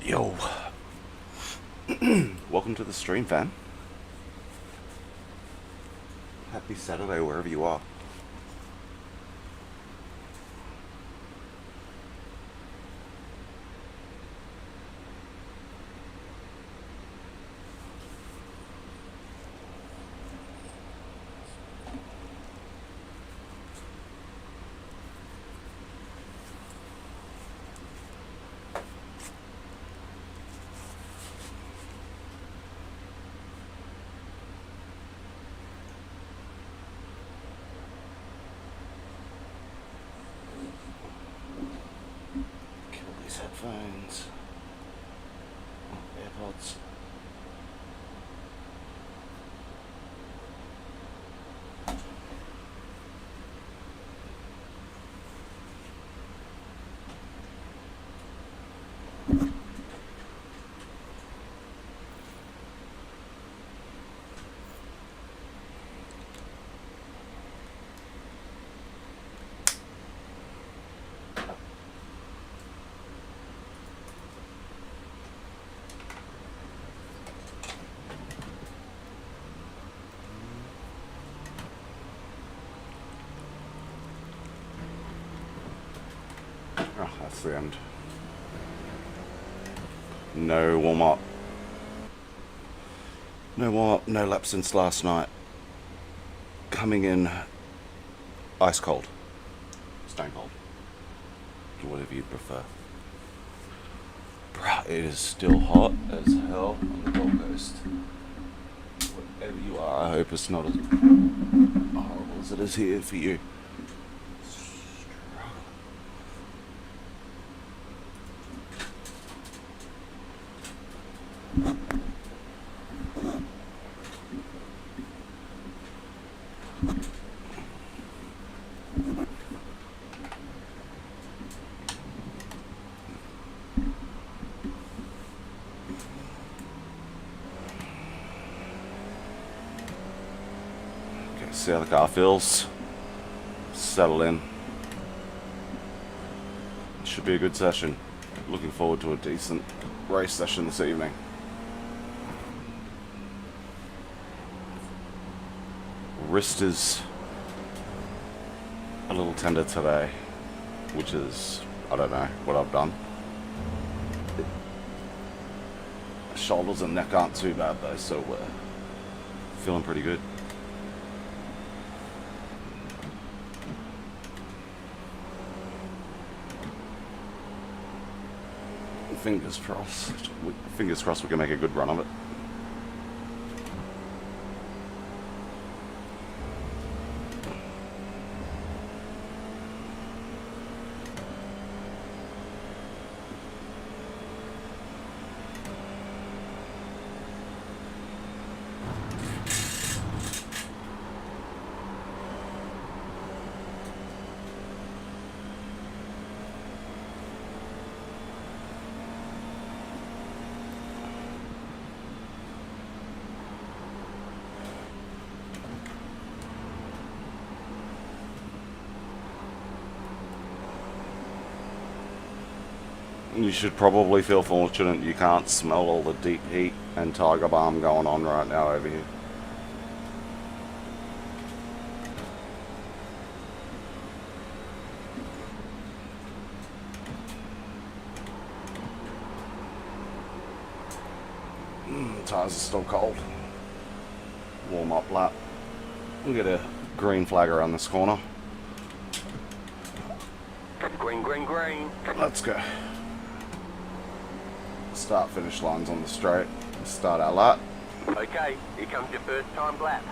Yo, welcome to the stream, fam. Happy Saturday wherever you are. Headphones, AirPods. Oh, that's the end. No warm up. No warm up, no lap since last night. Coming in ice cold. Stone cold. Whatever you prefer. Bruh, it is still hot as hell on the Gold Coast. Wherever you are, I hope it's not as horrible as it is here for you. See how the car feels. Settle in. Should be a good session. Looking forward to a decent race session this evening. Wrist is a little tender today, which is, I don't know what I've done. Shoulders and neck aren't too bad though, so feeling pretty good. Fingers crossed. Fingers crossed we can make a good run of it. You should probably feel fortunate you can't smell all the deep heat and tiger balm going on right now over here. The tyres are still cold. Warm up lap. We'll get a green flag around this corner. Green, green, green. Let's go. Start finish lines on the straight. Start our lap. Okay, here comes your first time lap.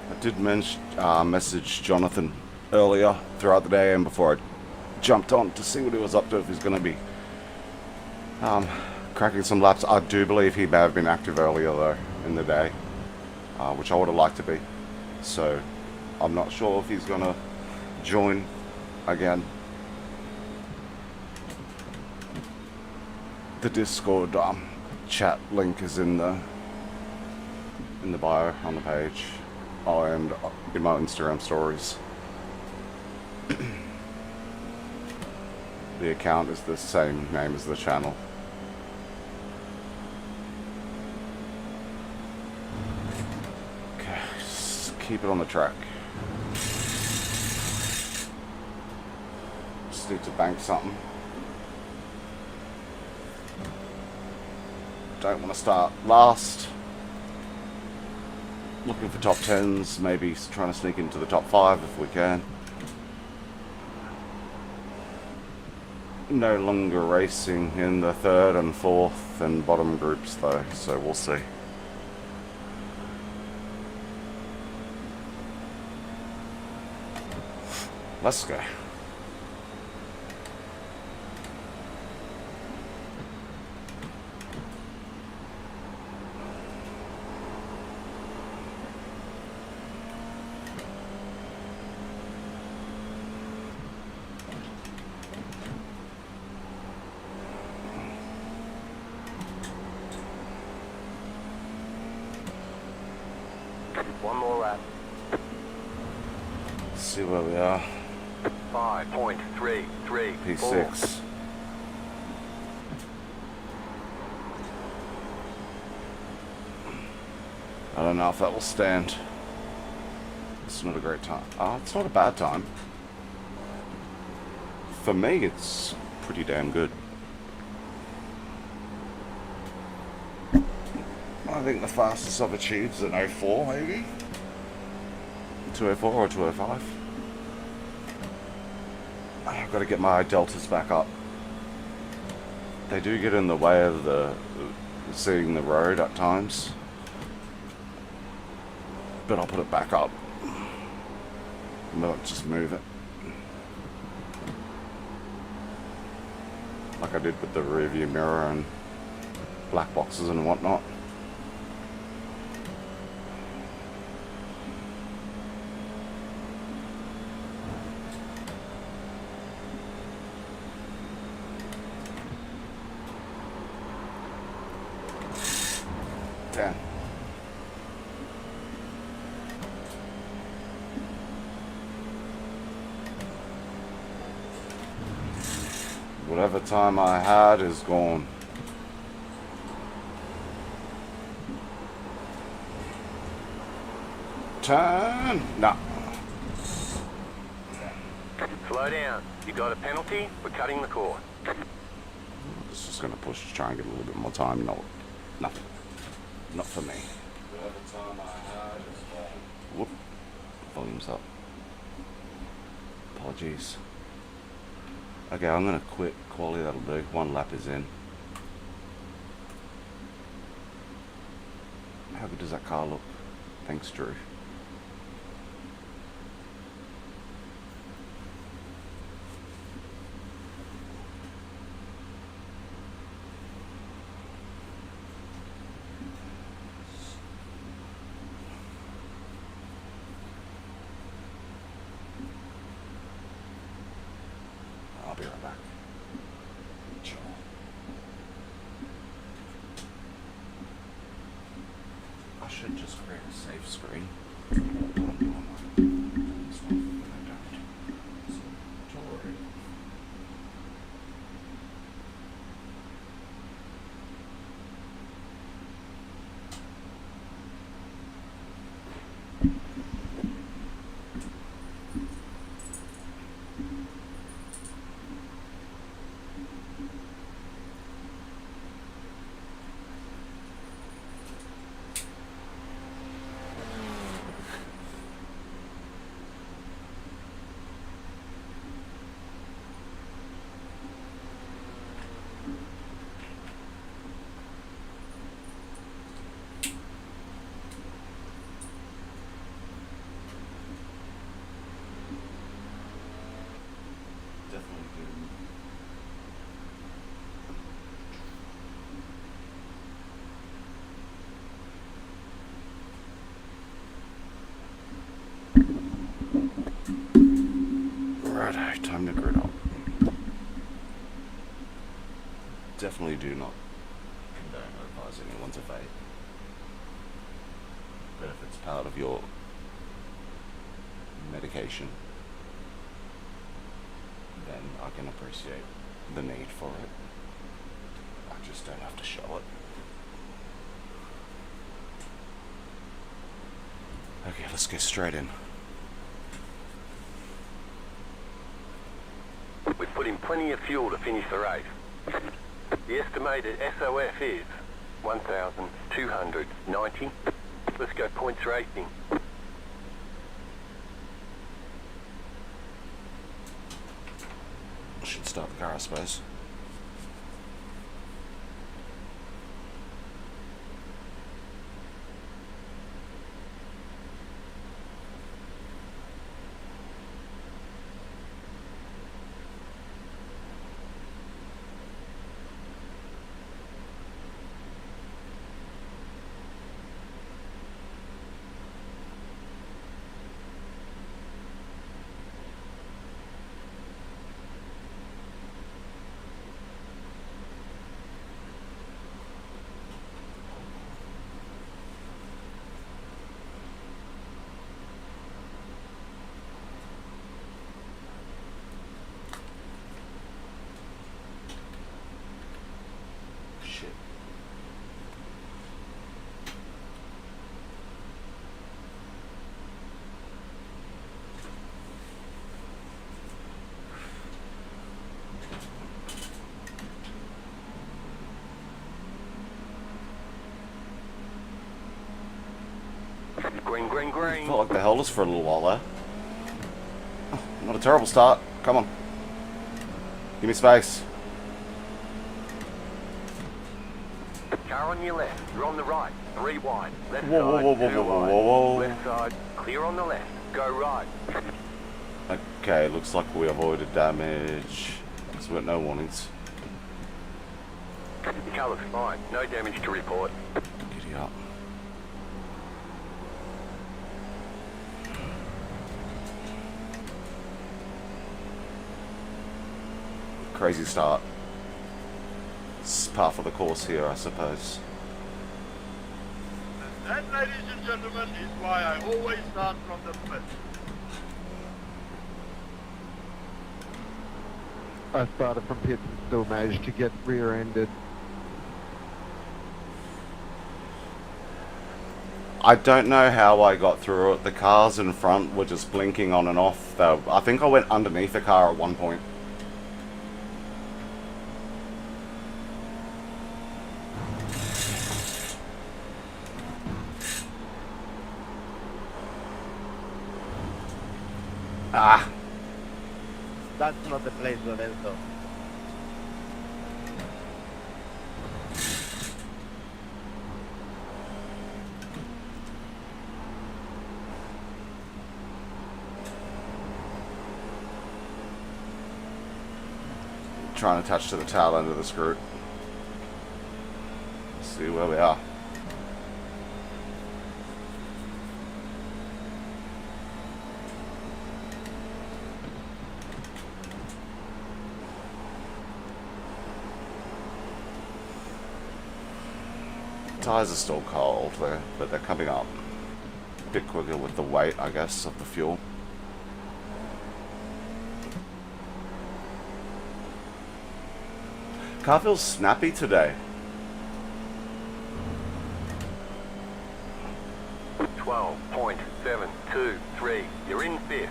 I did message Jonathan earlier throughout the day and before I jumped on to see what he was up to, if he's going to be cracking some laps. I do believe he may have been active earlier though in the day, which I would have liked to be. So I'm not sure if he's going to join again. The Discord chat link is in the bio on the page. Oh, and in my Instagram stories. The account is the same name as the channel. Okay, just keep it on the track. Just need to bank something. Don't want to start last. Looking for top 10s, maybe trying to sneak into the top 5 if we can. No longer racing in the 3rd and 4th and bottom groups though, so we'll see. Let's go. One more lap. See where we are. 5.334. P6. I don't know if that will stand. It's not a great time. Oh, it's not a bad time. For me, it's pretty damn good. I think the fastest I've achieved is an 04 maybe? 204 or 205. I've got to get my deltas back up. They do get in the way of the seeing the road at times. But I'll put it back up. Not just move it. Like I did with the rear view mirror and black boxes and whatnot. Damn. Whatever time I had is gone. Turn. Nah. Slow down. You got a penalty? We're cutting the course. It's just gonna push to try and get a little bit more time. No, nothing. Not for me. Whatever time I had is gone. Whoop. Volume's up. Apologies. Okay, I'm gonna quit. Quality, that'll do. One lap is in. How good does that car look? Thanks, Drew. I'll be right back. Sure. I should just create a save screen. definitely do not condone or advise anyone to vape. But if it's part of your medication, then I can appreciate the need for it. I just don't have to show it. Okay, let's go straight in. We've put in plenty of fuel to finish the race. The estimated SOF is 1,290. Let's go points racing. Should start the car, I suppose. Shit. Green, green, green. Felt like they held us for a little while there. Oh, not a terrible start. Come on. Give me space. Car on your left. You're on the right. 3 wide. Left Whoa, side. whoa, whoa, 2 whoa, whoa, wide. whoa, whoa. Left side. Clear on the left. Go right. Okay, looks like we avoided damage. So we got no warnings. Your car looks fine. No damage to report. Giddy up. Crazy start. It's par for the course here, I suppose. That, ladies and gentlemen, is why I always start from the front. I started from pits and still managed to get rear-ended. I don't know how I got through it. The cars in front were just blinking on and off. I think I went underneath the car at one point. Ah! That's not the place, Lorenzo. Trying to touch to the tail end of the skirt. Let's see where we are. Tires are still cold, but they're coming up a bit quicker with the weight, I guess, of the fuel. Car feels snappy today. 12.723. You're in 5th.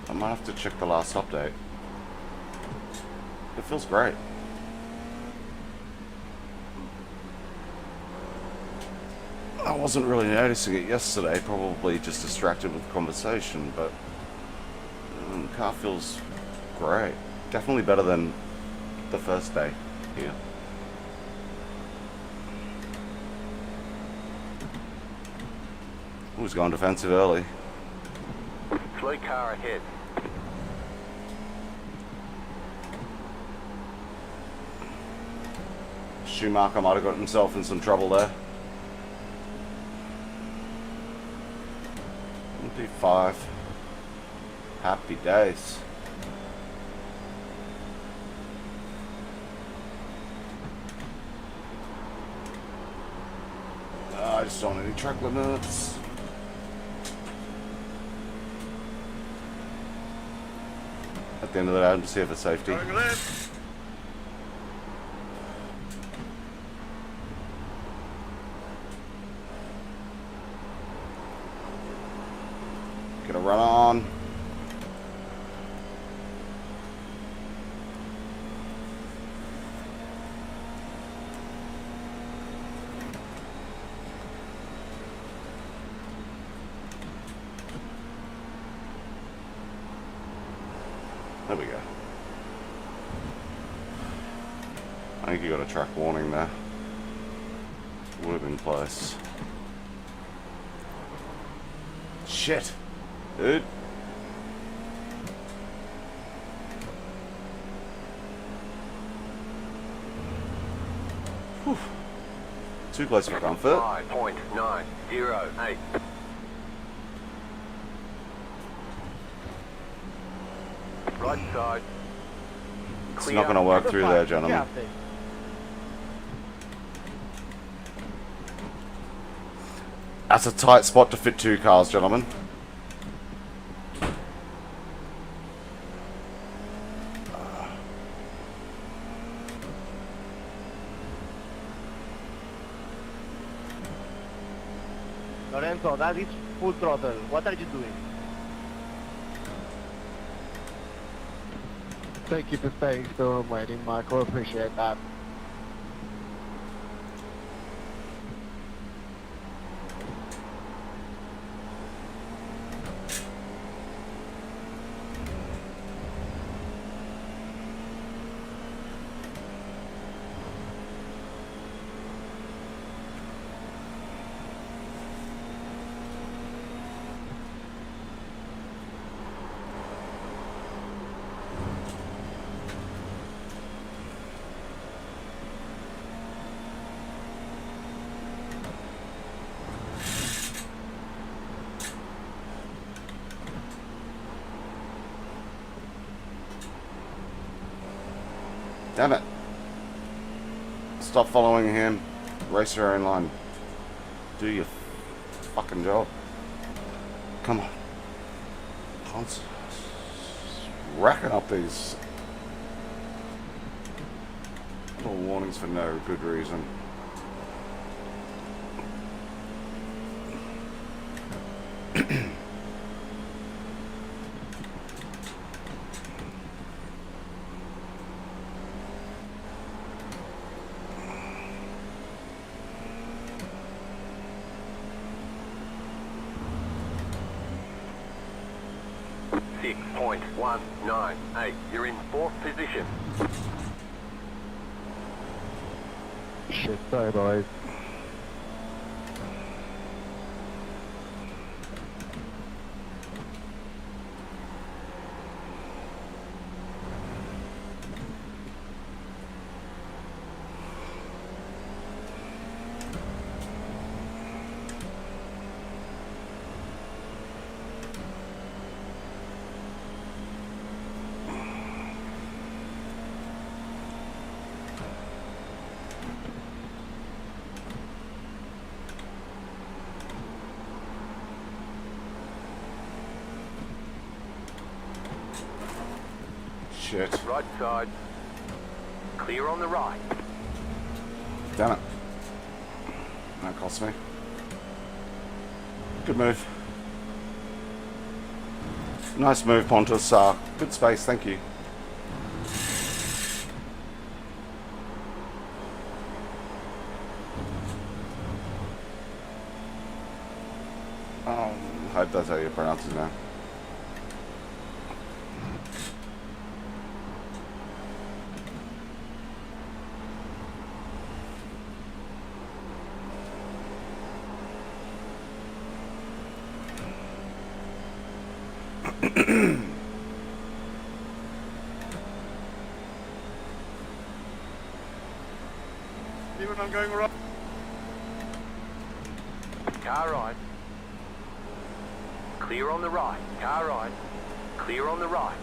I might have to check the last update. It feels great. I wasn't really noticing it yesterday, probably just distracted with conversation, but the car feels great. Definitely better than the first day here. Who's going defensive early? Slow car ahead. Schumacher might have got himself in some trouble there. P5. Happy days. I just don't want any track limits. At the end of the day, I'm just here for safety. Going left. Get a run on. There we go. I think you got a track warning there. Would have been close. Shit, dude. Whew. Too close for comfort. 5.908. Right side. It's not going to work through there, gentlemen. That's a tight spot to fit two cars, gentlemen. Lorenzo, that is full throttle. What are you doing? Thank you for staying still and waiting, Michael. Appreciate that. Damn it. Stop following him. Race your own line. Do your fucking job. Come on. Hans. Racking up these little warnings for no good reason. .198. You're in 4th position. Shit, sorry boys. Shit. Right side. Clear on the right. Damn it. That cost me. Good move. Nice move, Pontus. Good space, thank you. I hope that's how you pronounce it now. Even I'm going right. Car right. Clear on the right. Car right. Clear on the right.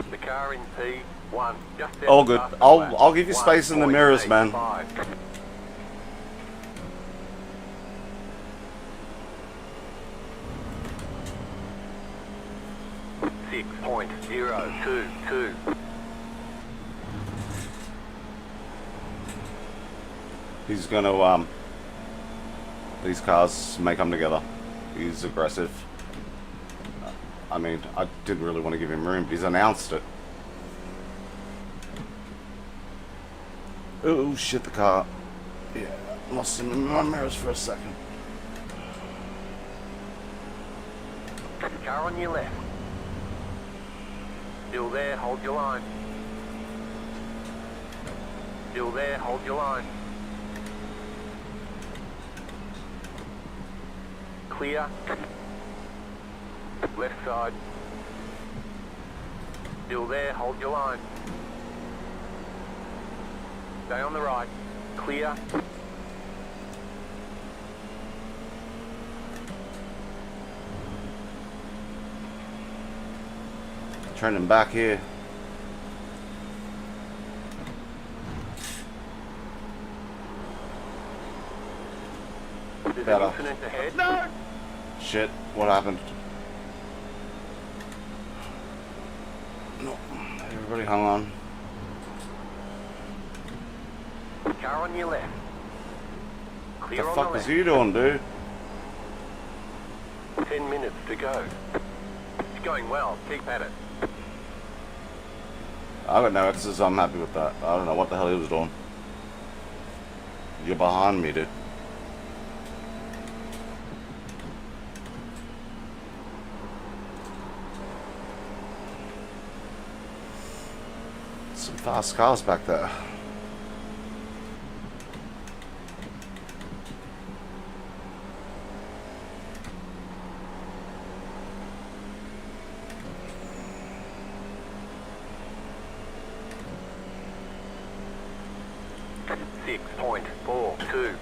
The car in P1. Just out All the good. past I'll lap. give you space in the mirrors, man. 1.85. 6.022. He's gonna these cars may come together. He's aggressive. I mean, I didn't really want to give him room, but he's announced it. Oh shit, the car. Yeah, lost him in my mirrors for a second. Car on your left. Still there, hold your line. Still there, hold your line. Clear. Left side. Still there, hold your line. Stay on the right. Clear. Turning back here. There's Better. an incident ahead. No! Shit, what happened? No, everybody hung on. Car on your left. What Clear the on fuck the was left. you doing, dude? 10 minutes to go. It's going well. Keep at it. I got no X's, I'm happy with that. I don't know what the hell he was doing. You're behind me, dude. Some fast cars back there. Six point 4.2.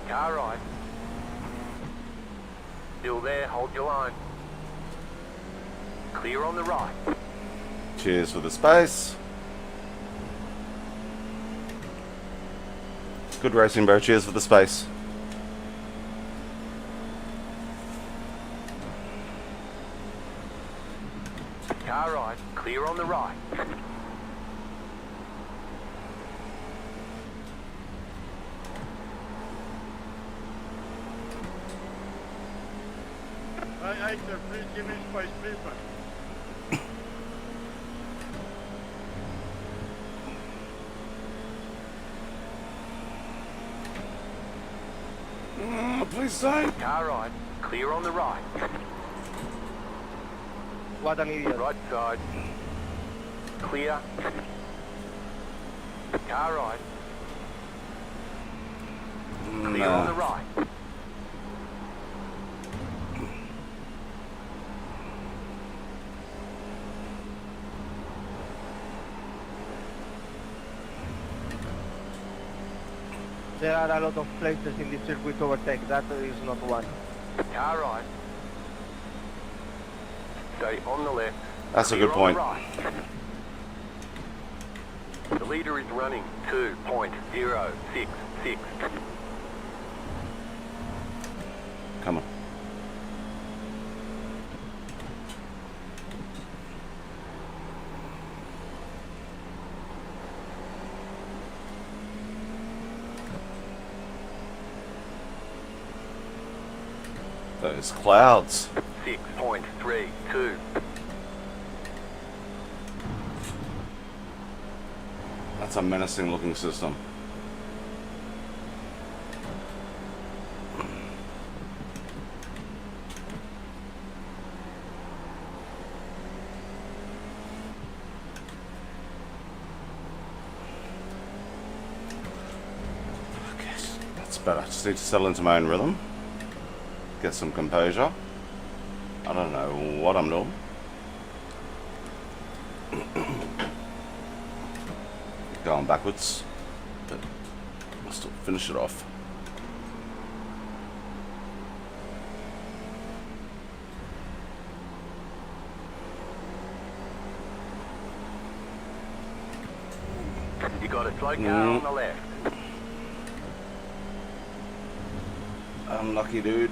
Car right. Still there, hold your line. Clear on the right. Cheers for the space. Good racing, bro. Cheers for the space. Car right. Clear on the right. Hey, Hector, please give me space, please, man. Please don't. Car right. Clear on the right. What an idiot. Right side. Clear. Car right. Clear on the right. There are a lot of places in this circuit to overtake. That is not one. Car right. Stay on the left. That's a Clear good on point. the right. The leader is running 2.066. Come on. Those clouds. 6.32. That's a menacing looking system. Okay. better. Just need to settle into my own rhythm. Get some composure. I don't know what I'm doing. Going backwards. But I'll still finish it off. You got a slow car on the left. Unlucky, dude.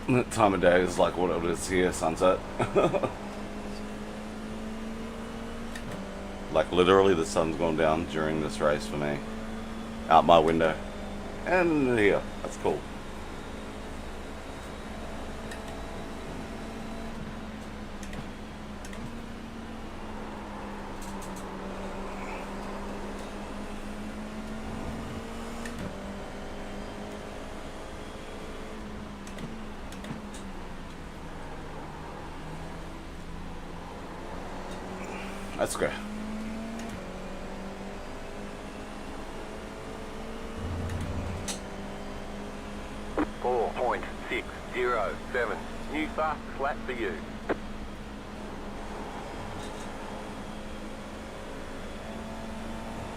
That time of day is like what it is here, sunset. Like literally the sun's gone down during this race for me. Out my window. And here. That's cool. Let's go. .607. New fastest lap for you.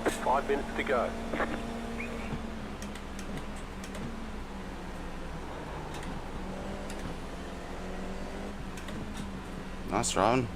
Five minutes to go. Nice run.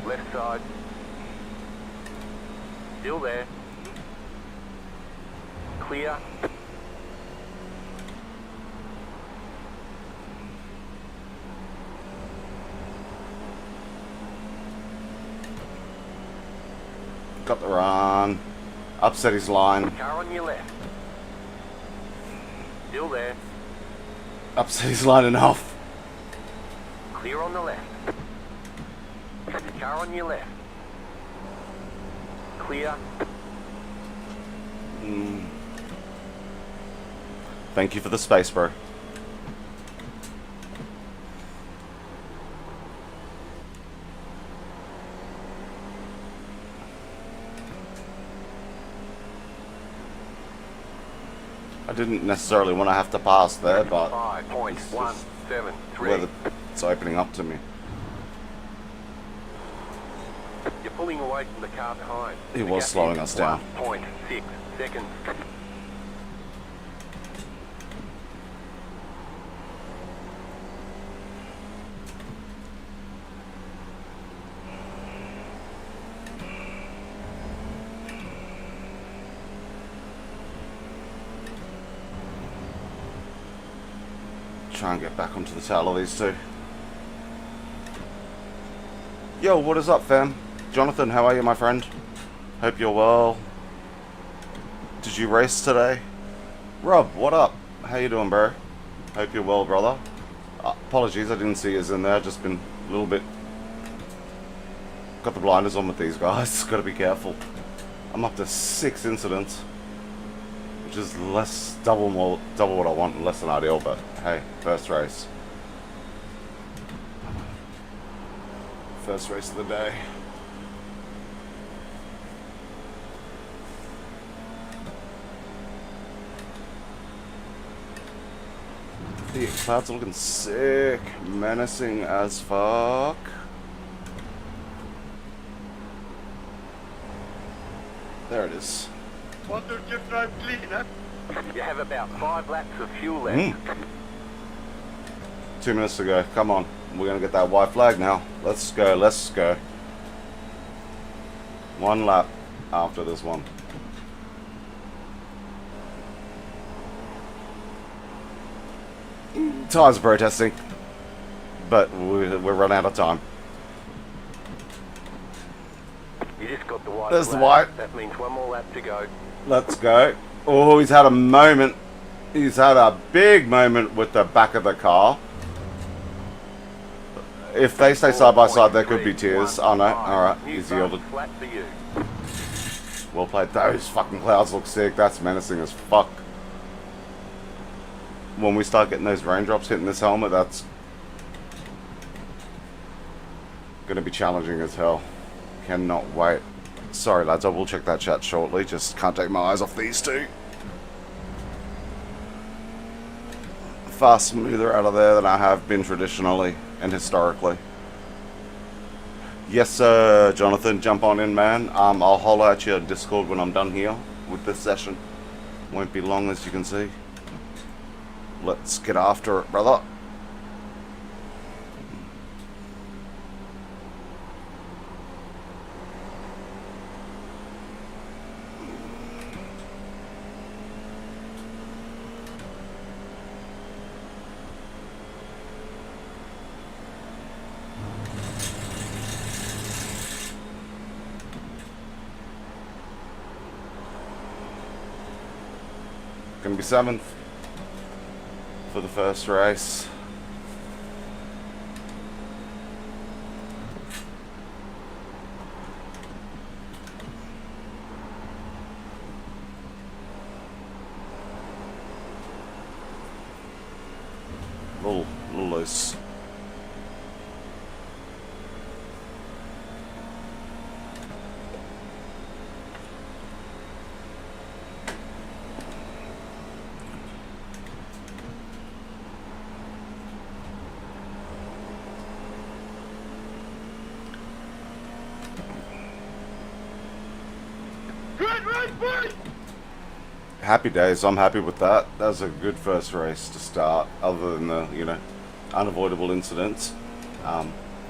Left side. Still there. Clear. Got the run. Upset his line. Car on your left. Still there. Upset his line enough. Clear on the left. Car on your left. Clear. Thank you for the space, bro. I didn't necessarily want to have to pass there, but 5.173. it's opening up to me. You're pulling away from the car behind. He was slowing us down. 1.6 seconds. Try and get back onto the tail of these two. Yo, what is up, fam? Jonathan, how are you, my friend? Hope you're well. Did you race today? Rob, what up? How you doing, bro? Hope you're well, brother. Apologies, I didn't see you in there. Just been a little bit... Got the blinders on with these guys. Gotta be careful. I'm up to 6 incidents. Which is double what I want, less than ideal, but hey, first race. First race of the day. The clouds are looking sick, menacing as fuck. There it is. Wonder if drive clean, huh? You have about 5 laps of fuel left. 2 minutes to go. Come on. We're going to get that white flag now. Let's go. Let's go. 1 lap after this one. Tires are protesting. But we're running out of time. You just got the white There's flag. the white. That means 1 more lap to go. Let's go. Oh, he's had a moment. He's had a big moment with the back of the car. If they stay side by side, there could be tears. Oh no. Alright, he's yielded. Flat for you. Well played. Those fucking clouds look sick. That's menacing as fuck. When we start getting those raindrops hitting this helmet, that's gonna be challenging as hell. Cannot wait. Sorry lads, I will check that chat shortly. Just can't take my eyes off these two. Far smoother out of there than I have been traditionally and historically. Yes sir, Jonathan, jump on in man. I'll holler at you on Discord when I'm done here with this session. Won't be long as you can see. Let's get after it, brother. Gonna be 7th for the first race. Little loose. Happy days. I'm happy with that. That was a good first race to start, other than the, you know, unavoidable incidents.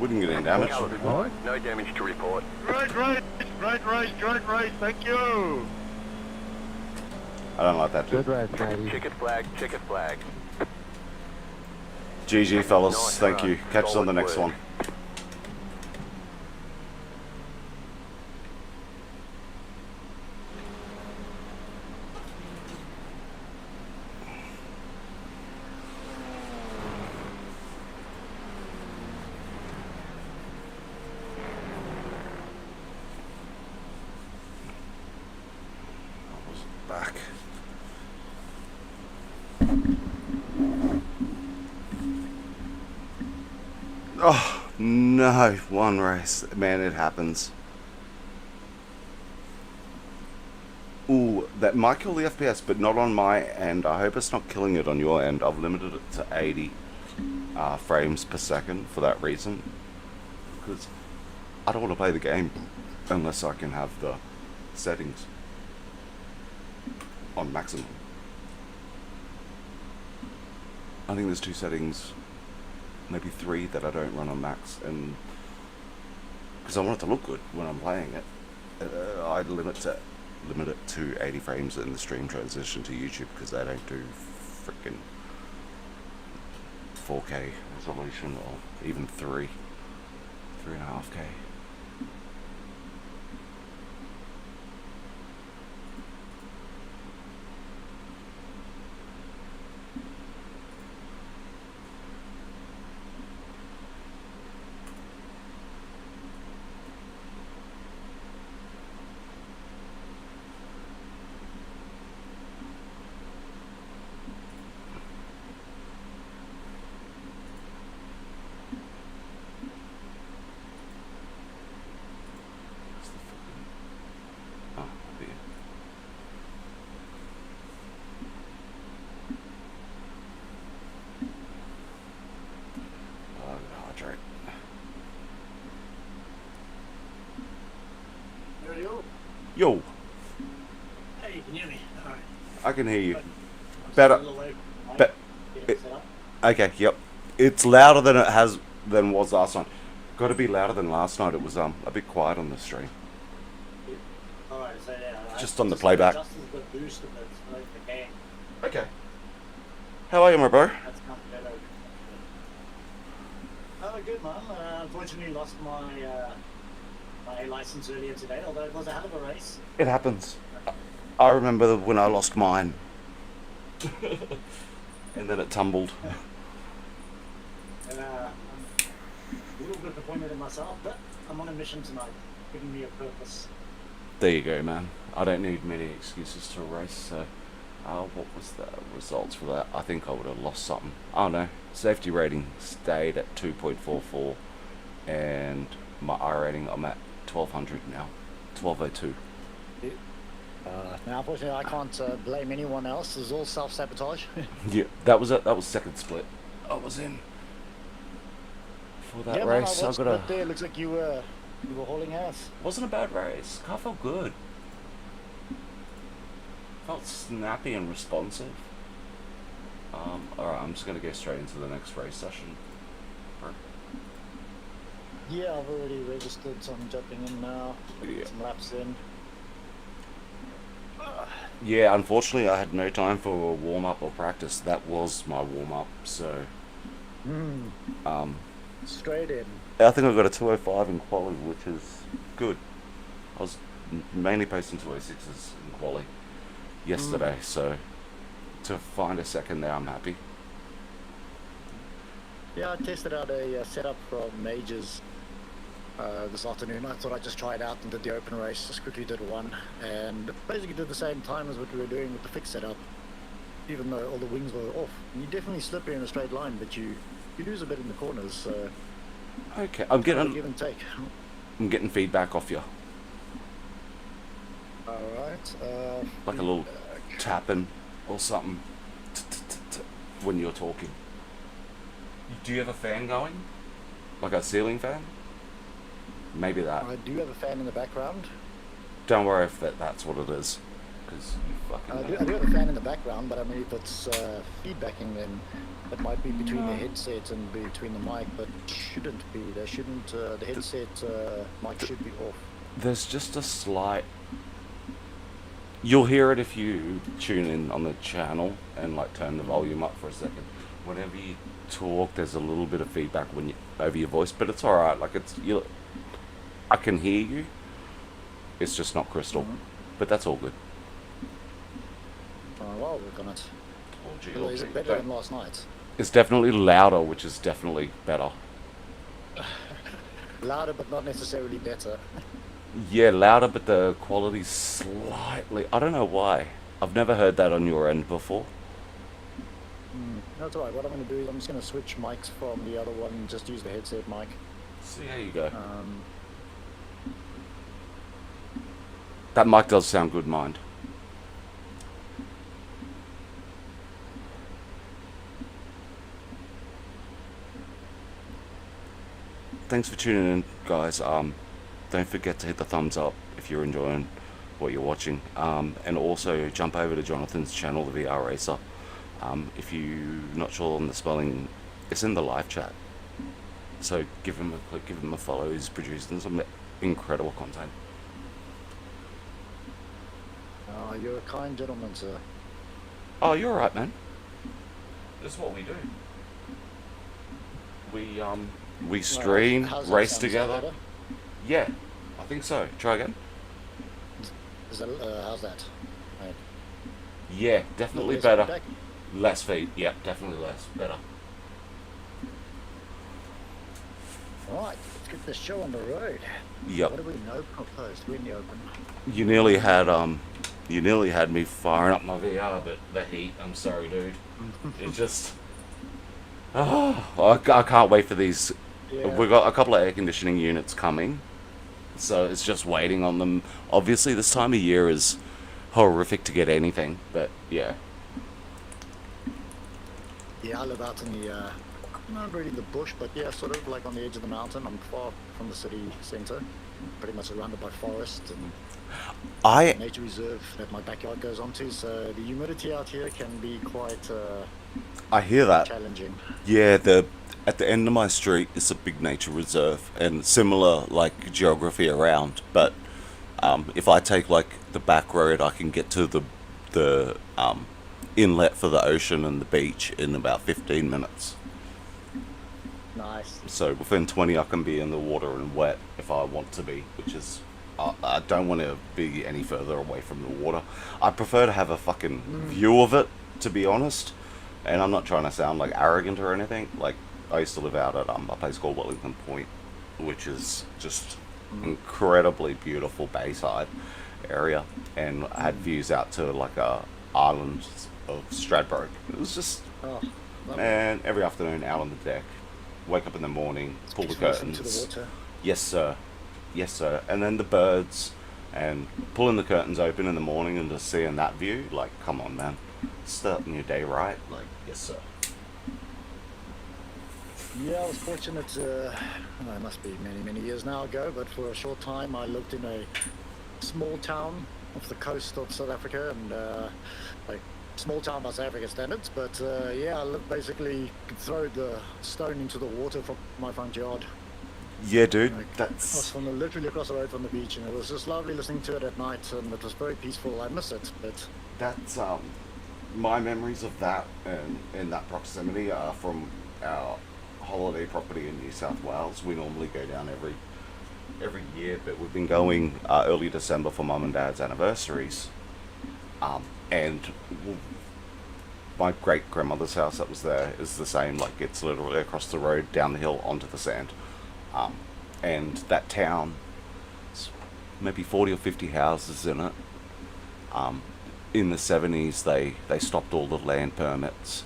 We didn't get any damage. Colours wide. No damage to report. Great race, thank you. I don't like that, dude. Good race, matey. Checkered flag, checkered flag. GG, fellas. Nice Thank run. you. Catch us on the Solid next work. one. Back. Oh no, one race. Man, it happens. Ooh, that might kill the FPS, but not on my end. I hope it's not killing it on your end. I've limited it to 80 frames per second for that reason. Because I don't want to play the game unless I can have the settings on maximum. I think there's 2 settings, maybe 3 that I don't run on max, and because I want it to look good when I'm playing it, I limit it to 80 frames in the stream transition to YouTube because they don't do freaking 4K resolution or even 3.5K. Yo, Hey, you can hear me? Alright. I can hear you. I'm Better. still a little late. Be- Get it set up. Okay, yep. It's louder than was last night. Got to be louder than last night. It was a bit quiet on the stream. Alright, so yeah. Just on the playback. Justin's got boost a bit, so the game. Okay. How are you, my bro? That's not better. Oh, good, man. Unfortunately, lost my my license earlier today, although it was a hell of a race. It happens. I remember when I lost mine. And then it tumbled. I'm a little bit disappointed in myself, but I'm on a mission tonight, giving me a purpose. There you go, man. I don't need many excuses to race, so... what was the results for that? I think I would have lost something. Oh no. Safety rating stayed at 2.44, and my I rating, I'm at 1200 now. 1202. Now, unfortunately, I can't blame anyone else. It's all self-sabotage. Yeah, that was it. That was second split. I was in for that yeah, man, race. I I watched got a. that there. Looks like you were hauling ass. Wasn't a bad race. Car felt good. Felt snappy and responsive. Alright, I'm just gonna go straight into the next race session. Yeah, I've already registered, so I'm jumping in now. Yeah. Some laps in. Yeah, unfortunately, I had no time for a warm up or practice. That was my warm up, so. Straight in. I think I got a 205 in quali, which is good. I was mainly posting 206s in quali yesterday, so to find a second there, I'm happy. Yeah, I tested out a setup from Majors this afternoon. I thought I'd just try it out and did the open race. Just quickly did one, and basically did the same time as what we were doing with the fixed setup, even though all the wings were off. And you definitely slip in a straight line, but you lose a bit in the corners. So Okay, I'm give getting and take. feedback off you, All right. like a little tapping or something when you're talking. Do you have a fan going, like a ceiling fan? Maybe that. I do have a fan in the background. Don't worry if that's what it is, because you fucking I do have a fan in the background, but I mean, if it's feedbacking, then it might be between the headset and between the mic, but shouldn't be. There shouldn't. The headset mic should be off. There's just a slight... You'll hear it if you tune in on the channel and like turn the volume up for a second. Whenever you talk, there's a little bit of feedback when you over your voice, but it's all right. Like I can hear you. It's just not crystal, but that's all good. Well, I'll work on it. Oh, gee, Well, is it better than last night? It's definitely louder, which is definitely better. Louder, but not necessarily better. Yeah, louder, but the quality's slightly... I don't know why. I've never heard that on your end before. That's alright. What I'm going to do is I'm just going to switch mics from the other one and just use the headset mic. See how you go. Um, That mic does sound good, mind. Thanks for tuning in, guys. Don't forget to hit the thumbs up if you're enjoying what you're watching. And also jump over to Jonathan's channel, the VR Racer. If you're not sure on the spelling, it's in the live chat. So give him a click, give him a follow. He's producing some incredible content. you're a kind gentleman, sir. Oh, you're alright, man. That's what we do. We stream, How's that race sound? together. Is that better? Yeah, I think so. Try again. Is that, how's that? Right. Yeah, definitely Less better. feedback? Less feed. Yeah, definitely less. Better. Right, let's get this show on the road. Yep. What do we know? Proposed. We're in the open. You nearly had me firing up my VR, but the heat. I'm sorry, dude. It just. Oh, I can't wait for these. Yeah. We've got a couple of air conditioning units coming, so it's just waiting on them. Obviously, this time of year is horrific to get anything, but yeah. Yeah, I live out in the, not really the bush, but yeah, sort of like on the edge of the mountain. I'm far from the city centre. pretty much surrounded by forest and I nature reserve that my backyard goes onto. So the humidity out here can be quite hear that. challenging. Yeah, at the end of my street is a big nature reserve and similar like geography around. But if I take like the back road, I can get to the inlet for the ocean and the beach in about 15 minutes. Nice. So within 20, I can be in the water and wet if I want to be, which is I don't want to be any further away from the water. I prefer to have a fucking view of it, to be honest. And I'm not trying to sound like arrogant or anything. Like I used to live out at a place called Wellington Point, which is just incredibly beautiful bayside area, and I had views out to like a island of Stradbroke. It was just, Oh, lovely. and every afternoon out on the deck, wake up in the morning, pull the Speaks listen to the curtains. water. Yes, sir. Yes, sir. And then the birds, and pulling the curtains open in the morning and just seeing that view. Like, come on, man. Starting your day right. Like, yes, sir. Yeah, I was fortunate. It must be many, many years now ago, but for a short time, I lived in a small town off the coast of South Africa, and like small town by South African standards. But yeah, I basically could throw the stone into the water from my front yard. Yeah, dude. Like, I was That's from literally across the road from the beach, and it was just lovely listening to it at night, and it was very peaceful. I miss it, but that's my memories of that and in that proximity are from our holiday property in New South Wales. We normally go down every year, but we've been going early December for mum and dad's anniversaries. And my great grandmother's house that was there is the same. Like it's literally across the road, down the hill, onto the sand. And that town, it's maybe 40 or 50 houses in it. In the 70s, they stopped all the land permits.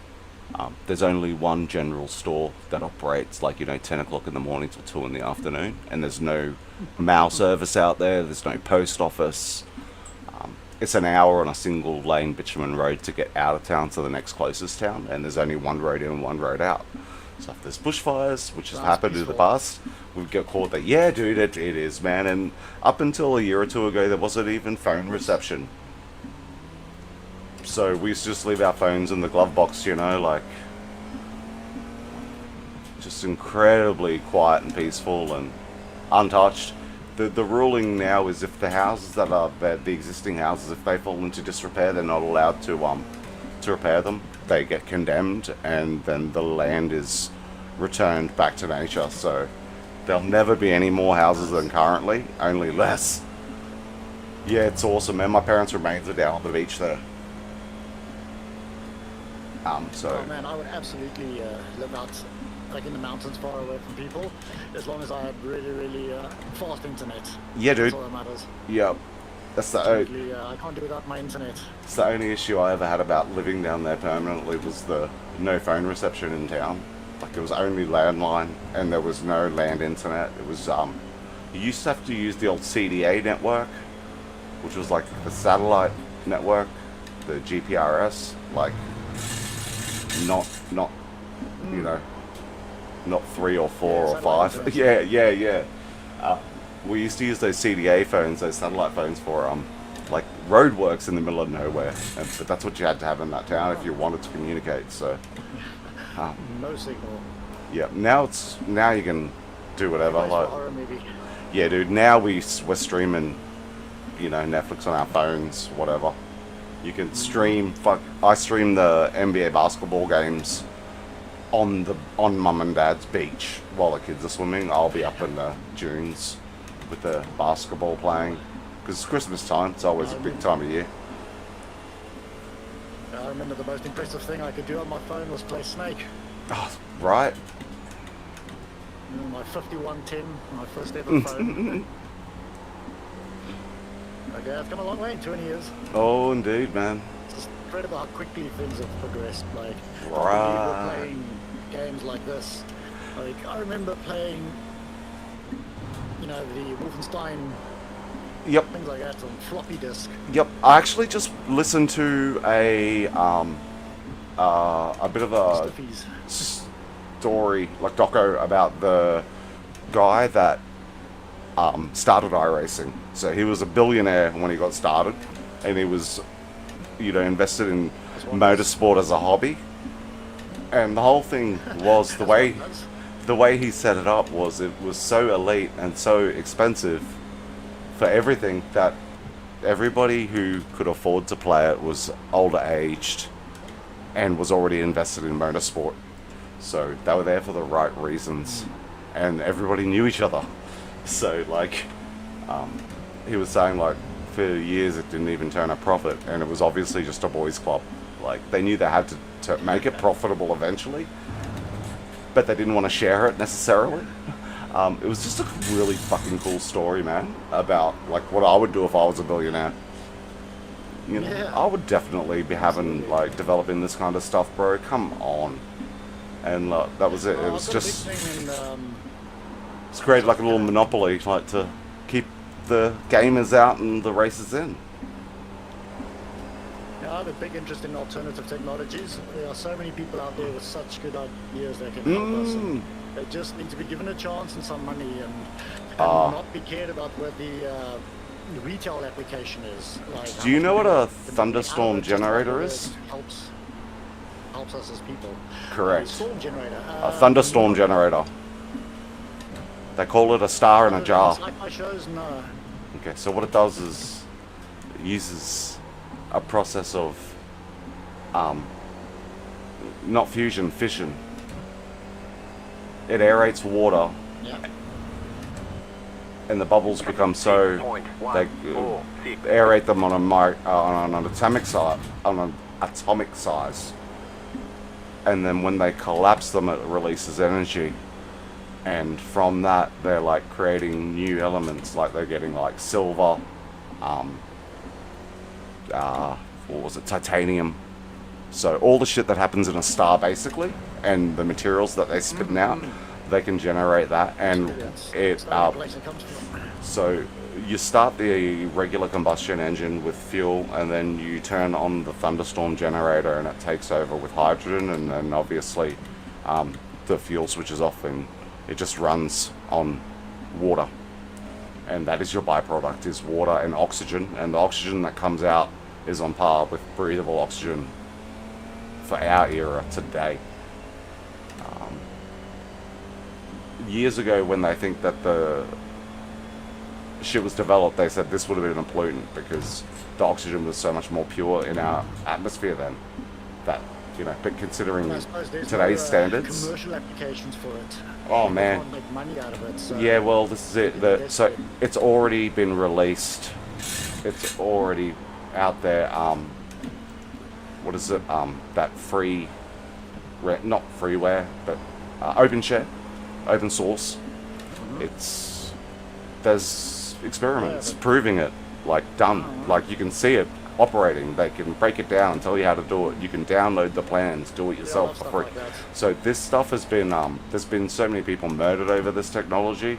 There's only one general store that operates 10 o'clock in the morning till 2 in the afternoon, and there's no mail service out there, there's no post office. It's an hour on a single lane bitumen road to get out of town to the next closest town, and there's only one road in and one road out. So if there's bushfires, which has Sounds happened in the peaceful. past, we get called that, yeah dude, it is, man. And up until a year or two ago, there wasn't even phone reception. So we used to just leave our phones in the glove box, just incredibly quiet and peaceful and untouched. The ruling now is if the houses that are the existing houses, if they fall into disrepair, they're not allowed to repair them. They get condemned, and then the land is returned back to nature. So there'll never be any more houses than currently, only less. Yeah, it's awesome, man. My parents' remains are down on the beach there. oh man, I would absolutely live out like in the mountains, far away from people, as long as I had really, really fast internet. Yeah, dude. That's all that matters. Yeah, that's Absolutely, I can't do without my internet. it's the only issue I ever had about living down there permanently was the no phone reception in town. Like it was only landline, and there was no land internet. It was you used to have to use the old CDA network, which was like the satellite network, the GPRS, like not not 3 or 4 Yeah, or satellite 5. internet. Yeah. We used to use those CDA phones, those satellite phones, for like roadworks in the middle of nowhere, but that's what you had to have in that town if you wanted to communicate. So No signal. yeah, now you can do whatever. Nice for a Like, horror movie. yeah, dude. Now we're streaming, Netflix on our phones, whatever. You can stream. I stream the NBA basketball games on mum and dad's beach while the kids are swimming. I'll be up in the dunes with the basketball playing because it's Christmas time. It's always a big time of year. I remember the most impressive thing I could do on my phone was play Snake. Oh, right. My 5110, my first ever phone. Okay, it's come a long way in 20 years. Oh, indeed, man. It's just incredible how quickly things have progressed. Like, Right. people playing games like this. Like, I remember playing, the Wolfenstein, Yep. things like that on floppy disk. Yep. I actually just listened to a bit of a Stiffies. story, like doco, about the guy that started iRacing. So he was a billionaire when he got started, and he was, invested in motorsport as a hobby. And the whole thing was the way he set it up was it was so elite and so expensive for everything that everybody who could afford to play it was older aged and was already invested in motorsport. So they were there for the right reasons, and everybody knew each other. So he was saying for years it didn't even turn a profit, and it was obviously just a boys club. They knew they had to make it profitable eventually, but they didn't want to share it necessarily. It was just a really fucking cool story, man, about what I would do if I was a billionaire. Yeah. I would definitely be having developing this kind of stuff, bro. Come on. And that was it. It was just it's created a little monopoly, to keep the gamers out and the racers in. I have a big interest in alternative technologies. There are so many people out there with such good ideas that can help us. And they just need to be given a chance and some money, and not be cared about where the retail application is. Do you know what a thunderstorm generator is? Helps us as people. Correct. Storm generator. A thunderstorm generator. They call it a star in a jar. Like my shows, no. Okay, so what it does is it uses a process of not fusion, fission. It aerates water, Yeah. and the bubbles become so they aerate them on an atomic size, and then when they collapse them, it releases energy, and from that they're creating new elements. They're getting silver, what was it, titanium. So all the shit that happens in a star basically, and the materials that they spit out, they can generate that. And it so you start the regular combustion engine with fuel, and then you turn on the thunderstorm generator, and it takes over with hydrogen, and then obviously the fuel switches off, and it just runs on water. And that is your byproduct, is water and oxygen, and the oxygen that comes out is on par with breathable oxygen for our era today. Years ago, when they think that the shit was developed, they said this would have been a pollutant because the oxygen was so much more pure in our atmosphere then. That, but considering today's standards, commercial applications for it. Oh People man. can't make money out of it, so Yeah, well, this is it. So it's already been released. It's already out there. What is it? That free, not freeware, but open share, open source. There's experiments proving it, done. You can see it operating. They can break it down and tell you how to do it. You can download the plans, do it yourself for free. like that. So this stuff has been, there's been so many people murdered over this technology,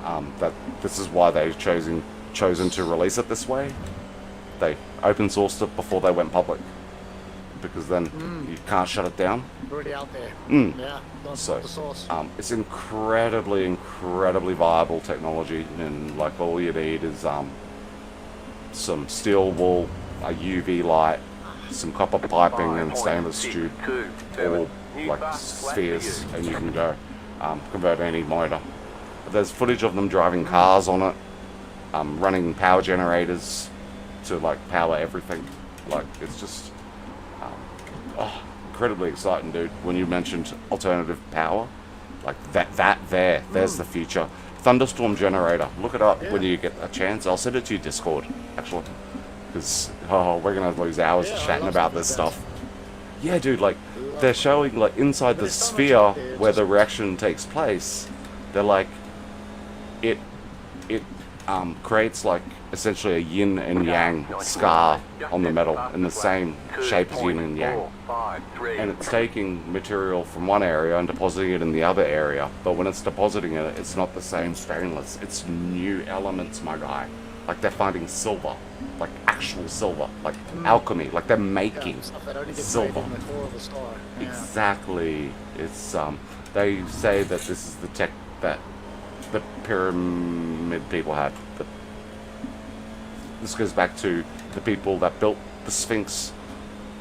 that this is why they've chosen to release it this way. They open sourced it before they went public, because then you can't shut it down. already out there. Yeah, that's So the source. it's incredibly viable technology, and all you need is some steel wool, a UV light, some copper piping, and stainless tube, all spheres, and you can go convert any motor. There's footage of them driving cars on it, running power generators to power everything. It's just incredibly exciting, dude. When you mentioned alternative power, there's the future. Thunderstorm generator, look it up when you get a chance. I'll send it to you Discord, actually, because we're gonna lose hours chatting about this stuff. Yeah, dude, they're showing inside the sphere where the reaction takes place. They're it creates essentially a yin and yang scar on the metal in the same shape as yin and yang. And it's taking material from one area and depositing it in the other area. But when it's depositing it, it's not the same stainless. It's new elements, my guy. They're finding silver, actual silver, alchemy, they're making Stuff that only gets silver. made in the core of the star. Yeah. Exactly. It's they say that this is the tech that the pyramid people had. But this goes back to the people that built the Sphinx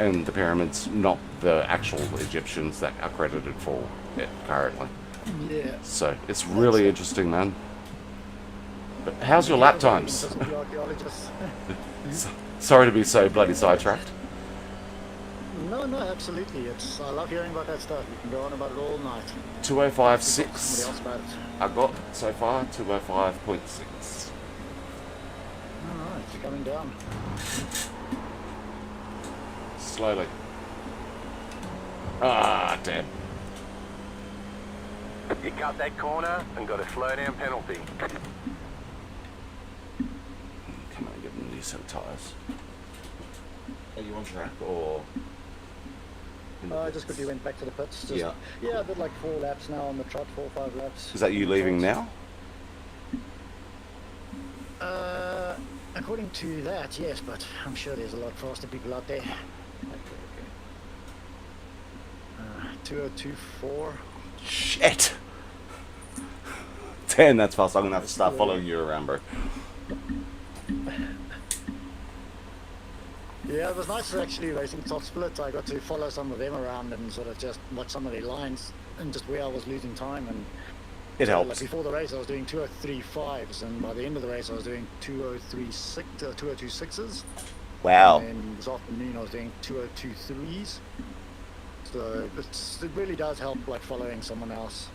and the pyramids, not the actual Egyptians that are credited for it currently. Yeah. So it's really interesting, man. But how's your lap times? The archaeologists. Sorry to be so bloody sidetracked. No, absolutely. I love hearing about that stuff. You can go on about it all night. 205.6. Somebody else about it. I got so far 205.6. Alright, it's coming down. Slowly. Ah, damn. You cut that corner and got a slow down penalty. Come on, get a new set of tyres. Are you on track or? I just quickly went back to the pits. Just, Yeah. Yeah, I did like 4 laps now on the trot, 4 or 5 laps. Is that you leaving now? According to that, yes, but I'm sure there's a lot faster people out there. 2:02.4. Shit! 10, that's fast. I'm gonna have to start following you around, bro. Yeah, it was nice actually racing top split. I got to follow some of them around and sort of just watch some of their lines and just where I was losing time. And It so, helps. Like before the race, I was doing 2:03.5s, and by the end of the race, I was doing 2:02.6s. Wow. And then this afternoon, I was doing 2:02.3s. So it really does help, like following someone else.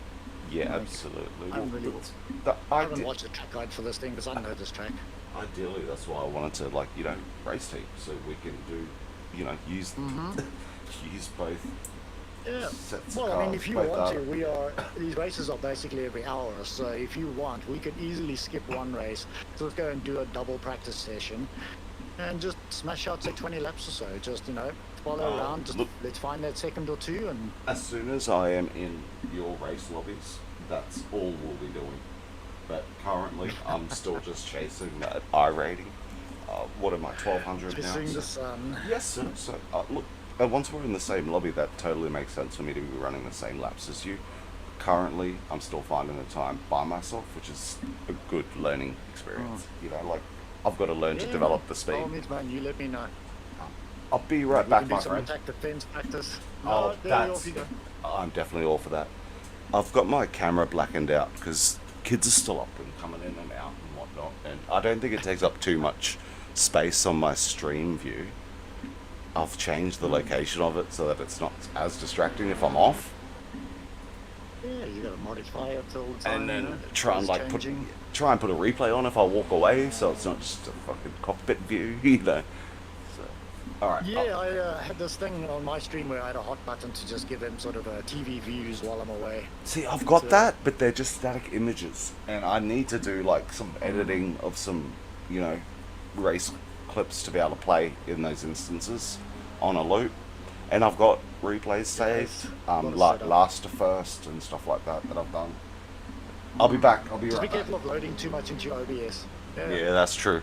Yeah, Like, absolutely. I don't really. The I haven't ide- watched the track guide for this thing because I know this track. Ideally, that's why I wanted to, like, race team, so we can do, use use both. Yeah. Sets of Well, I mean, cars, if you both want to, are- these races are basically every hour. So if you want, we could easily skip one race. So let's go and do a double practice session and just smash out, say, 20 laps or so. Just, follow around. Just look- let's find that second or two. And As soon as I am in your race lobbies, that's all we'll be doing. But currently, I'm still just chasing that I rating. What am I, 1200 now? chasing So- the sun. Yes, sir. So, look, once we're in the same lobby, that totally makes sense for me to be running the same laps as you. Currently, I'm still finding the time by myself, which is a good learning experience. I've got to learn to develop the speed. Oh, man, you let me know. I'll be right We back, can do my some friend. attack defense practice. Oh, there you that's... off you go. I'm definitely all for that. I've got my camera blackened out because kids are still up and coming in and out and whatnot, and I don't think it takes up too much space on my stream view. I've changed the location of it so that it's not as distracting if I'm off, Yeah, you got to modify it all the time. and then you know? try and It's like changing. try and put a replay on if I walk away, so it's not just a fucking cockpit view, So, all right. Yeah, I had this thing on my stream where I had a hot button to just give them sort of TV views while I'm away. See, I've got So- that, but they're just static images, and I need to do like some editing of some, race clips to be able to play in those instances on a loop. And I've got replays saved, it's got a like setup. last to first and stuff like that I've done. I'll be back. I'll be Just be right back. careful of loading too much into your OBS. Yeah, that's true.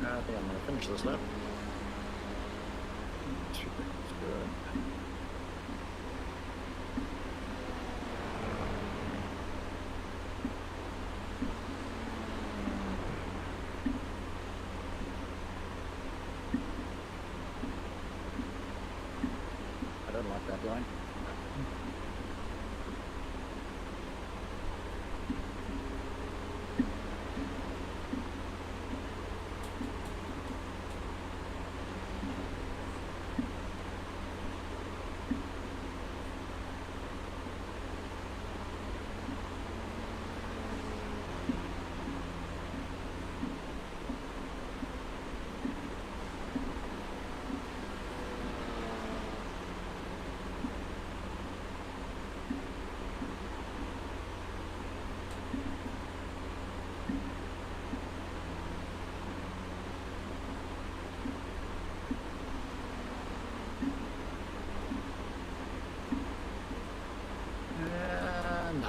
I think I'm going to finish this lap. Should be good. I don't like that line. No.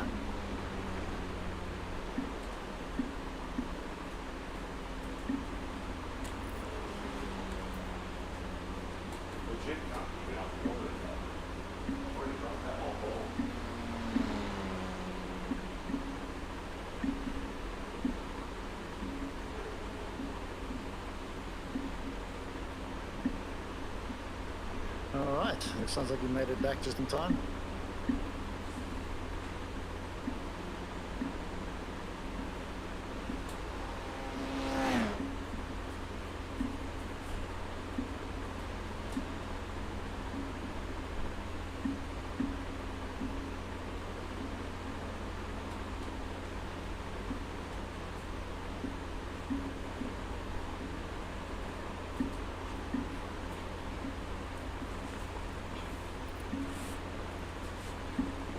Alright, it sounds like you made it back just in time.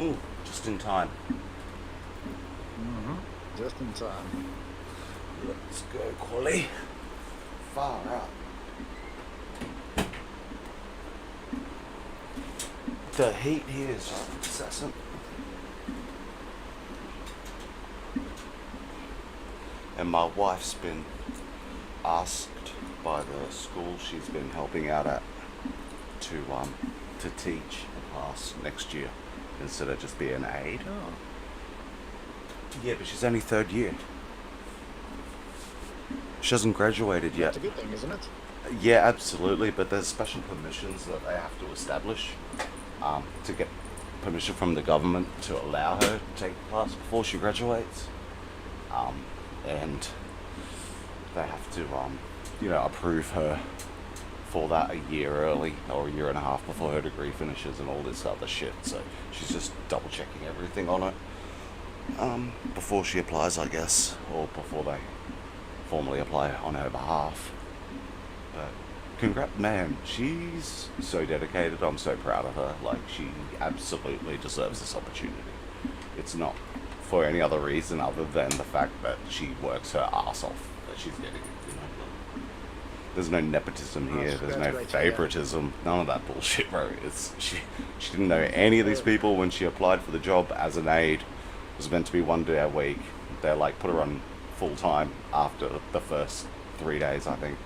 Ooh, just in time. Just in time. Let's go, Quali. Far out. The heat here is just incessant. And my wife's been asked by the school she's been helping out at to teach a class next year instead of just be an aide. Oh. Yeah, but she's only third year. She hasn't graduated yet. That's a good thing, isn't it? Yeah, absolutely, but there's special permissions that they have to establish to get permission from the government to allow her to take the class before she graduates. And they have to, approve her for that a year early or a year and a half before her degree finishes and all this other shit. So she's just double checking everything on it before she applies, I guess, or before they formally apply on her behalf. But congrats, man, she's so dedicated. I'm so proud of her. Like, she absolutely deserves this opportunity. It's not for any other reason other than the fact that she works her ass off that she's getting it, you know. There's no nepotism here. There's no favoritism. None of that bullshit, bro. She didn't know any of these people when she applied for the job as an aide. It was meant to be 1 day a week. They like put her on full time after the first 3 days, I think.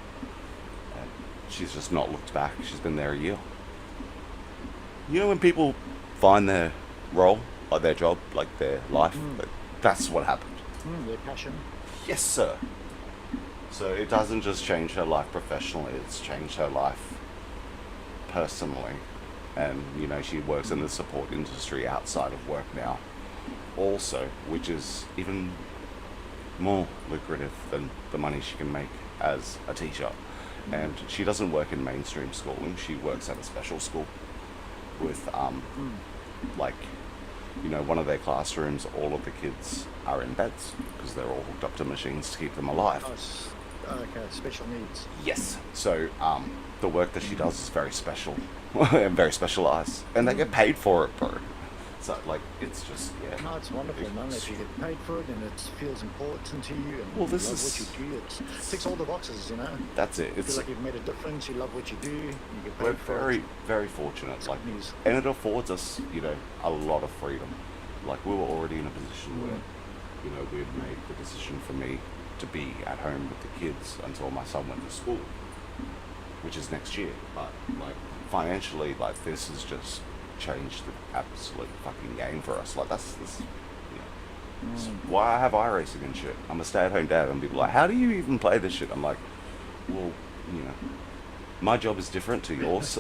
And she's just not looked back. She's been there a year. You know when people find their role, like their job, like their life, that's what happened. Their passion. Yes, sir. So it doesn't just change her life professionally, it's changed her life personally. And, she works in the support industry outside of work now also, which is even more lucrative than the money she can make as a teacher. And she doesn't work in mainstream schooling, she works at a special school with, one of their classrooms, all of the kids are in beds because they're all hooked up to machines to keep them alive. Okay, special needs. Yes. So the work that she does is very special and very specialized, and they get paid for it, bro. So it's just No, it's wonderful, man. If you get paid for it and it feels important to you and Well, you this love is- what you do, it ticks all the boxes, that's it. You feel like you've made a difference. You love what you do. You get paid We're for very, it. very fortunate. Companies. And it affords us, a lot of freedom. Like, we were already in a position where, we had made the decision for me to be at home with the kids until my son went to school, which is next year. But like financially, like this has just changed the absolute fucking game for us. Like that's it's why I have iRacing and shit. I'm a stay-at-home dad, and people are like, how do you even play this shit? I'm like, well, you know, my job is different to yours.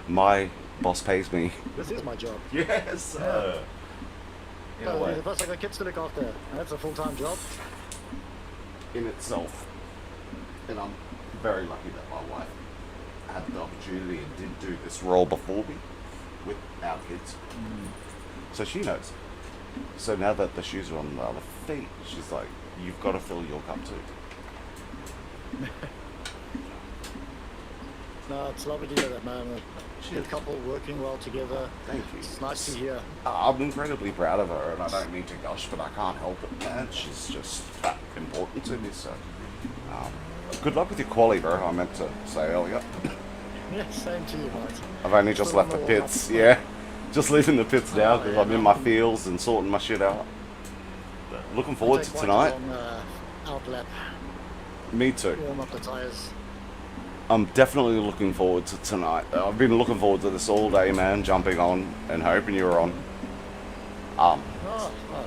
My boss pays me. This is my job. Yes. In a way, Plus, I got kids to look after, and that's a full-time job. in itself, and I'm very lucky that my wife had the opportunity and did do this role before me with our kids, so she knows. So now that the shoes are on the other feet, she's like, you've got to fill your cup too. No, it's lovely to hear that, man. A good couple working well together. Thank you. It's nice to hear. I'm incredibly proud of her, and I don't mean to gush, but I can't help it, man. She's just that important to me, so good luck with your quali, bro. I meant to say earlier. Yeah, same to you, mate. I've only just left the pits, yeah. Just leaving the pits now because I'm in my fields and sorting my shit out. But looking forward to tonight. Outlap. Me too. Warm up the tyres. I'm definitely looking forward to tonight. I've been looking forward to this all day, man. Jumping on and hoping you were on.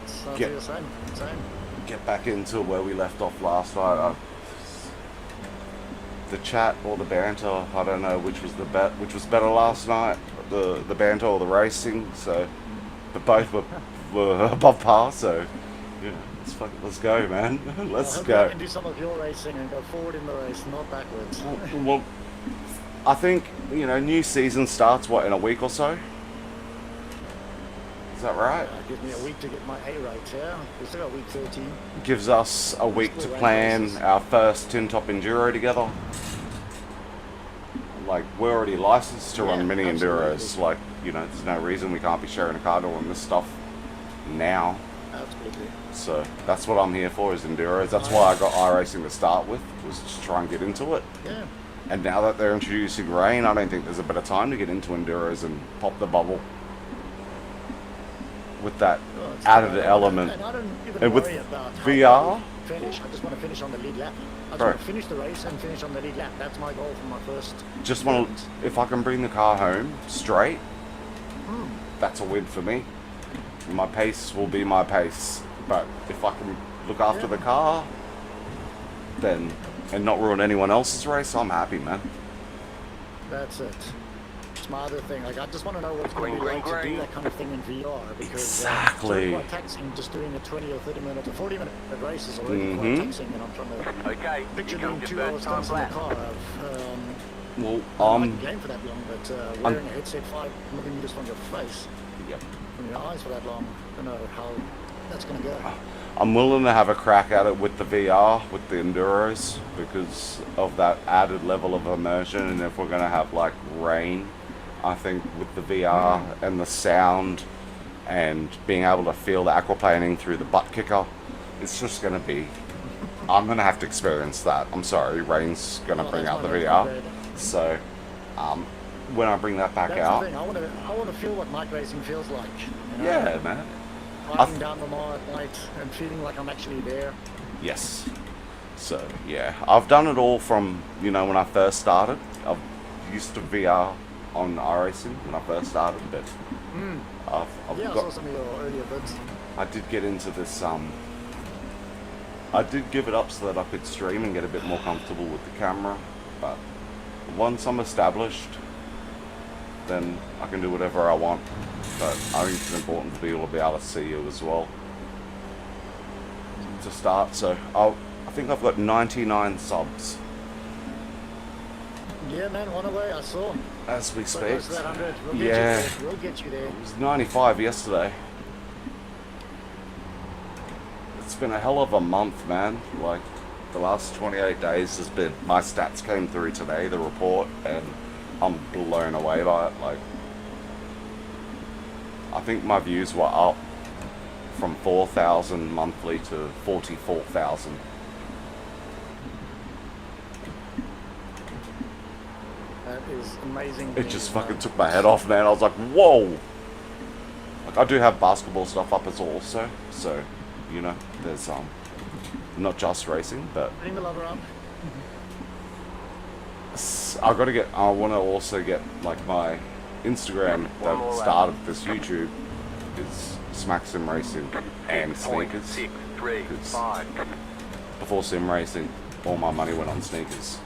It's Get- the same. Same. Get back into where we left off last night. The chat or the banter, I don't know which was which was better last night. The banter or the racing. So, but both were above par. So, yeah, let's go, man. Let's I hope go. you can do some of your racing and go forward in the race, not backwards. Well, I think, you know, new season starts, what, in a week or so? Is that right? Give me a week to get my A right, yeah? We still got week 13. Gives us a week to plan our first tin top enduro together. Like, we're already licensed to run mini absolutely. enduros. Like, you know, there's no reason we can't be sharing a car doing this stuff now. Absolutely. So that's what I'm here for, is enduros. That's why I got iRacing to start with, was just try and get into it. Yeah. And now that they're introducing rain, I don't think there's a better time to get into enduros and pop the bubble with that added element. And I don't even And with worry about how VR, I finish. I just want to finish on the lead lap. I just Right. want to finish the race and finish on the lead lap. That's my goal for my first. just want to, if I can bring the car home straight, that's a win for me. My pace will be my pace, but if I can look after the car, then, and not ruin anyone else's race, I'm happy, man. That's it. It's my other thing. Like, I just want to know what it's going to be like to do that kind of thing in VR. Because Exactly. it's quite taxing just doing a 20 or 30 minute or 40 minute race is already Mhm. quite taxing, and I'm trying to Okay, picture you doing come 2 to hours first time stunts in the lap. car. Well, I'm not game for that long, but wearing a headset 5 millimeters from your face, yep. from your eyes for that long, I don't know how that's going to go. I'm willing to have a crack at it with the VR, with the enduros, because of that added level of immersion. And if we're going to have like rain, I think with the VR and the sound and being able to feel the aquaplaning through the butt kicker, it's just going to be, I'm going to have to experience that. I'm sorry, rain's going to bring that's out the my next VR. upgrade. So when I bring that back That's out, the thing. I want to feel what night racing feels like. You know? yeah, man. Driving down the mall at night and feeling like I'm actually there. Yes. So, yeah. I've done it all from, you know, when I first started. I've used to VR on iRacing when I first started, but I've Yeah, I saw some of your earlier bits. I did get into this, I did give it up so that I could stream and get a bit more comfortable with the camera, but once I'm established, then I can do whatever I want. But I think it's important to be able to see you as well to start. So I think I've got 99 subs Yeah, man, one away, I saw. as we So speak. close to that 100. We'll get Yeah. you there. We'll get you there. It was 95 yesterday. It's been a hell of a month, man. Like, the last 28 days has been... My stats came through today, the report, and I'm blown away by it. Like, I think my views were up from 4,000 monthly to 44,000. That is amazing. It just fucking took my head off, man. I was like, whoa! Like, I do have basketball stuff up as also, so, you know, there's not just racing, but Bring the love around. I want to also get like my Instagram One more that lap. started this YouTube is Smack Sim Racing and sneakers. 6.635. Before sim racing, all my money went on sneakers.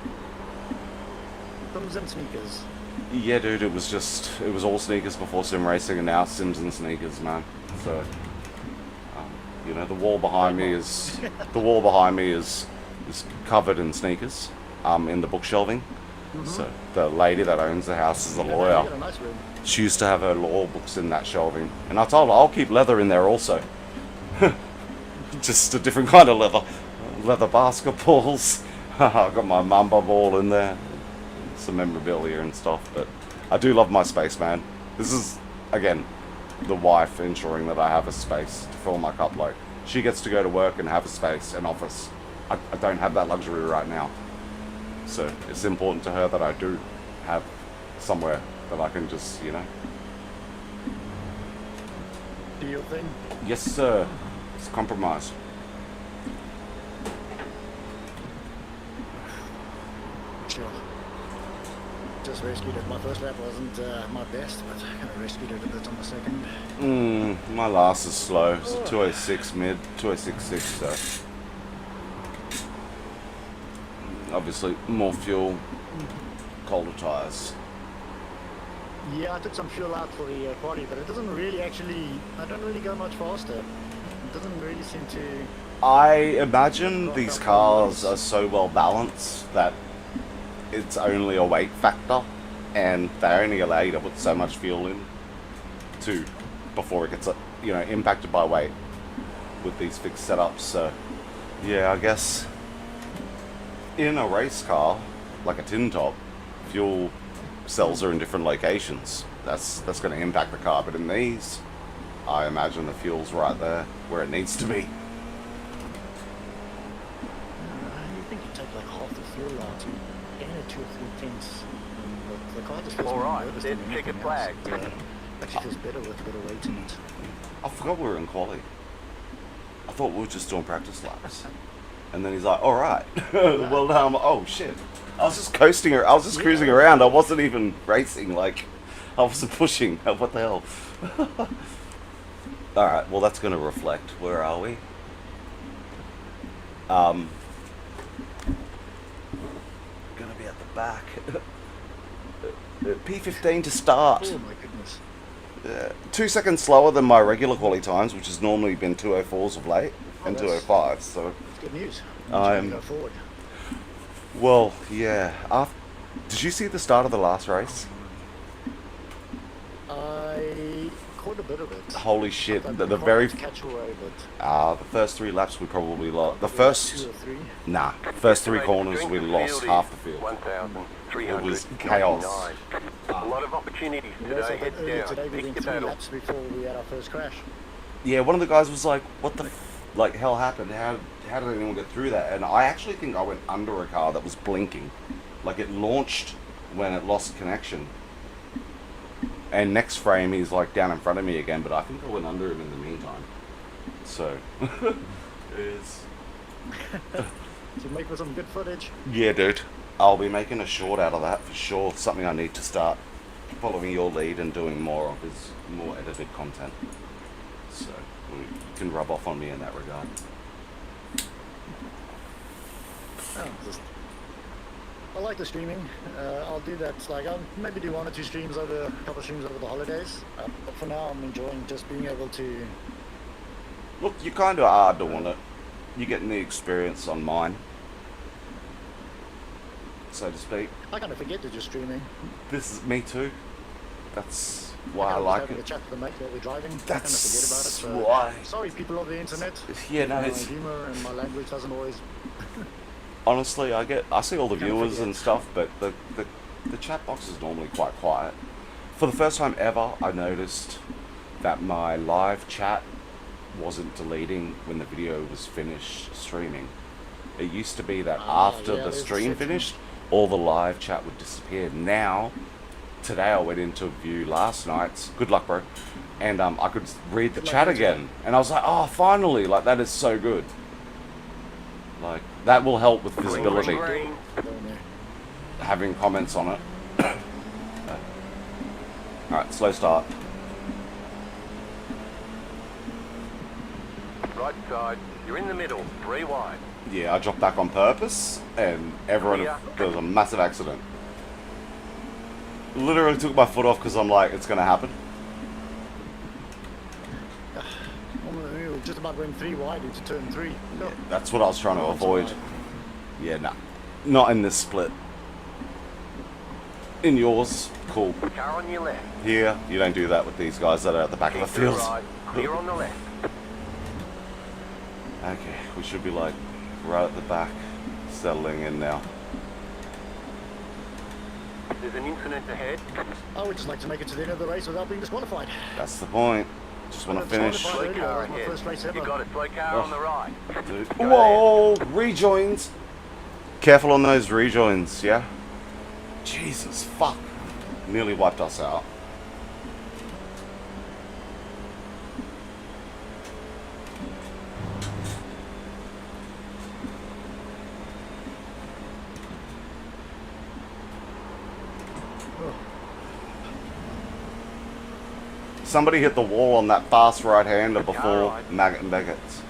Thumbs and sneakers. Yeah, dude, it was all sneakers before sim racing, and now Sims and sneakers, man. So, you know, the wall behind me is covered in sneakers, in the bookshelving. So the lady that owns the house is a You lawyer. got a nice room. She used to have her law books in that shelving, and I told her I'll keep leather in there also. Just a different kind of leather basketballs. I got my Mamba ball in there, some memorabilia and stuff. But I do love my space, man. This is again the wife ensuring that I have a space to fill my cup. Like she gets to go to work and have a space, an office. I don't have that luxury right now, so it's important to her that I do have somewhere that I can just, you know. Do your thing. Yes, sir. It's compromise. Sure. Just rescued it. My first lap wasn't my best, but I kind of rescued it a bit on the second. My last is slow. It's a 206 mid, 206.6, so. Obviously, more fuel, colder tyres. Yeah, I took some fuel out for the quali, but it doesn't really I don't really go much faster. It doesn't really seem to... I imagine these cars are so well balanced that it's only a weight factor, and they only allow you to put so much fuel in before it gets, you know, impacted by weight with these fixed setups. So yeah, I guess in a race car like a tin top, fuel cells are in different locations. That's going to impact the car, but in these, I imagine the fuel's right there where it needs to be. You think you take like half the fuel out, you gain it 2 or 3 tenths. The car just feels All more right, nervous let's than check anything a flag. else. It actually feels better with a bit of weight in it. I forgot we were in quali. I thought we were just doing practice laps. And then he's like, all right. Well, oh shit. I was just coasting, I was just cruising around. I wasn't even racing, like, I wasn't pushing. What the hell? All right, well, that's going to reflect. Where are we? Going to be at the back. P15 to start. Oh my goodness. 2 seconds slower than my regular quali times, which has normally been 2:04s of late, and that's- 2:05. So, It's good news. I'm- Go forward. well, yeah. Did you see the start of the last race? I caught a bit of it. Holy shit! I The can't very catch away, but the first 3 laps we probably lost. The maybe first 2 or 3. first 3 corners we lost half the field. 1,399. It was chaos. A lot of opportunities We also today. had Head earlier down. today we Pick went your 3 battle. laps before we had our first crash. Yeah, one of the guys was like, "What the hell happened? How did anyone get through that?" And I actually think I went under a car that was blinking, like it launched when it lost connection. And next frame he's like down in front of me again, but I think I went under him in the meantime. So, it's To make for some good footage. yeah, dude. I'll be making a short out of that for sure. Something I need to start following your lead and doing more of is more edited content. So you can rub off on me in that regard. I like the streaming. I'll do that. Like I'll maybe do 1 or 2 streams a couple of streams over the holidays. But for now, I'm enjoying just being able to. Look, you kind of are doing it. You're getting the experience on mine, so to speak. I kind of forget that you're streaming. This is me too. That's why I was like having it. a chat with the mate while we're driving. That's I kind of forget about it. So why. sorry, people of the internet. Yeah, no, My it's humor and my language doesn't always. honestly, I see all the Kinda viewers forget. and stuff, but the chat box is normally quite quiet. For the first time ever, I noticed that my live chat wasn't deleting when the video was finished streaming. It used to be that after yeah, the there's a stream section. finished, all the live chat would disappear. Now, today I went into view last night's, good luck bro, and I could read the Good luck chat with that. again, and I was like, oh finally, like that is so good. Like, that will help with Green, visibility, green. having comments on it. Alright, slow start. Right side. You're in the middle. 3 wide. Yeah, I dropped back on purpose, and everyone, Yeah. there was a massive accident. Literally took my foot off because I'm like, it's going to happen. We were just about going 3 wide into turn 3. No. That's what I was trying to avoid. Yeah, nah. Not in this split. In yours, cool. Car on your left. Here, you don't do that with these guys that are at the back of the Keep to the field. right. Clear on the left. Okay, we should be like right at the back, settling in now. There's an incident ahead. I would just like to make it to the end of the race without being disqualified. That's the point. Just want to finish. Disqualified Slow earlier, car that was my ahead. first race You've ever. got a slow car on the right. Dude. Go Whoa! Rejoins! Careful on those rejoins, yeah? Jesus, fuck. Nearly wiped us out. Somebody hit the wall on that fast right-hander before right. Maggot and Beckett's.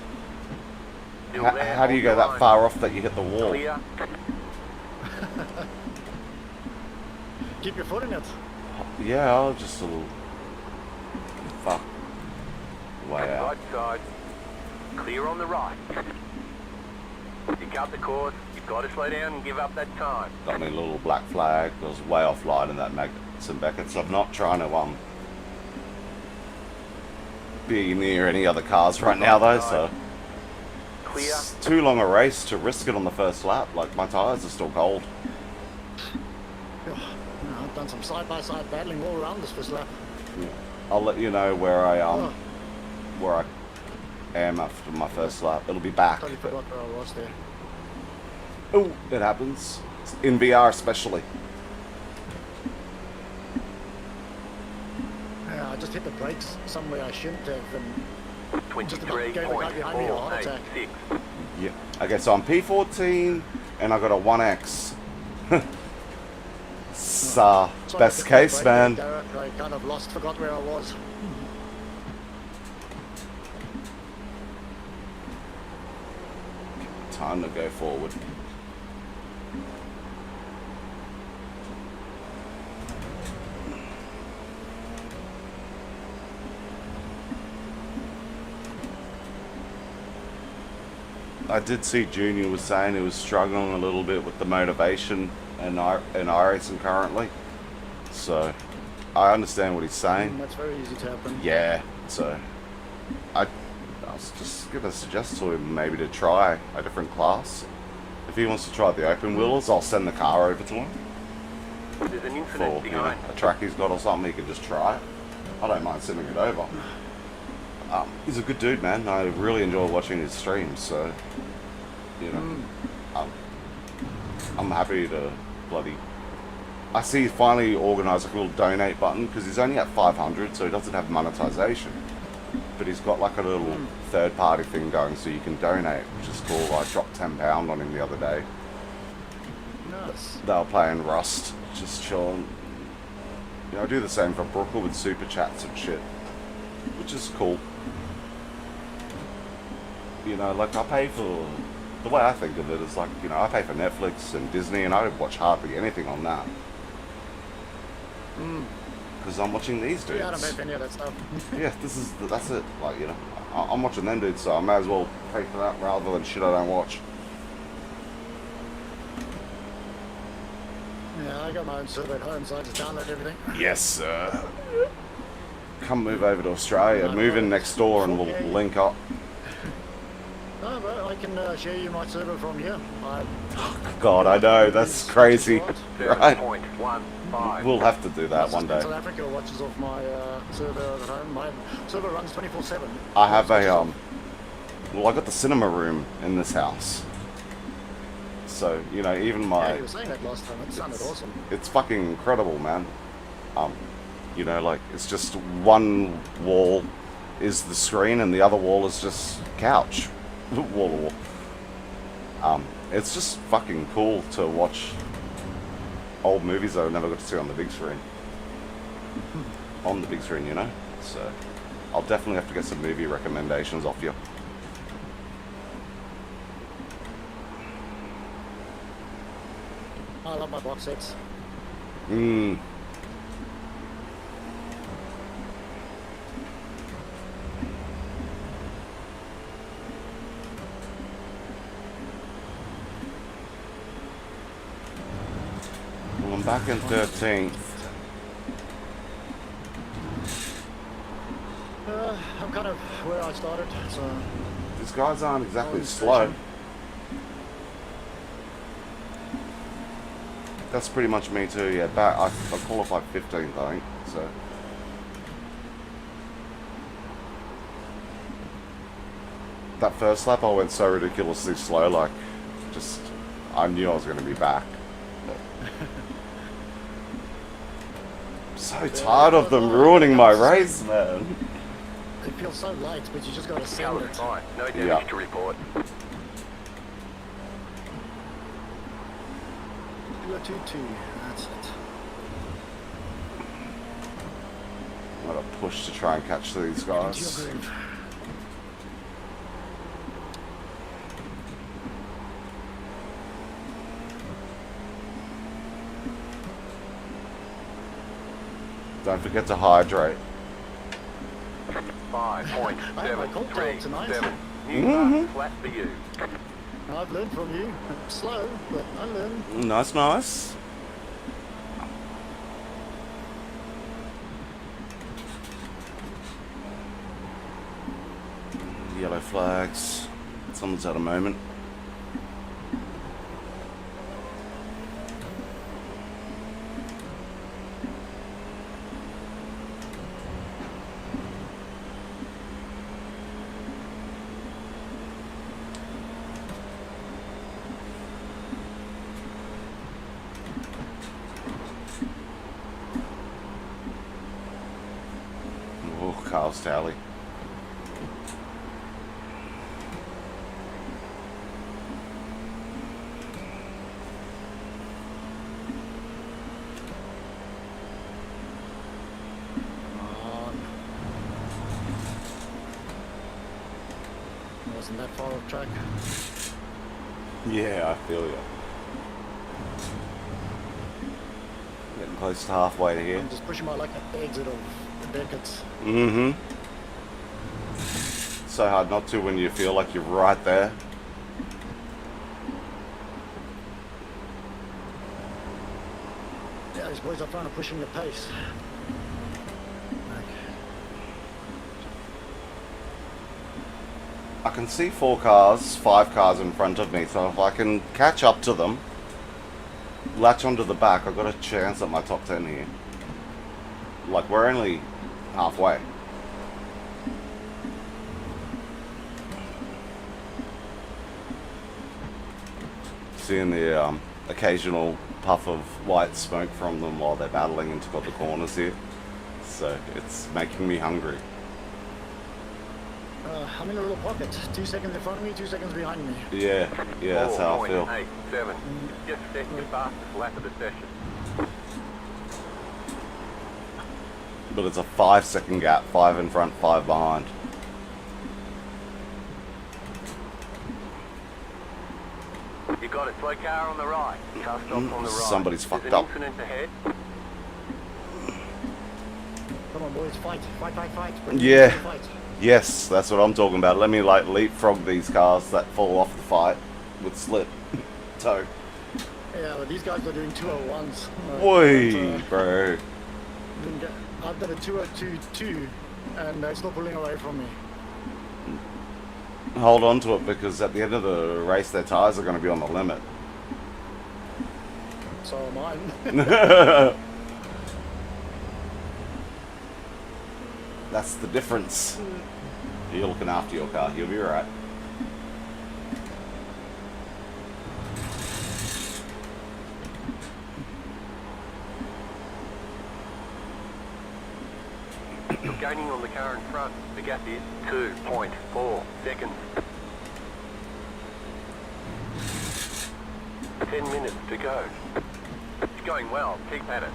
Still How, there, how do you hold go the that line. far off that you hit the wall? Clear. Keep your foot in it. Yeah, I'll just a little... Fuck. Way out. Right side. Clear on the right. You cut the course. You've got to slow down and give up that time. Got me a little black flag. I was way offline in that Magnets and Beckett's. I'm not trying to be near any other cars right now though, so Clear. it's too long a race to risk it on the first lap. Like, my tires are still cold. I've done some side-by-side battling all around this first lap. I'll let you know where I am after my first lap. It'll be back. Totally forgot where I was there. Oh, it happens. In VR especially. Yeah, I just hit the brakes somewhere I shouldn't have, and just about 23.486. gave the guy behind me a heart attack. Yeah. Okay, so I'm P14 and I got a 1X. So I Best hit the case, brake man. there, I kind of forgot where I was. Time to go forward. I did see Junior was saying he was struggling a little bit with the motivation in iRacing currently. So I understand what he's saying. That's very easy to happen. Yeah, so I was just going to suggest to him maybe to try a different class. If he wants to try the open wheels, I'll send the car over to him There's an for, incident you know, behind. a track he's got or something. He can just try it. I don't mind sending it over. He's a good dude, man. I really enjoy watching his streams, so, you know, I'm happy to bloody... I see he finally organised like a little donate button, because he's only at 500, so he doesn't have monetization. But he's got like a little third-party thing going, so you can donate, which is cool. I dropped £10 on him the other day. Nice. They were playing Rust, just chilling. You know, I do the same for Brooker with super chats and shit, which is cool. You know, like I pay for, the way I think of it is like, you know, I pay for Netflix and Disney and I don't watch hardly anything on that. Because I'm watching these dudes. Yeah, I don't pay for any of that stuff. Yeah, that's it. Like, you know, I'm watching them dudes, so I may as well pay for that rather than shit I don't watch. Yeah, I got my own server at home, so I just download everything. Yes, sir. Come move over to Australia, move in next door and we'll link up. No, bro, I can share you my server from here. God, I know, that's crazy. Right? 7.15. We'll have to do that one day. South Africa watches off my server at home. My server runs 24/7. I have a, well, I got the cinema room in this house. So, you know, even Yeah, my, you were saying that last time. It sounded awesome. it's fucking incredible, man. You know, like, it's just one wall is the screen and the other wall is just couch. Wall to wall. It's just fucking cool to watch old movies that I never got to see on the big screen. On the big screen, you know? So, I'll definitely have to get some movie recommendations off you. I love my box sets. Mmm. Well, I'm back in 13th. I'm kind of where I started, so These guys aren't exactly Oh, slow. station. That's pretty much me too, yeah. Back, I qualified 15th, I think, so. That first lap I went so ridiculously slow, like, just, I knew I was going to be back. I'm so tired of them ruining my race, man. it feels so light, but you just gotta sell Colour's it. fine. No damage Yeah. to report. 2-2-2, that's it. I'm going to push to try and catch these Into your guys. groove. Don't forget to hydrate. 5.737. New Mhm. mark flat for you. I've learned from you. Slow, but I learned. Nice, nice. Yellow flags. Someone's had a moment. Oh, Carl's tally. Wasn't that far off track. Yeah, I feel you. Getting close to halfway to here. I'm just pushing my like exit of Beckett's. Mm-hmm. So hard not to when you feel like you're right there. Yeah, these boys are trying to push in your pace. I can see 4 cars, 5 cars in front of me, so if I can catch up to them, latch onto the back, I've got a chance at my top 10 here. Like, we're only halfway. Seeing the occasional puff of white smoke from them while they're battling into the corners here. So, it's making me hungry. I'm in a little pocket. 2 seconds in front of me, 2 seconds behind me. Yeah, that's how I feel. 4.87. Just set your fastest lap of the session. But it's a 5-second gap, 5 in front, 5 behind. You got a slow car on the right. Car stops on the right. Somebody's There's fucked an up. incident ahead. Come on, boys, fight, fight, fight, fight. Bring Yeah. it to the fight. Yes, that's what I'm talking about. Let me like leapfrog these cars that fall off the fight with slip toe. Yeah, but these guys are doing 201s. Woi, bro. I've done a 202.2 and they're still pulling away from me. Hold on to it because at the end of the race their tyres are going to be on the limit. So am I. That's the difference. You're looking after your car, you'll be alright. You're gaining on the car in front. The gap is 2.4 seconds. 10 minutes to go. It's going well. Keep at it.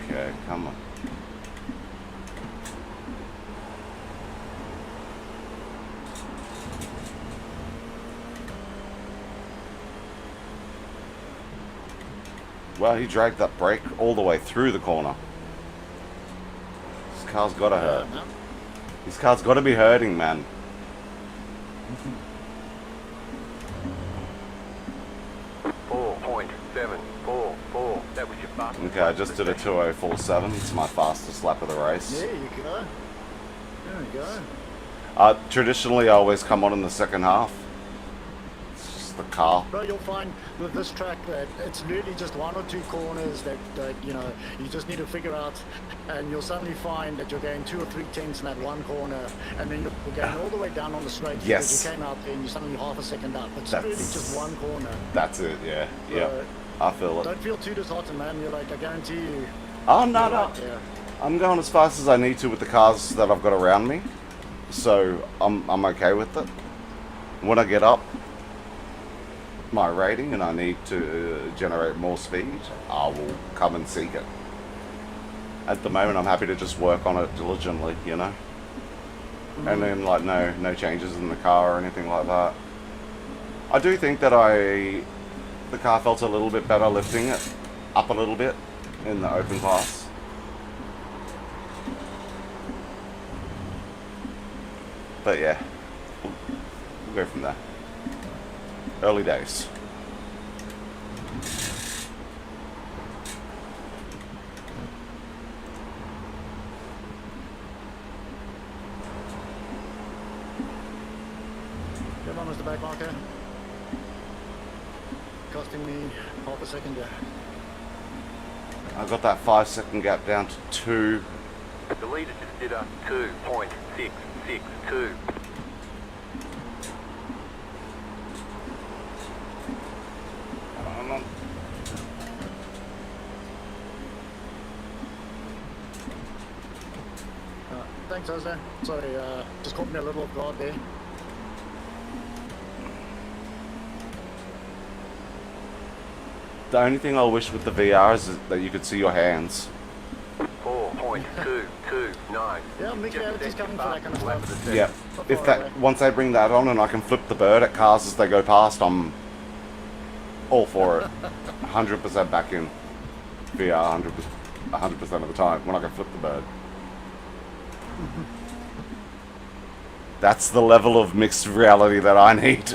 Okay, come on. Well, he dragged that brake all the way through the corner. His car's gotta hurt. His car's gotta be hurting, man. That was your button. Okay, I just did a 2:047. It's my fastest lap of the race. There you go. There we go. Traditionally, I always come on in the second half. It's just the car. Bro, you'll find with this track that it's really just one or two corners that you know, you just need to figure out, and you'll suddenly find that you're going 2 or 3 tenths in that one corner, and then you're going all the way down on the straight. Yes. Because you came out there and you're suddenly half a second up. It's That's- really just one corner. That's it, yeah. Yeah. I feel it. Don't feel too disheartened, man. You're like, I guarantee you. Oh, no, you're no. right there. I'm going as fast as I need to with the cars that I've got around me. So, I'm okay with it. When I get up my rating and I need to generate more speed, I will come and seek it. At the moment, I'm happy to just work on it diligently, you know? And then, like, no changes in the car or anything like that. I do think that the car felt a little bit better lifting it up a little bit in the open class. But yeah, we'll go from there. Early days. Come on, Mr. Back Marker. Costing me half a second there. I got that 5-second gap down to 2. The leader just did a 2.662. Thanks, Jose. Sorry, just caught me a little off guard there. The only thing I wish with the VR is that you could see your hands. 4.229. Yeah, Mickey Reality's coming for that kind of stuff. Yeah. If that once they bring that on and I can flip the bird at cars as they go past, I'm all for it. 100% back in VR 100% of the time when I can flip the bird. That's the level of mixed reality that I need.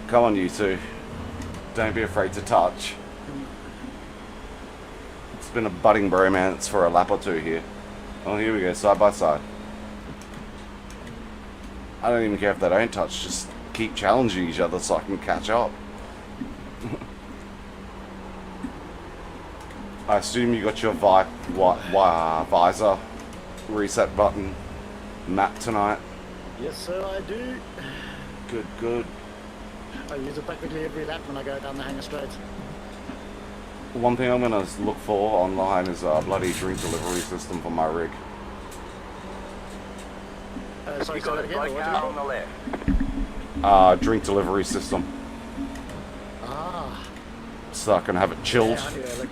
Come on, you two. Don't be afraid to touch. It's been a budding bromance for a lap or two here. Oh, here we go, side by side. I don't even care if they don't touch, just keep challenging each other so I can catch up. I assume you got your visor reset button mapped tonight. Yes, sir, I do. Good, good. I use it practically every lap when I go down the hanger straight. One thing I'm going to look for online is a bloody drink delivery system for my rig. Sorry, You say got that a again. great What car did on you the left. Drink delivery system. Ah. So I can have it chilled. Yeah, like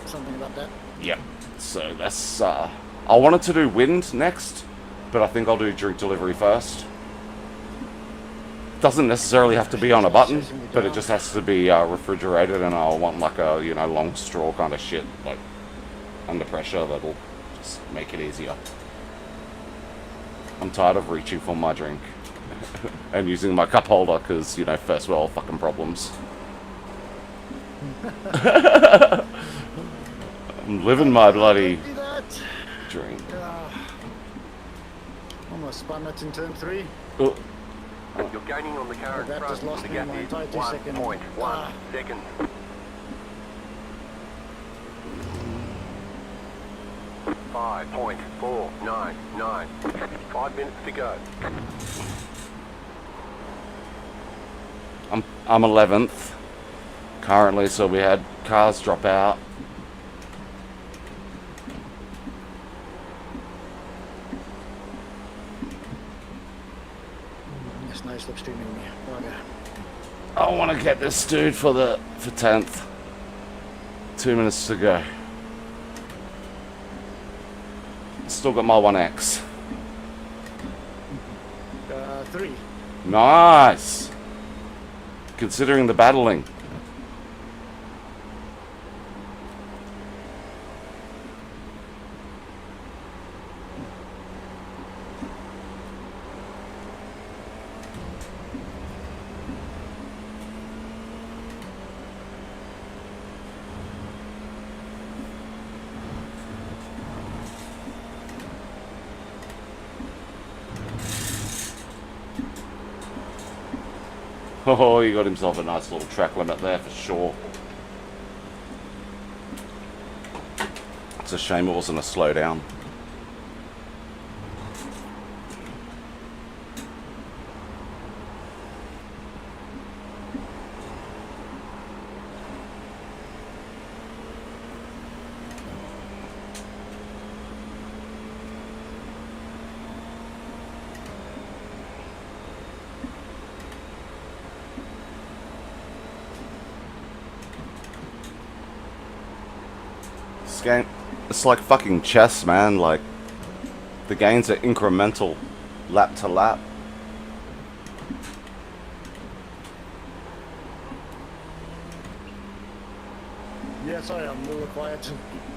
something about that. Yep. So that's, I wanted to do wind next, but I think I'll do drink delivery first. Doesn't necessarily have to be on a button, but it just has to be refrigerated, and I'll want like a, you know, long straw kind of shit, like under pressure, that'll just make it easier. I'm tired of reaching for my drink and using my cup holder because, you know, first world fucking problems. I'm living my bloody Do that. dream. Almost spun it in turn 3. Oh, You're gaining on the car in That front. just lost The me gap my is entire 2 seconds. 1.1 seconds. 5.499. 5 minutes to go. I'm 11th currently, so we had cars drop out. It's no slipstreaming me. Bugger. I want to get this dude for 10th. 2 minutes to go. Still got my 1X. 3. Nice. Considering the battling. Oh, he got himself a nice little track limit there for sure. It's a shame it wasn't a slowdown. Game, it's like fucking chess, man. Like, the gains are incremental, lap to lap. Yeah, sorry, I'm a little quiet.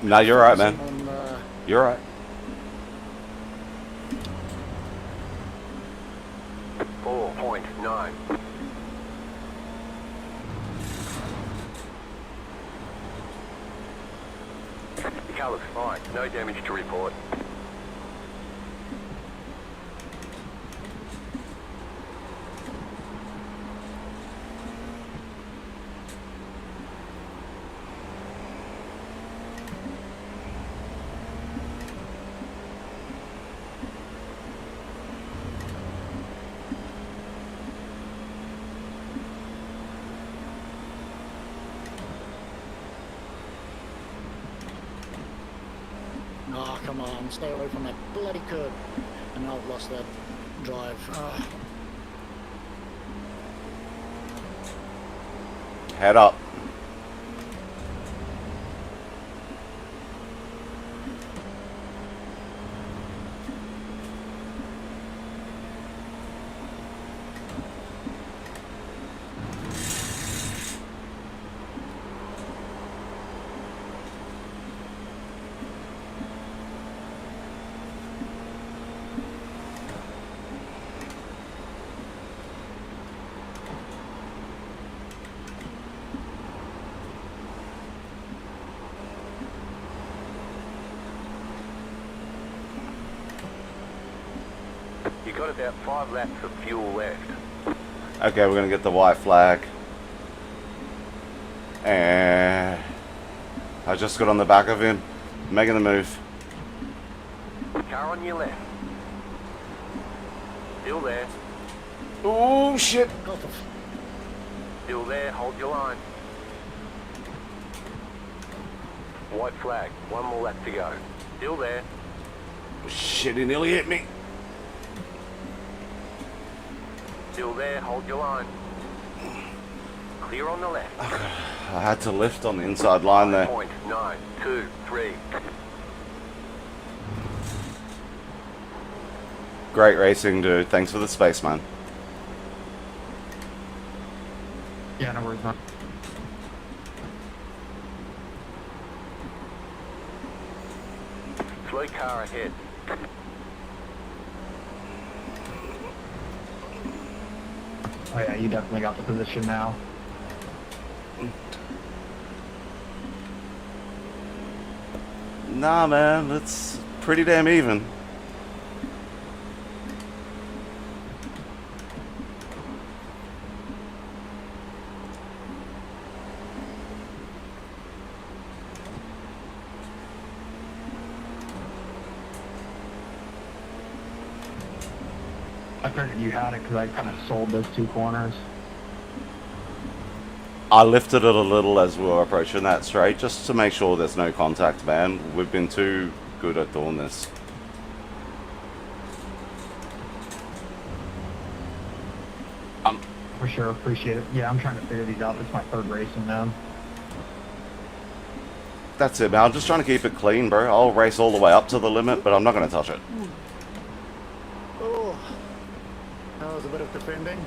No, you're right, man. On, You're right. 4.9. The car looks fine. No damage to report. Oh, come on, stay away from that bloody curb. And now I've lost that drive. Oh. Head up. You got about 5 laps of fuel left. Okay, we're gonna get the white flag. And I just got on the back of him, making the move. Car on your left. Still there. Oh shit! Still there. Hold your line. White flag. 1 more lap to go. Still there. Shit, he nearly hit me. Still there. Hold your line. Clear on the left. I had to lift on the inside line there. 5.923. Great racing, dude. Thanks for the space, man. Yeah, no worries, man. Slow car ahead. Oh yeah, you definitely got the position now. Nah, man. It's pretty damn even. figured you had it because I kind of sold those 2 corners. I lifted it a little as we were approaching that straight, just to make sure there's no contact, man. We've been too good at doing this. For sure, appreciate it. Yeah, I'm trying to figure these out. It's my 3rd race in them. That's it, man. I'm just trying to keep it clean, bro. I'll race all the way up to the limit, but I'm not going to touch it. Oh, that was a bit of defending.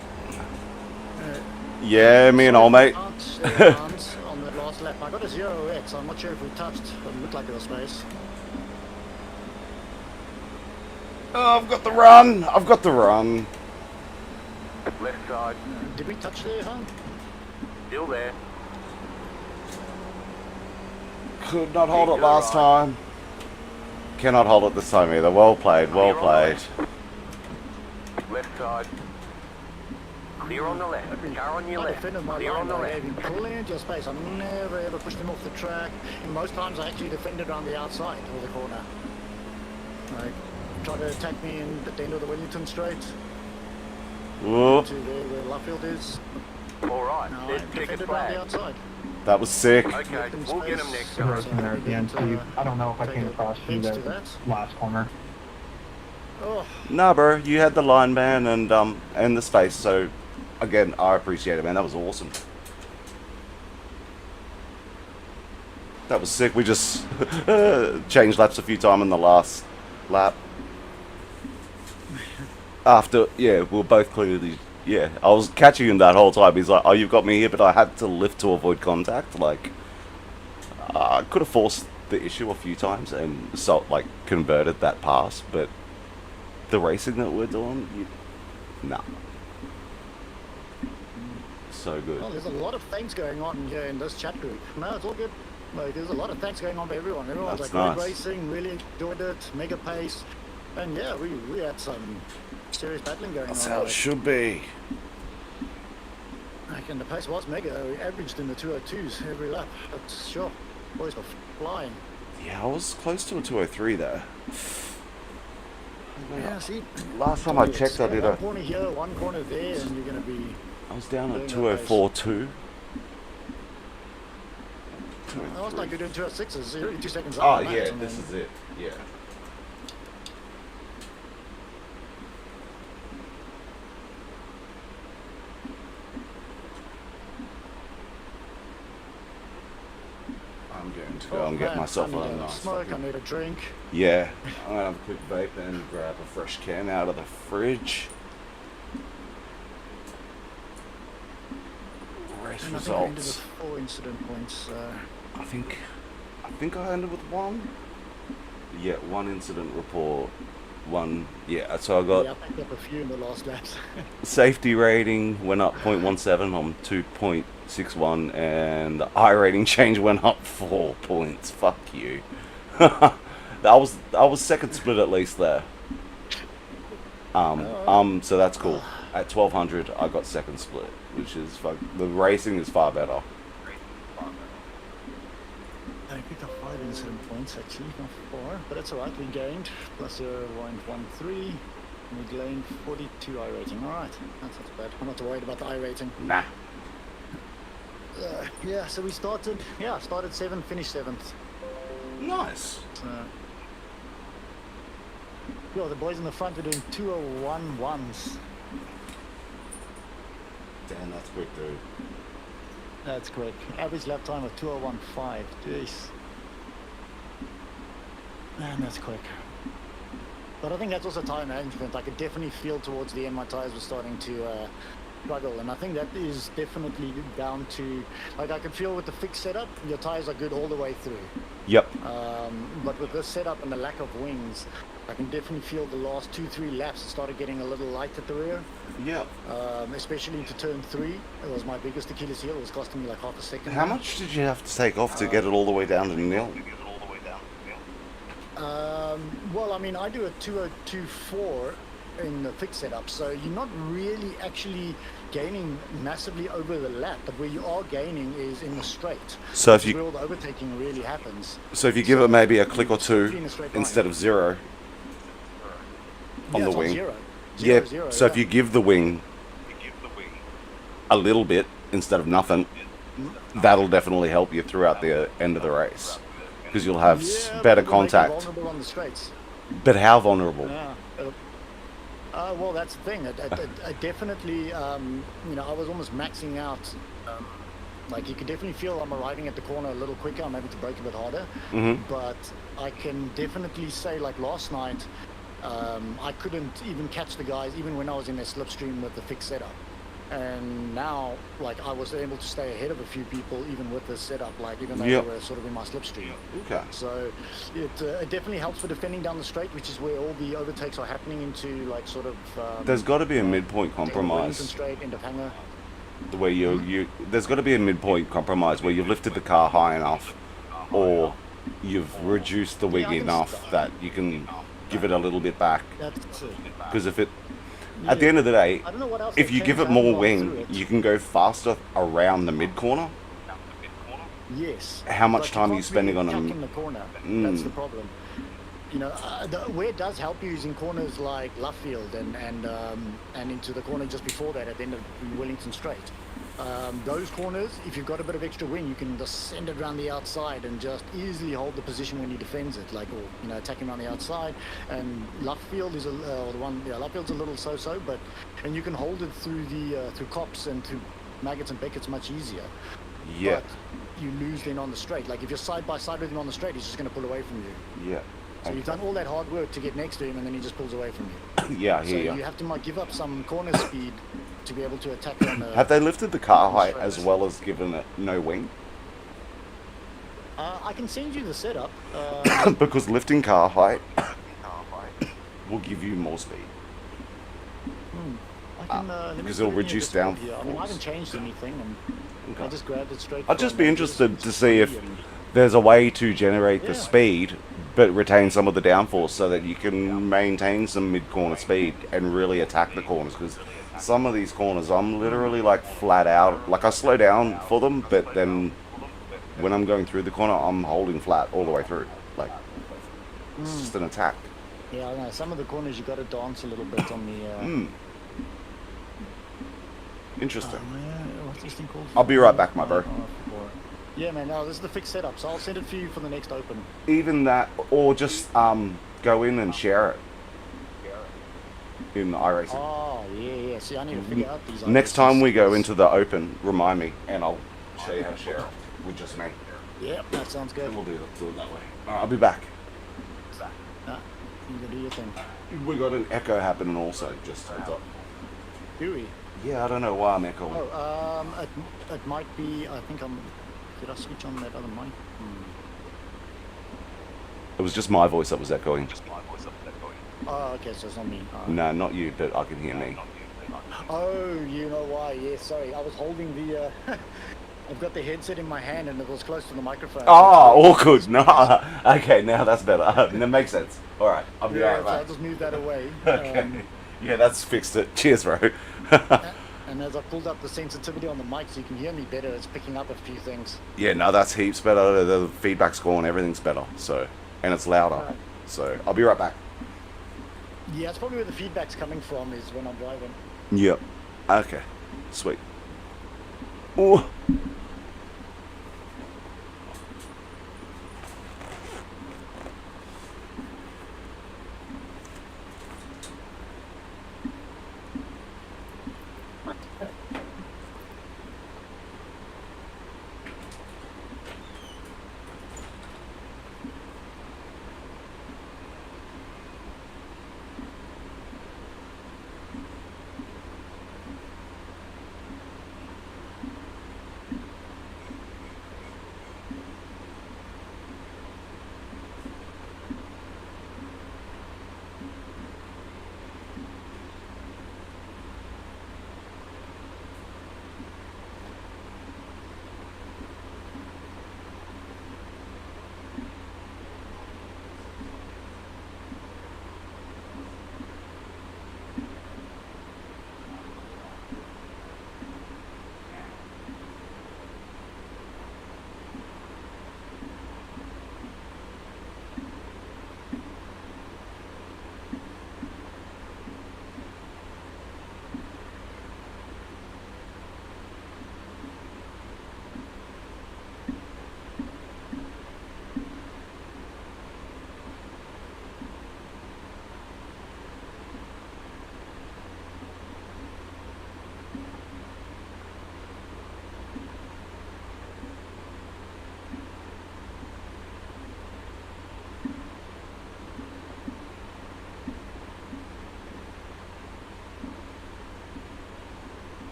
Yeah, me and old mate. On the last lap, I got a 0x. I'm not sure if we touched. It looked like there was space. Oh, I've got the run. I've got the run. Left side. Did we touch there, huh? Still there. Could not hold it last time. Cannot hold it this time either. Well played, well played. Left side. Clear on the left. Car on your I left. defended my Clear line. on the I left. gave him plenty of space. I never ever pushed him off the track. And most times I actually defended around the outside of the corner. Like, tried to attack me in at the end of the Wellington Straight. Whoop. To where Luffield is. Alright, No, I let's check his defended around the flag. outside. That was sick. Okay, we'll get him next Good time. racing there at the end, too. I don't know if I Take came a across you bench to that that. last corner. Oh, Nah, bro. You had the line, man, and the space. So, again, I appreciate it, man. That was awesome. That was sick. We just changed laps a few times in the last lap. After, yeah, we were both clearly, yeah. I was catching him that whole time. He's like, oh, you've got me here, but I had to lift to avoid contact. Like, I could have forced the issue a few times and so, like, converted that pass, but the racing that we're doing, nah. So good. well, there's a lot of things going on here in this chat group. No, it's all good. Like, there's a lot of things going on for everyone. Everyone's That's like, nice. great racing, really enjoyed it, mega pace. And yeah, we had some serious battling going That's on. how it Like, should be. and the pace was mega. We averaged in the 202s every lap. That's sure. Boys were flying. Yeah, I was close to a 203 there. Yeah, see. Last time I checked, I did one a. corner here, one corner there, and you're going to be. I was down at doing that 204.2. I was like, you're doing 206s. You're only 2 seconds Oh up. on that, yeah, and this then- is it. Yeah. I'm going to go and get man, myself I a need nice smoke. I fucking- need a drink. Yeah, I'm gonna have a quick vape and grab a fresh can out of the fridge. Race And I think I ended results. with 4 incident points. I think I ended with 1. Yeah, 1 incident report. 1. Yeah, so I got Yeah, I picked up a few in the last laps. safety rating went up 0.17 on 2.61, and the IRacing change went up 4 points. Fuck you. I was second split at least there. So that's cool. At 1200, I got second split, which is the racing is far better. I picked up 5 incident points actually, not 4, but that's alright. We gained plus 0.13. We gained 42 I rating. Alright, that's not bad. I'm not too worried about the I rating. Nah. Yeah, so we started 7th, finished 7th. Nice. Yeah, the boys in the front are doing 201.1s. Damn, that's quick, dude. That's quick. Average lap time of 201.5. Jeez. Man, that's quick. But I think that's also tire management. I could definitely feel towards the end my tires were starting to struggle, and I think that is definitely down to, like, I could feel with the fixed setup, your tires are good all the way through. Yep. But with this setup and the lack of wings, I can definitely feel the last 2-3 laps it started getting a little light at the rear. Yep. Especially into turn 3. It was my biggest Achilles heel. It was costing me like half a second. How much did you have to take off to get it all the way down to nil? Well, I mean, I do a 202.4 in the fixed setup, so you're not really actually gaining massively over the lap, but where you are gaining is in the straight. So if This is you where all the overtaking really happens. so if you give it maybe a click or Usually in two a straight line. instead of 0 on Yeah, the it's wing. 0. Yeah, 0-0, so if yeah. you give the wing a little bit instead of nothing, that'll definitely help you throughout the end of the race. Because you'll have Yeah, better but it'll make you contact. vulnerable on the straights. But how vulnerable? Yeah. Well, that's the thing. I definitely, you know, I was almost maxing out. Like, you could definitely feel I'm arriving at the corner a little quicker. I'm having to brake a bit harder. But I can definitely say, like last night, I couldn't even catch the guys, even when I was in their slipstream with the fixed setup. And now, like, I was able to stay ahead of a few people, even with this setup, like, even though they were sort of in my slipstream. Okay. So it definitely helps for defending down the straight, which is where all the overtakes are happening into, like, sort of... There's got to be a midpoint Wellington compromise. straight, end of hanger. Where there's got to be a midpoint compromise where you've lifted the car high enough, or you've reduced the wing enough that you can give it a little bit back. That's it. Because if it, at the end of the day, I don't know what else if they've you give it changed. I haven't more gone through wing, it. you can go faster around the mid corner. Yes. How much But time are you can't spending really on tuck them? in the corner. That's the problem. You know, where it does help you is in corners like left field and into the corner just before that at the end of Wellington Straight. Those corners, if you've got a bit of extra wing, you can just send it around the outside and just easily hold the position when he defends it, like, or, you know, attacking around the outside. And left field is left field's a little so-so, but and you can hold it through the through cops and through maggots and beckets much easier. Yeah. But you lose then on the straight. Like, if you're side by side with him on the straight, he's just going to pull away from you. Yeah. So you've done all that hard work to get next to him, and then he just pulls away from you. Yeah, I So hear you ya. have to give up some corner speed to be able to attack on the... Have they lifted the car height as well as given it no wing? I can send you the setup. Because lifting car height will give you more speed. I can, let me because put it'll it in your reduce Discord here. I mean, I downforce. haven't changed anything, and I Okay. just grabbed it straight I'd just from be the interested to see if and- there's a way to generate the Yeah. speed but retain some of the downforce so that you can maintain some mid-corner speed and really attack the corners, because some of these corners I'm literally like flat out, like I slow down for them, but then when I'm going through the corner I'm holding flat all the way through, like it's just an attack. Yeah, I know. Some of the corners you got to dance a little bit on the... Interesting. what's this thing called? I'll be right back, my bro. Yeah, man. No, this is the fixed setup, so I'll send it for you for the next open. Even that, or just go in and share it in iRacing. Oh, yeah. See, I need to figure out these... Next time we go into the open, remind me, and I'll show you how to share it with just me. Yeah, that sounds good. And we'll do it that way. Alright, I'll be back. Nah, you can do your thing. We got an echo happening also, just heads up. Do we? Yeah, I don't know why I'm echoing. Oh, it might be... I think I'm... Did I switch on that other mic? It was just my voice that was echoing. Oh, okay, so it's not me. No, not you, but I can hear me. Oh, you know why? Yeah, sorry. I was holding the... I've got the headset in my hand and it was close to the microphone. Oh, awkward. No. Okay, now that's better. That makes sense. Alright, I'll be Yeah, right so I back. just moved that away. Okay. Yeah, that's fixed it. Cheers, bro. And as I pulled up the sensitivity on the mic so you can hear me better, it's picking up a few things. Yeah, no, that's heaps better. The feedback's gone, everything's better. So, and it's louder. Alright. So, I'll be right back. Yeah, it's probably where the feedback's coming from is when I'm driving. Yep. Okay. Sweet. Ooh.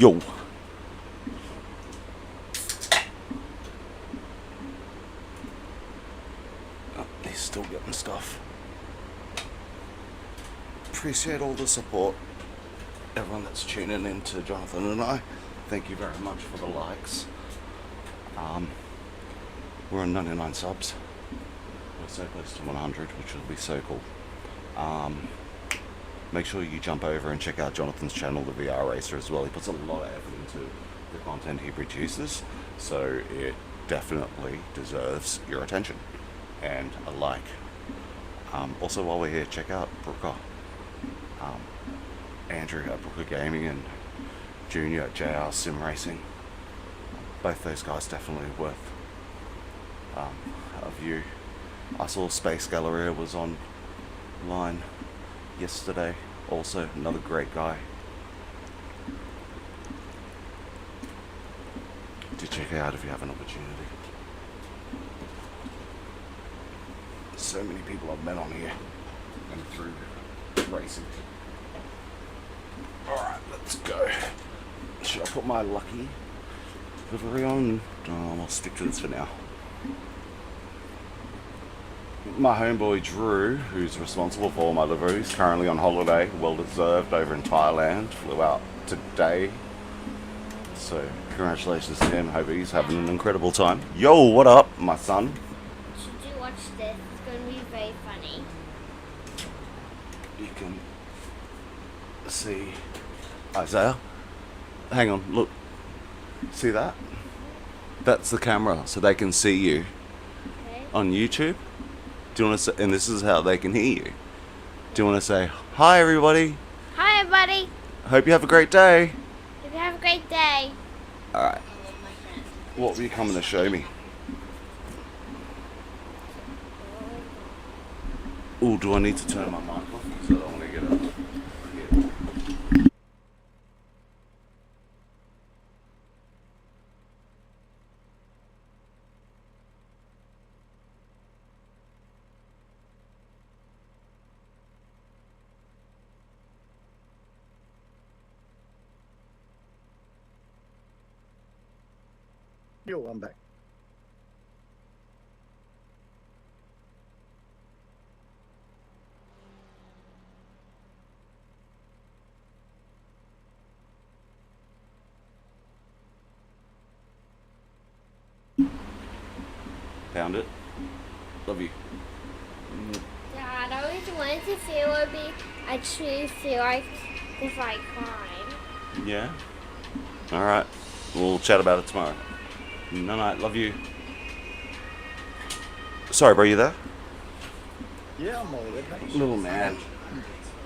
Yo. Oh, he's still getting stuff. Appreciate all the support. Everyone that's tuning in to Jonathan and I. Thank you very much for the likes. We're on 99 subs. We're so close to 100, which will be so cool. Make sure you jump over and check out Jonathan's channel, the VR Racer, as well. He puts a lot of effort into the content he produces, so it definitely deserves your attention and a like. Also, while we're here, check out Brooker, Andrew at Brooker Gaming, and Junior at JR Sim Racing. Both those guys definitely worth a view. I saw Space Galleria was online yesterday. Also, another great guy. Do check it out if you have an opportunity. So many people I've met on here and through racing. Alright, let's go. Should I put my lucky livery on? Oh, I'll stick to this for now. My homeboy Drew, who's responsible for all my livery, is currently on holiday, well deserved, over in Thailand. Flew out today. So congratulations to him. Hope he's having an incredible time. Yo, what up, my son? Should you watch this? It's going to be very funny. You can see Isaiah. Hang on, look. See that? That's the camera, so they can see you Okay. on YouTube. Do you want to say, and this is how they can hear you. Do you want to say, hi everybody, Hi, everybody. hope you have a great day. Hope you have a great day. Alright, I love my friends. what were you coming to show me? Oh, do I need to turn my mic off? Because I don't want to get it. Yo, I'm back. Found it. Love you. Dad, I always wanted to feel would be actually feel like if I climb. Yeah? Alright. We'll chat about it tomorrow. No, night. Love you. Sorry, bro, you there? Yeah, I'm all good, thanks. Little man.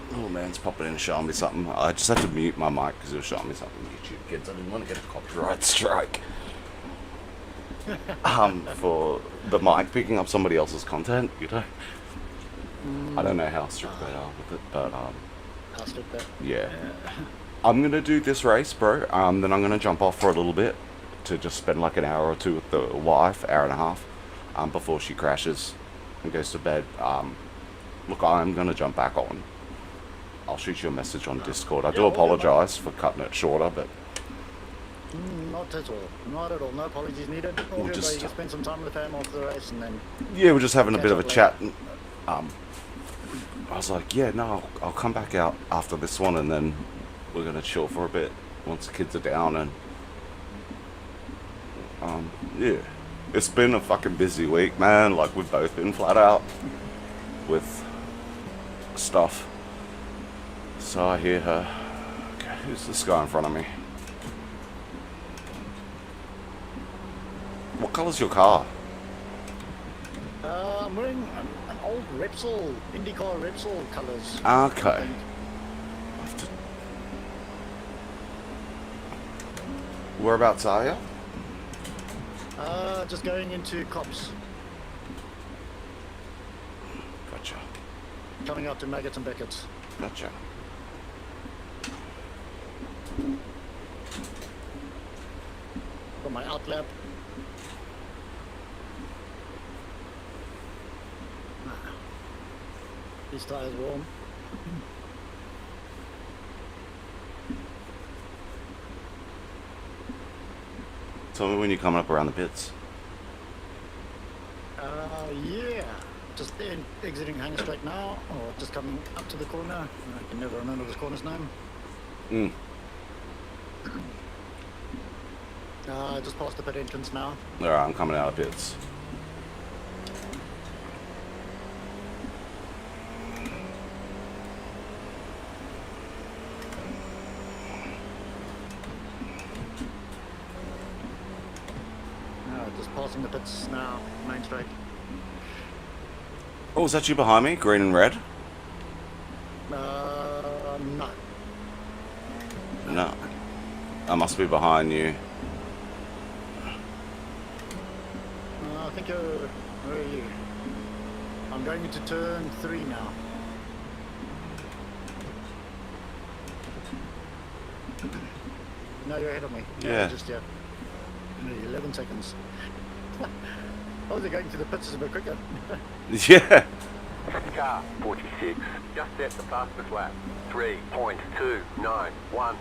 Little man's popping in and showing me something. I just have to mute my mic because he was showing me something on YouTube, kids. I didn't want to get a copyright strike. For the mic picking up somebody else's content, you know. I don't know how strict they are with it, but I'll stick that. yeah. I'm gonna do this race, bro. Then I'm gonna jump off for a little bit to just spend like an hour or two with the wife, hour and a half, before she crashes and goes to bed. Look, I'm gonna jump back on. I'll shoot you a message on Discord. I do Yeah, all good, apologise for cutting it shorter, but Not at all. Not at all. No apologies needed. All We'll good, just- you can spend some time with them after the race and then... yeah, we're just having a Catch bit of a up chat. And, I was like, yeah, no, I'll come back out after this one, and then we're gonna chill for a bit once the kids are down. And yeah, it's been a fucking busy week, man. Like, we've both been flat out with stuff. So I hear her. Okay, who's this guy in front of me? What colour's your car? I'm wearing an old Repsol, IndyCar Repsol colours. Okay. Whereabouts are you? Just going into Cops. Gotcha. Coming out to Maggots and Beckett's. Gotcha. Got my outlap. These tires warm. Tell me when you're coming up around the pits. Yeah. Just exiting Hanger Straight now, or just coming up to the corner. I can never remember this corner's name. Just past the pit entrance now. Alright, I'm coming out of pits. Just passing the pits now, main straight. Oh, is that you behind me? Green and red? No. No. I must be behind you. I think you're... Where are you? I'm going into turn 3 now. No, you're ahead of me. Yeah. Just, 11 seconds. I was going to the pits a bit quicker. Yeah. Car 46, just set the fastest lap. 3.291. Oh,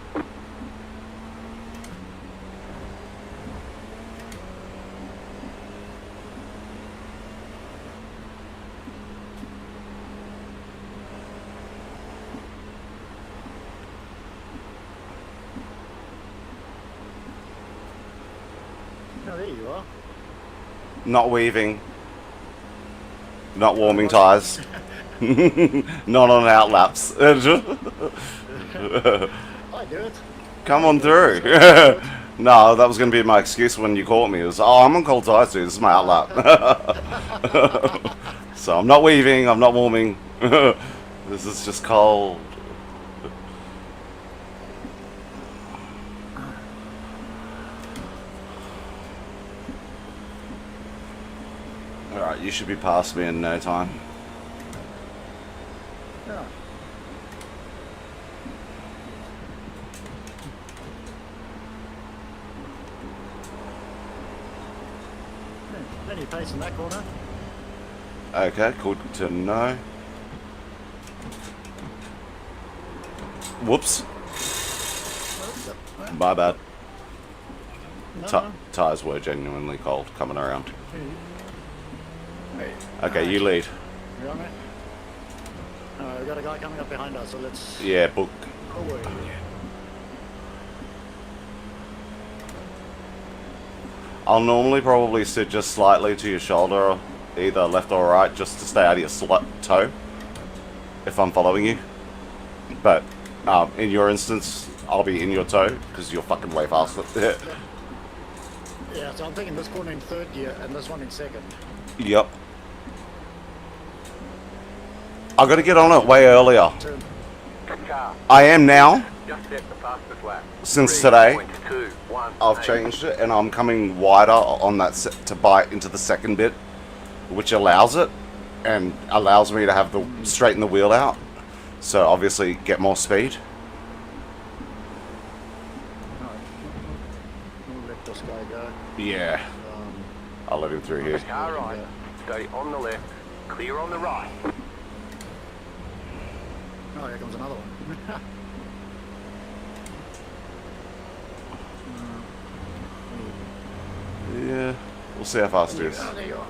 there you are. Not weaving. Not warming tyres. Not on out laps. I do it. Come on through. No, that was going to be my excuse when you caught me. It was, oh, I'm on cold tyres, dude. This is my out lap. So I'm not weaving. I'm not warming. This is just cold. Alright, you should be past me in no time. Yeah. Plenty of pace in that corner. Okay, good to know. Whoops. My bad. No. Tyres were genuinely cold coming around. Hey. Okay, you lead. You on it? We've got a guy coming up behind us, so let's... Yeah, book. Away. I'll normally probably sit just slightly to your shoulder, either left or right, just to stay out of your toe, if I'm following you. But in your instance, I'll be in your toe, because you're fucking way faster. Yeah, so I'm taking this corner in 3rd gear, and this one in 2nd. Yep. I got to get on it way earlier. Car I am now. just set the fastest lap. Since today, 3.218. I've changed it, and I'm coming wider on that to bite into the second bit, which allows it, and allows me to have the straighten the wheel out. So obviously get more speed. We'll let this guy go. Yeah. I'll let him through here. Car right, stay on the left, clear on the right. Oh, here comes another one. Yeah. We'll see how fast it is. Oh, there you are.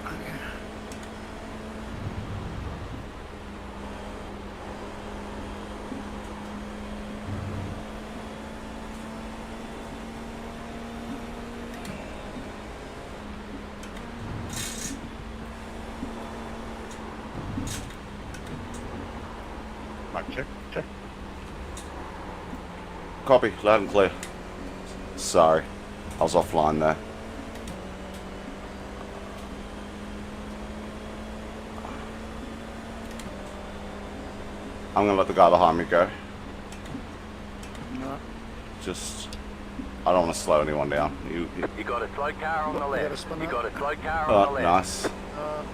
Mic check. Check. Copy, loud and clear. Sorry, I was offline there. I'm gonna let the guy behind me go. No. Just, I don't want to slow anyone down. You got a slow car on the got a left. spinner. You got a slow car on Oh, the left. nice. Alright,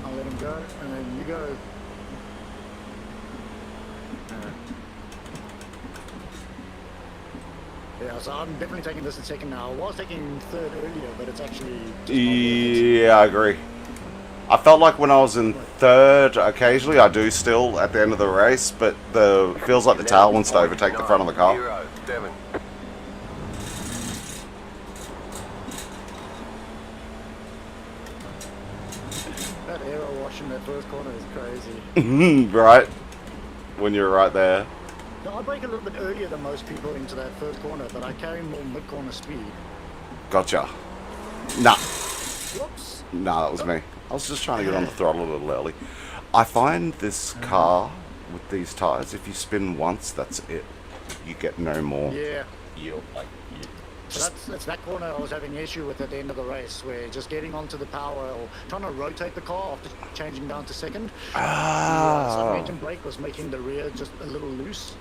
I'll let him go, and then you go. Yeah, so I'm definitely taking this in 2nd now. I was taking 3rd earlier, but it's actually just not worth it. Yeah, I agree. I felt like when I was in 3rd, occasionally I do still at the end of the race, but feels like the tail wants to overtake the front of the car. 0.07. first corner is crazy. Right? When you're right there. No, I brake a little bit earlier than most people into that first corner, but I carry more mid-corner speed. Gotcha. Nah. Whoops. Nah, that was me. I was just trying to get on the throttle a little early. I find this car with these tires, if you spin once, that's it. You get no more Yeah. yield. Like, So that's that corner I was having an issue with at the end of the race, where just getting onto the power or trying to rotate the car after changing down to second. The suspension brake was making the rear just a little loose.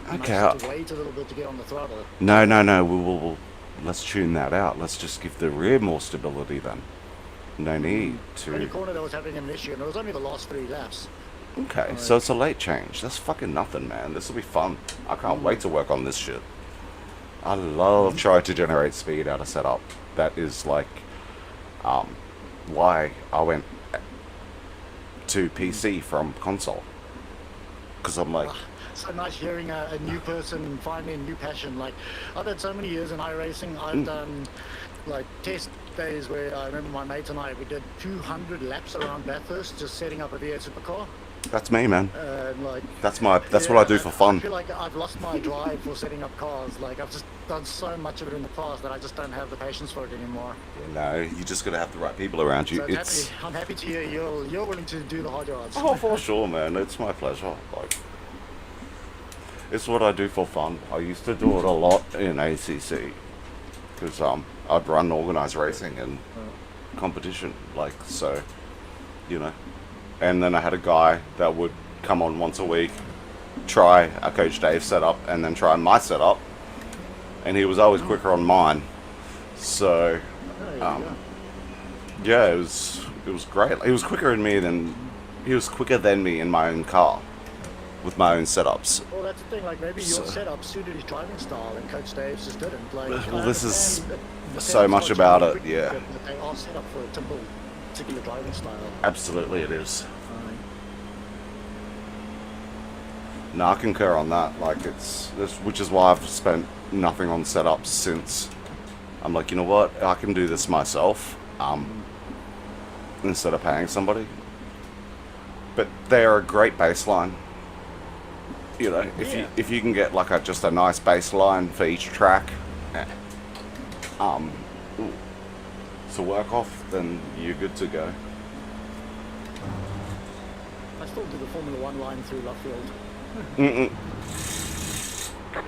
And Okay. I just had to wait a little bit to get on the throttle. No. We'll let's tune that out. Let's just give the rear more stability then. No need Any to. corner that was having an issue, and it was only the last 3 laps. Okay, so it's a late change. That's fucking nothing, man. This will be fun. I can't wait to work on this shit. I love trying to generate speed out of setup. That is like why I went to PC from console. Because I'm like, So nice hearing a new person finding a new passion. Like, I've had so many years in iRacing. I've done like test days where I remember my mate and I, we did 200 laps around Bathurst just setting up a V8 supercar. that's me, man. Like, That's what I do for I fun. feel like I've lost my drive for setting up cars. Like, I've just done so much of it in the past that I just don't have the patience for it anymore. No, you just gotta have the right people around you. So I'm happy to hear you're willing to do the hard yards. Oh, for sure, man. It's my pleasure. Like, it's what I do for fun. I used to do it a lot in ACC because I'd run organized racing and competition, like, so, you know. And then I had a guy that would come on once a week, try a Coach Dave setup, and then try my setup, and he was always quicker on mine. So, yeah, it was great. He was quicker than me in my own car with my own setups. Well, that's the thing. Like, maybe your setup suited his driving style, and Coach Dave's just didn't. Like, Well, I this is understand that the so setup's much not about really it, quick, yeah. but they are set up for a particular driving style. Absolutely, it is. No, I concur on that. Like, which is why I've spent nothing on setups since. I'm like, you know what? I can do this myself, instead of paying somebody. But they are a great baseline. You know, if you can get like just a nice baseline for each track, to work off, then you're good to go. I still do the Formula 1 line through Luffield.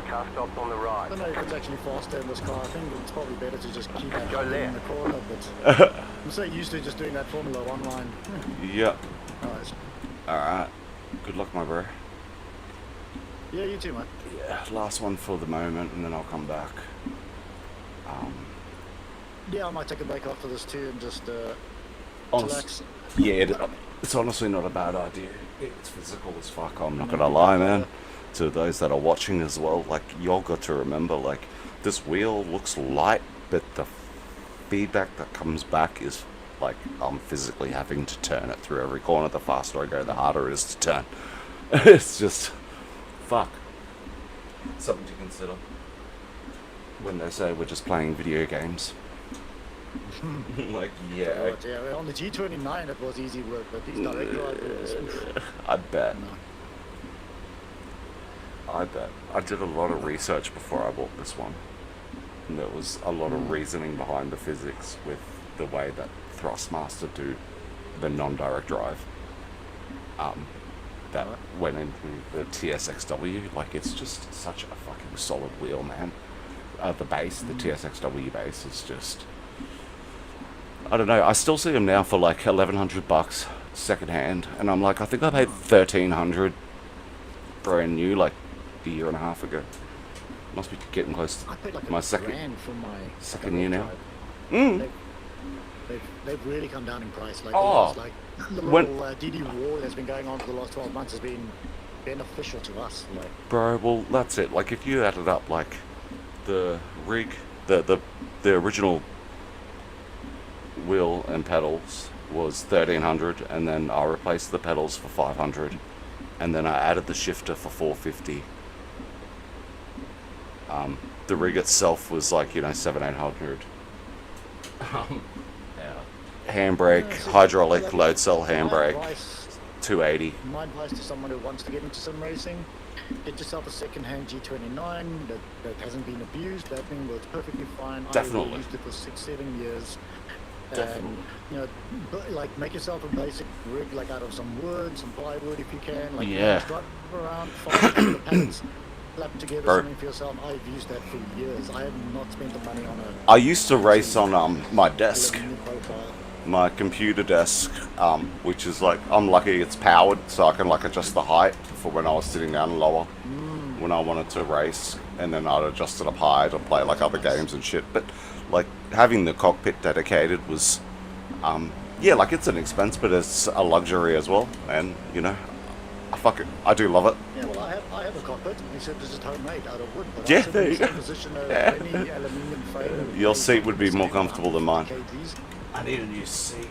Car stopped on the right. I don't know if it's actually faster in this car. I think it's probably better to just keep it Go in left. the corner, but I'm so used to just doing that Formula 1 line. Yep. Nice. Alright. Good luck, my bro. Yeah, you too, mate. Yeah, last one for the moment, and then I'll come back. Yeah, I might take a break after this too and just Honest, relax. yeah, it's honestly not a bad idea. It's physical as fuck, I'm not gonna lie, man. To those that are watching as well, like, y'all got to remember, like, this wheel looks light, but the feedback that comes back is, like, I'm physically having to turn it through every corner. The faster I go, the harder it is to turn. It's just, fuck. Something to consider when they say we're just playing video games. Like, yeah. But, yeah, on the G29 it was easy work, but these direct drive wheels, oof. I bet. No. I bet. I did a lot of research before I bought this one. And there was a lot of reasoning behind the physics with the way that Thrustmaster do the non-direct drive. That went into the TSXW. Like, it's just such a fucking solid wheel, man. The base, the TSXW base is just... I don't know. I still see them now for like $1,100 second hand, and I'm like, I think I paid $1,300 brand new like a year and a half ago. Must be getting close I paid to like my $1,000 for my second year now. They've really come down in price. Like, Oh, like the when- little DD war that's been going on for the last 12 months has been beneficial to us. Like, Bro, well, that's it. Like, if you added up like the rig, the original wheel and pedals was $1,300, and then I replaced the pedals for $500, and then I added the shifter for $450. The rig itself was like, you know, $700-800. Yeah, handbrake, hydraulic load cell handbrake, 280. My advice to someone who wants to get into sim racing, get yourself a second-hand G29 that hasn't been abused. That thing works perfectly fine. Definitely. I used it for 6-7 years. Definitely. And, you know, like make yourself a basic rig, like out of some wood, some plywood if you can. Like, Yeah. drive around, find the pallets, slap together Bro. something for yourself. I've used that for years. I have not spent the money on I used to race on my desk, aluminum profile. my computer desk, which is like, I'm lucky it's powered, so I can like adjust the height for when I was sitting down lower when I wanted to race, and then I'd adjust it up high to play like other games and shit. But like having the cockpit dedicated was, yeah, like it's an expense, but it's a luxury as well, and you know, I do love it. Yeah, well, I have a cockpit, except it's just homemade out of wood. But Yeah, I sit there in you the same go. position as Yeah. any aluminium frame. Your seat would be more comfortable than mine. KGs. I need a new seat.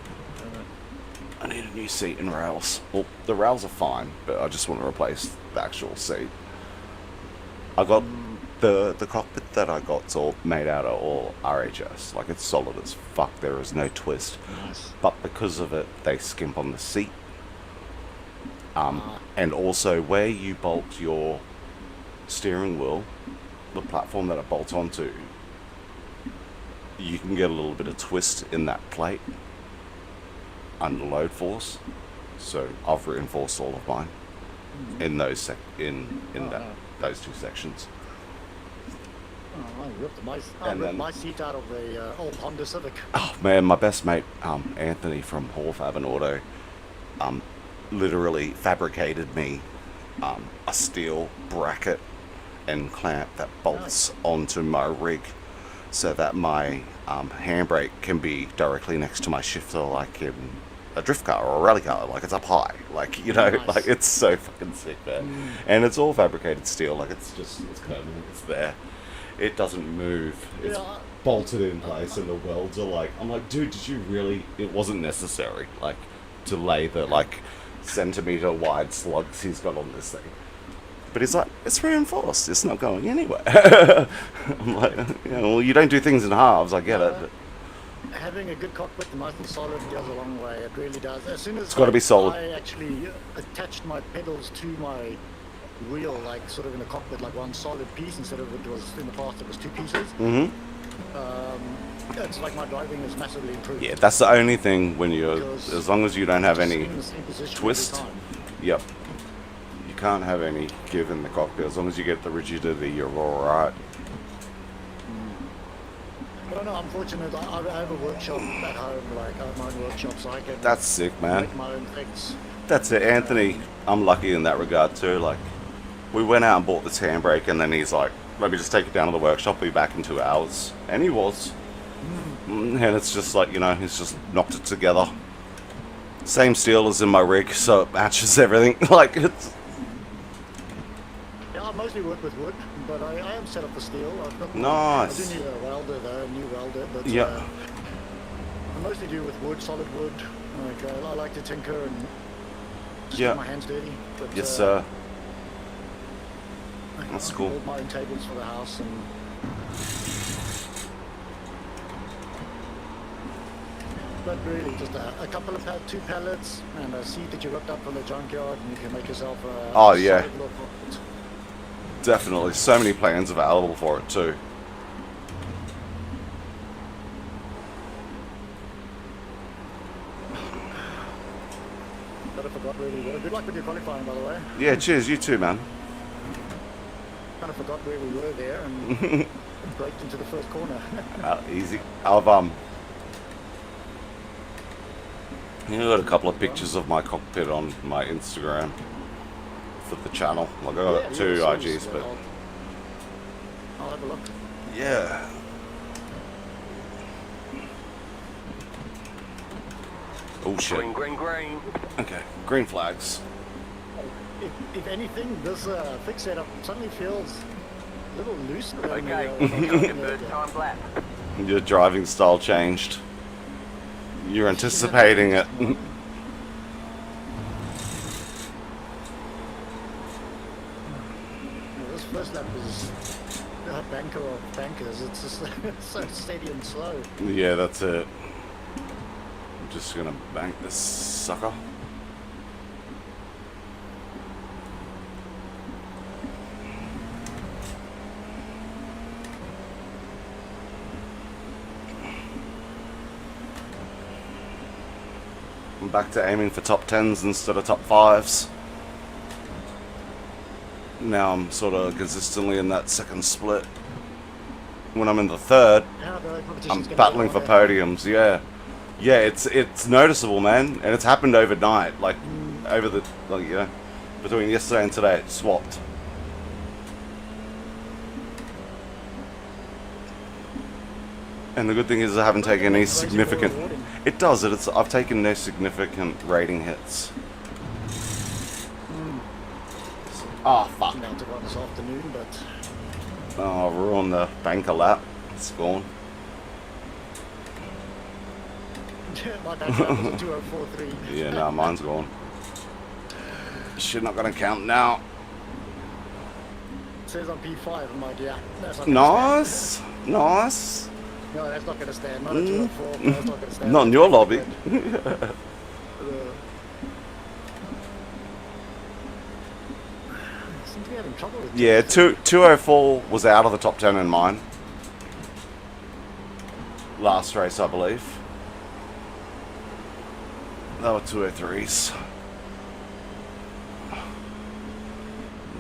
I need a new seat and rails. Well, the rails are fine, but I just want to replace the actual seat. I got the cockpit that I got's all made out of all RHS. Like it's solid as fuck. There is no twist. Nice. But because of it, they skimp on the seat. And also where you bolt your steering wheel, the platform that it bolts onto, you can get a little bit of twist in that plate under load force. So I've reinforced all of mine in those those two sections. Oh, I ripped And then- my seat out of the old Honda Civic. Oh man, my best mate Anthony from Horfab and Auto literally fabricated me a steel bracket and clamp that bolts onto my rig so that my handbrake can be directly next to my shifter, like in a drift car or a rally car. Like it's up high, like, you know, Nice. like it's so fucking sick, man. And it's all fabricated steel, like it's permanent, it's there, it doesn't move, it's Yeah. bolted in place, and the welds are like, I'm like, dude, did you really? It wasn't necessary, like, to lay the like centimeter wide slugs he's got on this thing. But he's like, it's reinforced, it's not going anywhere. I'm like, you know, well, you don't do things in halves, I get it. But Having a good cockpit, nice and solid, goes a long way. It really does. As soon as It's gotta be solid. I actually attached my pedals to my wheel, like sort of in a cockpit, like one solid piece instead of it was in the past. It was two pieces. It's like my driving is massively improved. yeah, that's the only thing when you're, Because as long as you don't have just any in the same position every twist. time. Yep. You can't have any give in the cockpit. As long as you get the rigidity, you're alright. But no, I'm fortunate. I have a workshop at home, like I have my own workshop, so I can That's sick, man. make my own things. That's it, Anthony. I'm lucky in that regard too. Like, we went out and bought this handbrake, and then he's like, "Let me just take it down to the workshop. Be back in 2 hours." And he was. And it's just like, you know, he's just knocked it together. Same steel as in my rig, so it matches everything. Like it's. Yeah, I mostly work with wood, but I am set up for steel. I've got Nice. I do need a welder though, a new welder, but Yeah. I mostly do with wood, solid wood. Like, I like to tinker and just Yeah. get my hands dirty. But, Yes, sir. I That's can cool. build my own tables for the house and. But really, just a couple of two pallets and a seat that you ripped up from the junkyard, and you can make yourself a Oh, yeah. solid little cockpit. Definitely. So many plans available for it too. But I forgot where we were. Good luck with your qualifying, by the way. Yeah, cheers. You too, man. Kind of forgot where we were there and braked into the first corner. Easy. I've you know, got a couple of pictures of my cockpit on my Instagram for the channel. Like I got two IGs, but I'll have a look. yeah. Oh shit. Green, green, green. Okay, green flags. If anything, this fix setup suddenly feels a little looser than Okay, the, your third time lap. Your driving style changed. You're anticipating it. This first lap is a banker of bankers. It's just so steady and slow. Yeah, that's it. Just gonna bank this sucker. I'm back to aiming for top 10s instead of top 5s. Now I'm sort of consistently in that second split. When I'm in the third, Yeah, the I'm competition's gonna battling go for on podiums. Yeah, yeah, it's noticeable, man, and it's happened overnight. Like over the between yesterday and today, it swapped. And the good thing is I haven't taken any significant. It does it. I've taken no significant rating hits. Oh fuck! Now to run this afternoon, but Oh, we're on the banker lap. It's gone. my background was a 2043. Yeah, no, mine's gone. Shit, not gonna count now. It says on P5. I'm like, yeah, that's not gonna Nice, nice. stand. No, that's not gonna stand. Not a 204. That's not gonna stand. Not in your lobby. Seem to be having trouble with Yeah, 204 was out of the top 10 in mine. Last race, I believe. They were 203s.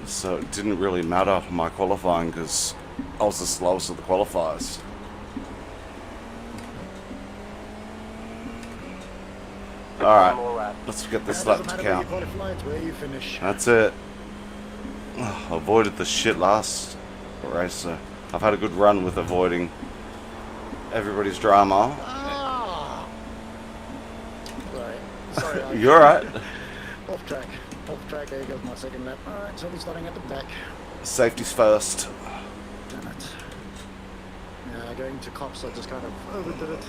So it didn't really matter my qualifying because I was the slowest of the qualifiers. Alright, let's get this lap to count. Where you finish. That's it. Avoided the shit last race, so I've had a good run with avoiding everybody's drama. Ah! Sorry. You're right. Off track. There goes my second lap. Alright, so we're starting at the back. Safety's first. Damn it. Yeah, going to cops, I just kind of overdid it.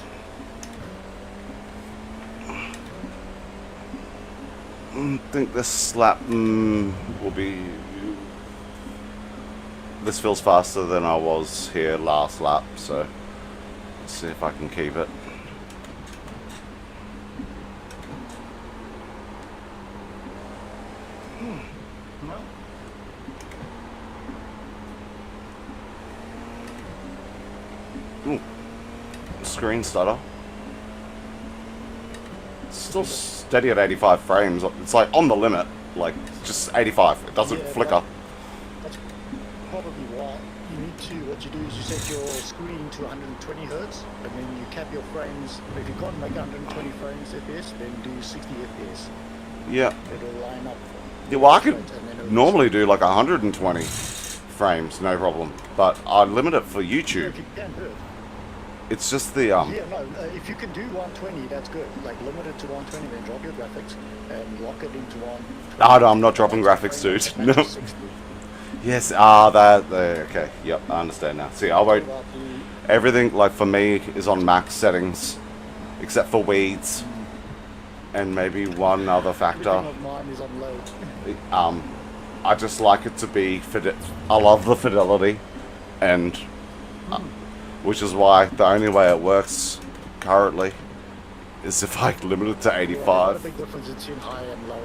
I think this lap will be... This feels faster than I was here last lap, so let's see if I can keep it. Ooh, screen stutter. Still steady at 85 frames. It's like on the limit, like just 85. It doesn't flicker. That's probably why you need to. What you do is you set your screen to 120 hertz, and then you cap your frames. If you can't make 120 frames FPS, then do 60 FPS. Yeah. It'll line up. Yeah, well, I could normally do like 120 frames, no problem. But I limit it for YouTube. If you can do it. It's just the Yeah, no. If you can do 120, that's good. Like limit it to 120, then drop your graphics and lock it into 120. Oh, no, I'm not dropping graphics, dude. No. Yes. Okay. Yep, I understand now. See, I won't. Everything like for me is on max settings, except for weeds, and maybe one other factor. Everything of mine is on low. I just like it to be I love the fidelity, and which is why the only way it works currently is if I limit it to 85. Not a big difference between high and low.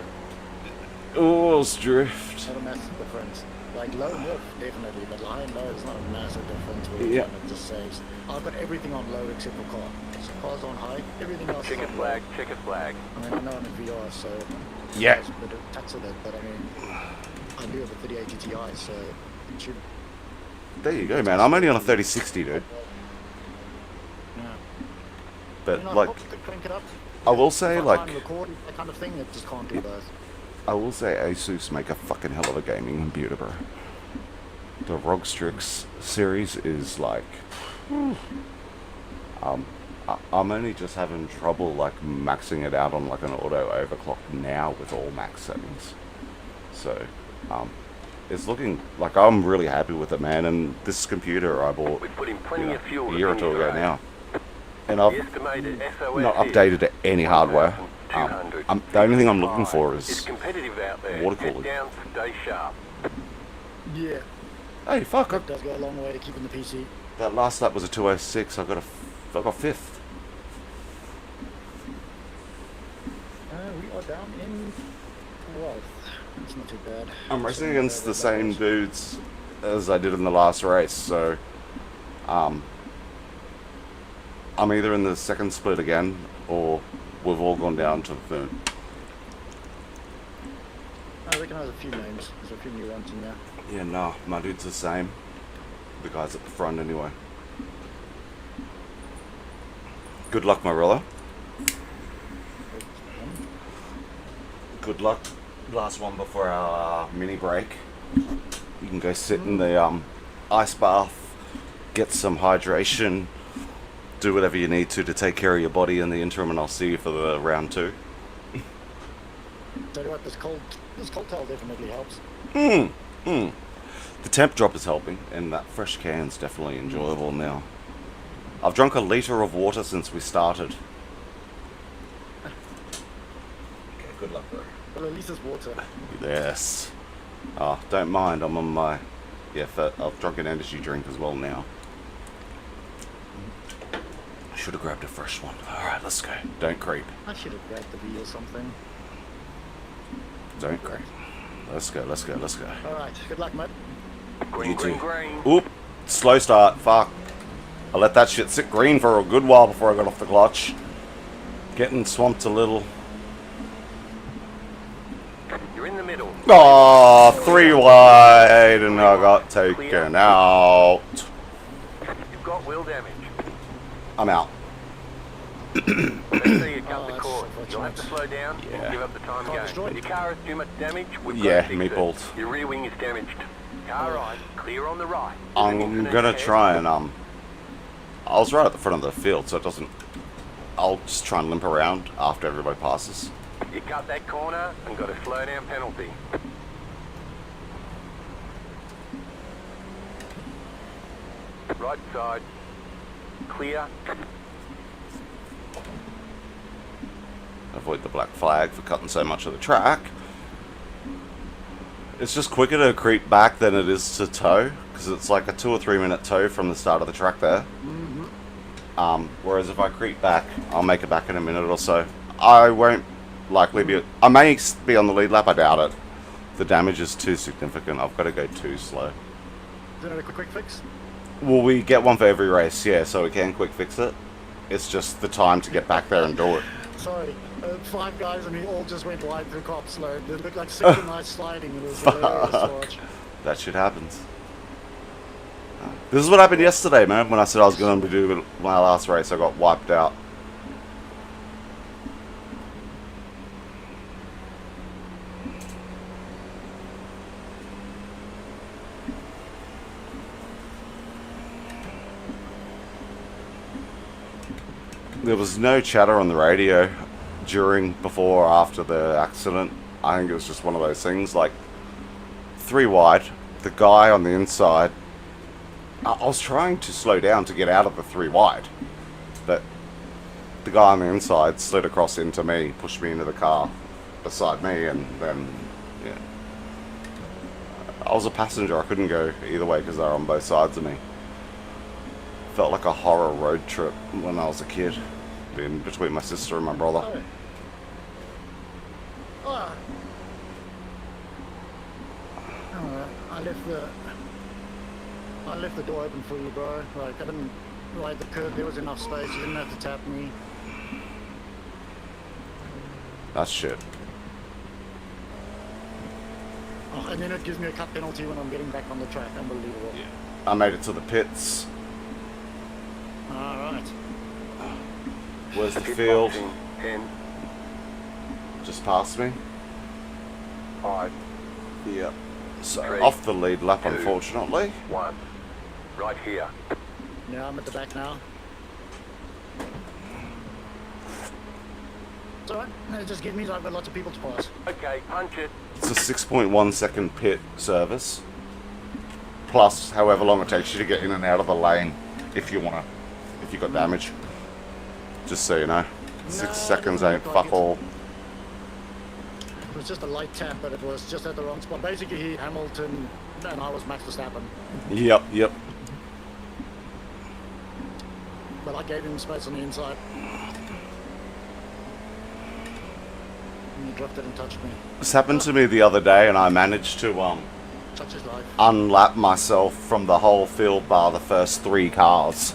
Oh, it's drift. Not a massive difference. Like low and definitely, but high and low is not a massive difference. Yeah. It just saves. I've got everything on low except for car. So car's on high, everything else Check is a on flag, low. check a flag. I mean, I know I'm in VR, so Yeah. it's a bit of tax with it, but I mean, I do have a 38 GTI, so it should. There you go, man. I'm only on a 3060, dude. Yeah. But You know, like, hope you could crank it up. I will say, If I like, can't record that kind of thing, it just can't do both. I will say ASUS make a fucking hell of a gaming computer, bro. The ROG Strix series is like, I'm only just having trouble like maxing it out on like an auto overclock now with all max settings. So, it's looking like I'm really happy with it, man. And this computer I bought, We put in plenty of fuel a year or two ago now, and The I've estimated SOS not is updated any hardware. 200. The only thing I'm looking for It's is competitive out there. water Head cooling. down, stay sharp. Yeah, Hey, fuck! it does go a long way to keeping the PC. That last lap was a 206. I got fifth. down in 12th. It's not too bad. I'm racing against the same dudes as I did in the last race, so I'm either in the second split again, or we've all gone down to the third. I recognise a few names. There's a few new ones in there. Yeah, nah, my dude's the same. The guys at the front, anyway. Good luck, Marilla. Good luck. Last one before our mini break. You can go sit in the ice bath, get some hydration, do whatever you need to take care of your body in the interim, and I'll see you for the round 2. Tell you what, this cold towel definitely helps. The temp drop is helping, and that fresh can's definitely enjoyable now. I've drunk a litre of water since we started. Okay, good luck, bro. Well, at least it's water. Yes. Oh, don't mind, I'm on my... Yeah, I've drunk an energy drink as well now. I should have grabbed a fresh one. Alright, let's go. Don't creep. I should have grabbed the V or something. Don't creep. Let's go, let's go, let's go. Alright, good luck, mate. Green, You too. green, green. Oop! Slow start, fuck. I let that shit sit green for a good while before I got off the clutch. Getting swamped a little. You're in the middle. Oh, 3 wide, and I got taken out. You've got wheel damage. I'm out. Let's see you cut the that's cord. You'll have to slow down Yeah. and give up the time Car game. destroyed. Your car has too much damage. We've got Yeah, to fix me it. fault. Your rear wing is damaged. Car right, clear on the right. I'm gonna try and I was right at the front of the field, so it doesn't. I'll just try and limp around after everybody passes. You cut that corner and got a slow down penalty. Right side, clear. Avoid the black flag for cutting so much of the track. It's just quicker to creep back than it is to tow, because it's like a 2 or 3 minute tow from the start of the track there. Whereas if I creep back, I'll make it back in a minute or so. I won't likely be... I may be on the lead lap, I doubt it. The damage is too significant. I've got to go too slow. Is that a quick fix? Well, we get one for every race, yeah, so we can quick fix it. It's just the time to get back there and do it. Sorry, 5 guys and we all just went wide through cop slow. It looked like synchronized sliding. It was hilarious to watch. That shit happens. This is what happened yesterday, man. When I said I was going to do my last race, I got wiped out. There was no chatter on the radio during, before, or after the accident. I think it was just one of those things, like 3 wide, the guy on the inside. I was trying to slow down to get out of the 3 wide, but the guy on the inside slid across into me, pushed me into the car beside me, and then, yeah. I was a passenger, I couldn't go either way because they were on both sides of me. Felt like a horror road trip when I was a kid, being between my sister and my brother. Oh. I left the door open for you, bro. Like, I didn't ride the curb, there was enough space, you didn't have to tap me. That's shit. Oh, and then it gives me a cut penalty when I'm getting back on the track. Unbelievable. Yeah. I made it to the pits. Alright. Where's the field? 10, Just past me. 5, Yeah. So 3, off the lead lap, 2, unfortunately. 1. Right here. Yeah, I'm at the back now. It's alright. It just gives me, I've got lots of people to pass. Okay, punch it. It's a 6.1 second pit service. Plus, however long it takes you to get in and out of the lane, if you wanna, if you got damage. Just so you know, 6 seconds ain't fuck all. It was just a light tap, but it was just at the wrong spot. Basically, he Hamilton, and I was Max Verstappen. Yep. But I gave him space on the inside. and he drifted and touched me. This happened to me the other day, and I managed to Such is life. unlap myself from the whole field bar the first 3 cars,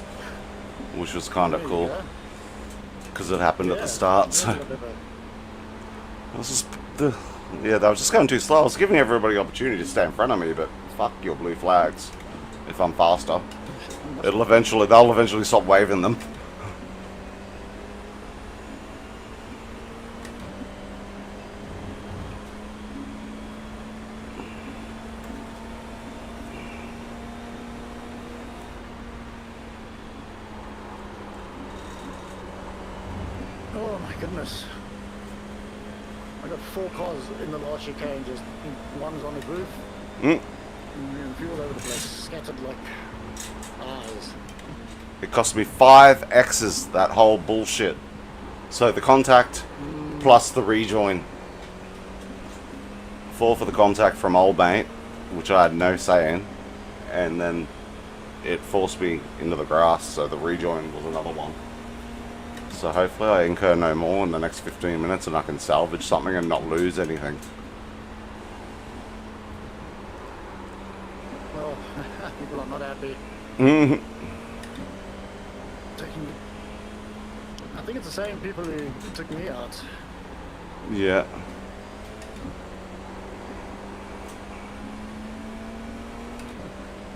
which was kind of There you cool go. because it happened at Yeah, the start. it's So a bit of a- I was just, yeah, they were just going too slow. I was giving everybody the opportunity to stay in front of me, but fuck your blue flags. If I'm faster, they'll eventually stop waving them. Oh my goodness. I got 4 cars in the last chicane, just one's on the roof, Mm. and a few all over the place, scattered like eyes. It cost me 5 X's, that whole bullshit. So the contact plus the rejoin. 4 for the contact from old mate, which I had no say in, and then it forced me into the grass, so the rejoin was another one. So hopefully I incur no more in the next 15 minutes and I can salvage something and not lose anything. Well, people are not happy. Mhm. I think it's the same people who took me out. Yeah.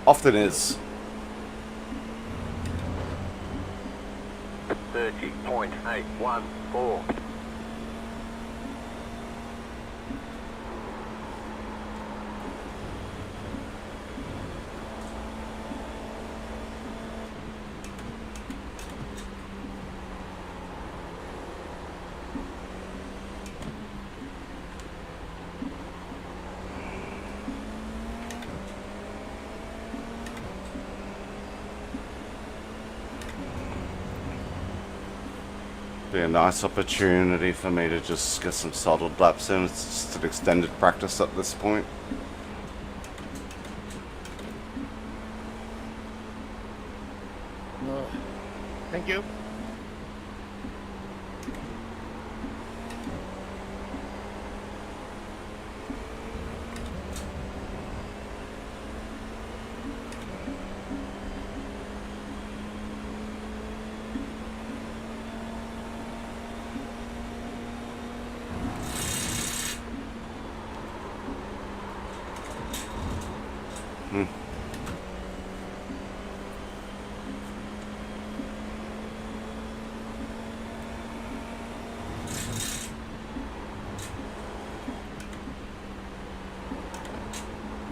Often is. 30.814. Be a nice opportunity for me to just get some solid laps in. It's just an extended practice at this point. No. Thank you.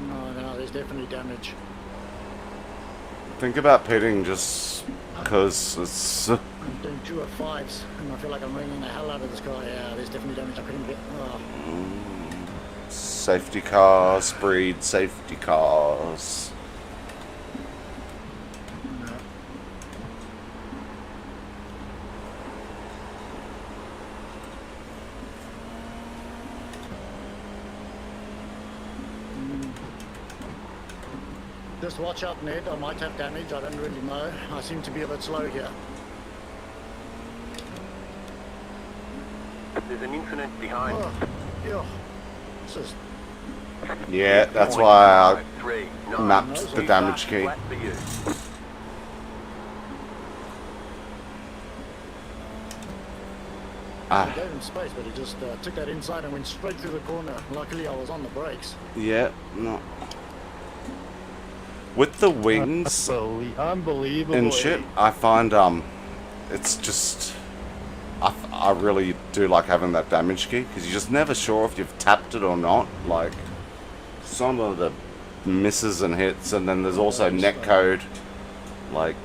No, there's definitely damage. Think about pitting just because it's... I'm doing 205s, and I feel like I'm ringing the hell out of this car. Yeah, there's definitely damage. I couldn't get. Oh. Safety cars, breed safety cars. No. Just watch out, Ned. I might have damage. I don't really know. I seem to be a bit slow here. There's an incident behind. Oh, yeah. This is Yeah, that's why 539. I mapped the damage key. Flat for you. I gave him space, but he just took that inside and went straight through the corner. Luckily, I was on the brakes. Yeah, no. With the wings Unbelievable. and shit, I find it's just I really do like having that damage key because you're just never sure if you've tapped it or not. Like some of the misses and hits, and then there's also net code. Like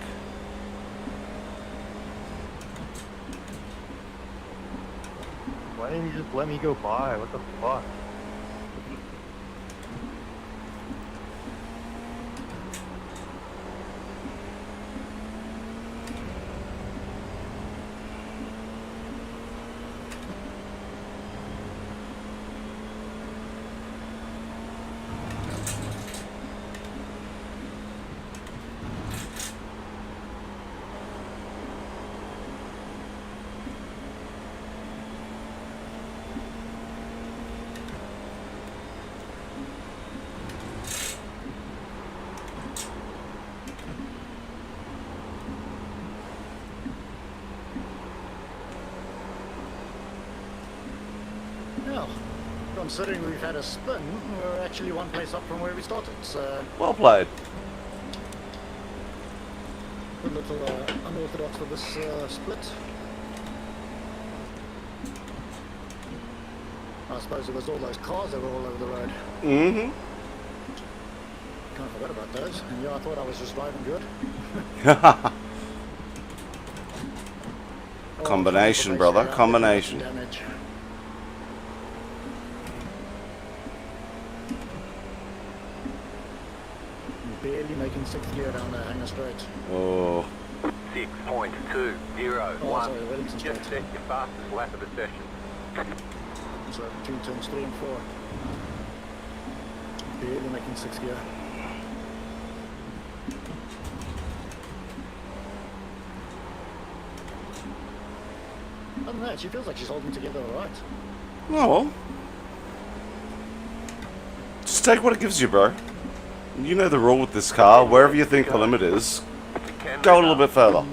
Why didn't you just let me go by? What the fuck? considering we've had a spin, we're actually one place up from where we started. So Well played. a little unorthodox for this split. I suppose it was all those cars that were all over the road. Mm-hmm. Kind of forgot about those. And yeah, I thought I was just driving good. Combination, brother. Combination. Damage. Barely making 6th gear down the Hanger Straight. Oh. 6.201. Sorry, Wellington Just Straight. set your fastest lap of the session. So between turns 3 and 4. Barely making 6th gear. Other than that, she feels like she's holding together alright. Oh well. Just take what it gives you, bro. You know the rule with this car. Wherever you think the limit is, go a little bit further.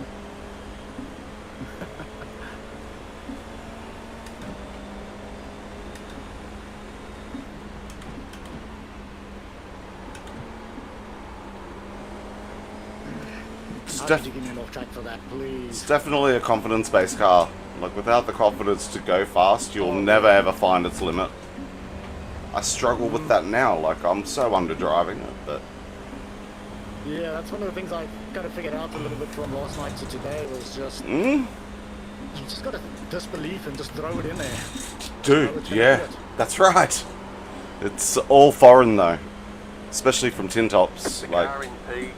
How did you give me an off track for that, please? It's definitely a confidence-based car. Like, without the confidence to go fast, you'll never ever find its limit. I struggle with that now. Like, I'm so underdriving it, but Yeah, that's one of the things I kind of figured out a little bit from last night to today was just you just got to disbelief and just throw it in there. dude, yeah, that's right. It's all foreign though, especially from tin tops. The Like, car in P8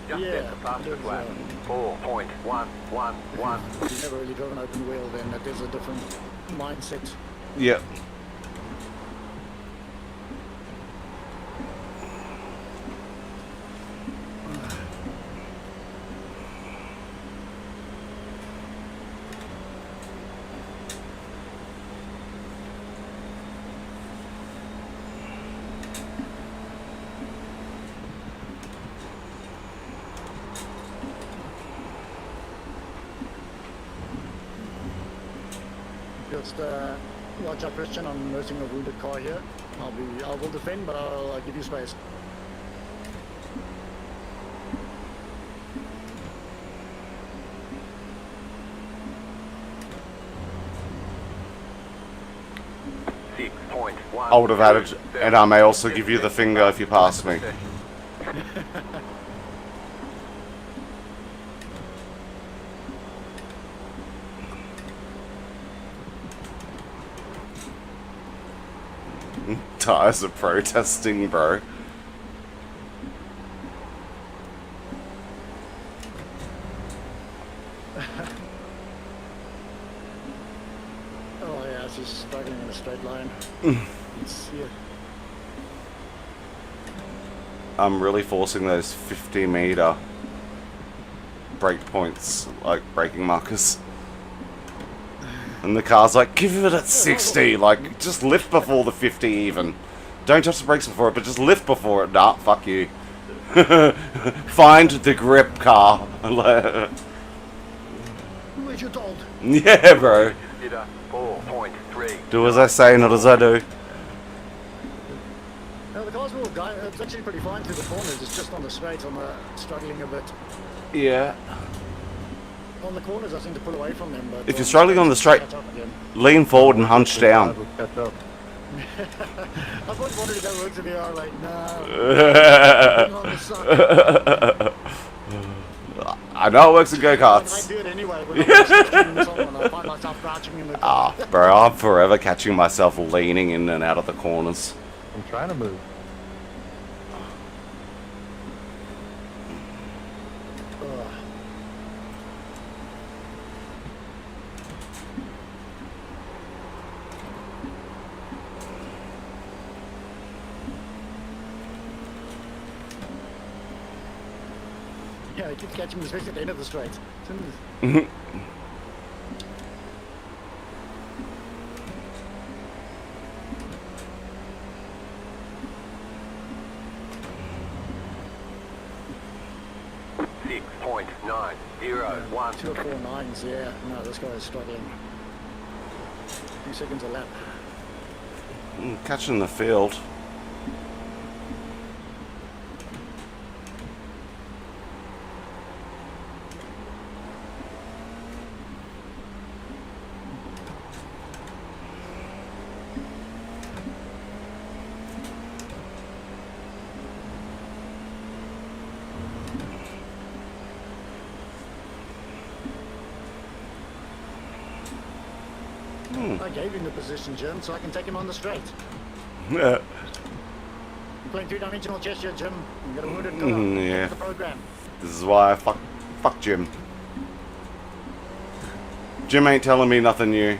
just Yeah, set the fastest lap. 4.111. If you've never really driven open wheel, then it is a different mindset. yeah. Just watch out, Christian. I'm nursing a wounded car here. I will defend, but I'll give you space. I would have added, and I may also give you the finger if you pass me. Tires are protesting, bro. Oh yeah, she's struggling in a straight line. It's, yeah. I'm really forcing those 50-meter brake points, like braking markers. And the car's like, give it at 60, like, just lift before the 50 even. Don't touch the brakes before it, but just lift before it. Nah, fuck you. Find the grip, car. Where's your dog? Yeah, bro. 4.3. Do as I say, not as I do. No, the car's all going. It's actually pretty fine through the corners. It's just on the straight. I'm struggling a bit. Yeah. On the corners, I seem to pull away from them. But If you're struggling on the straight, lean forward and hunch down. Catch up. I thought you wanted to go work to the hour, like, I know it works in I go-karts. do it anyway. When I'm someone, I find myself crouching in the car. Ah, bro, I'm forever catching myself leaning in and out of the corners. I'm trying to move. Yeah, it keeps catching me, especially at the end of the straight. .901. 2 or 4 9s, yeah. No, this guy is struggling. 2 seconds a lap. Catching the field. I gave him the position, Jim, so I can take him on the straight. Yeah. I'm playing three-dimensional chess here, Jim. You got a wounded car. Yeah. The program. This is why I fuck Jim. Jim ain't telling me nothing new.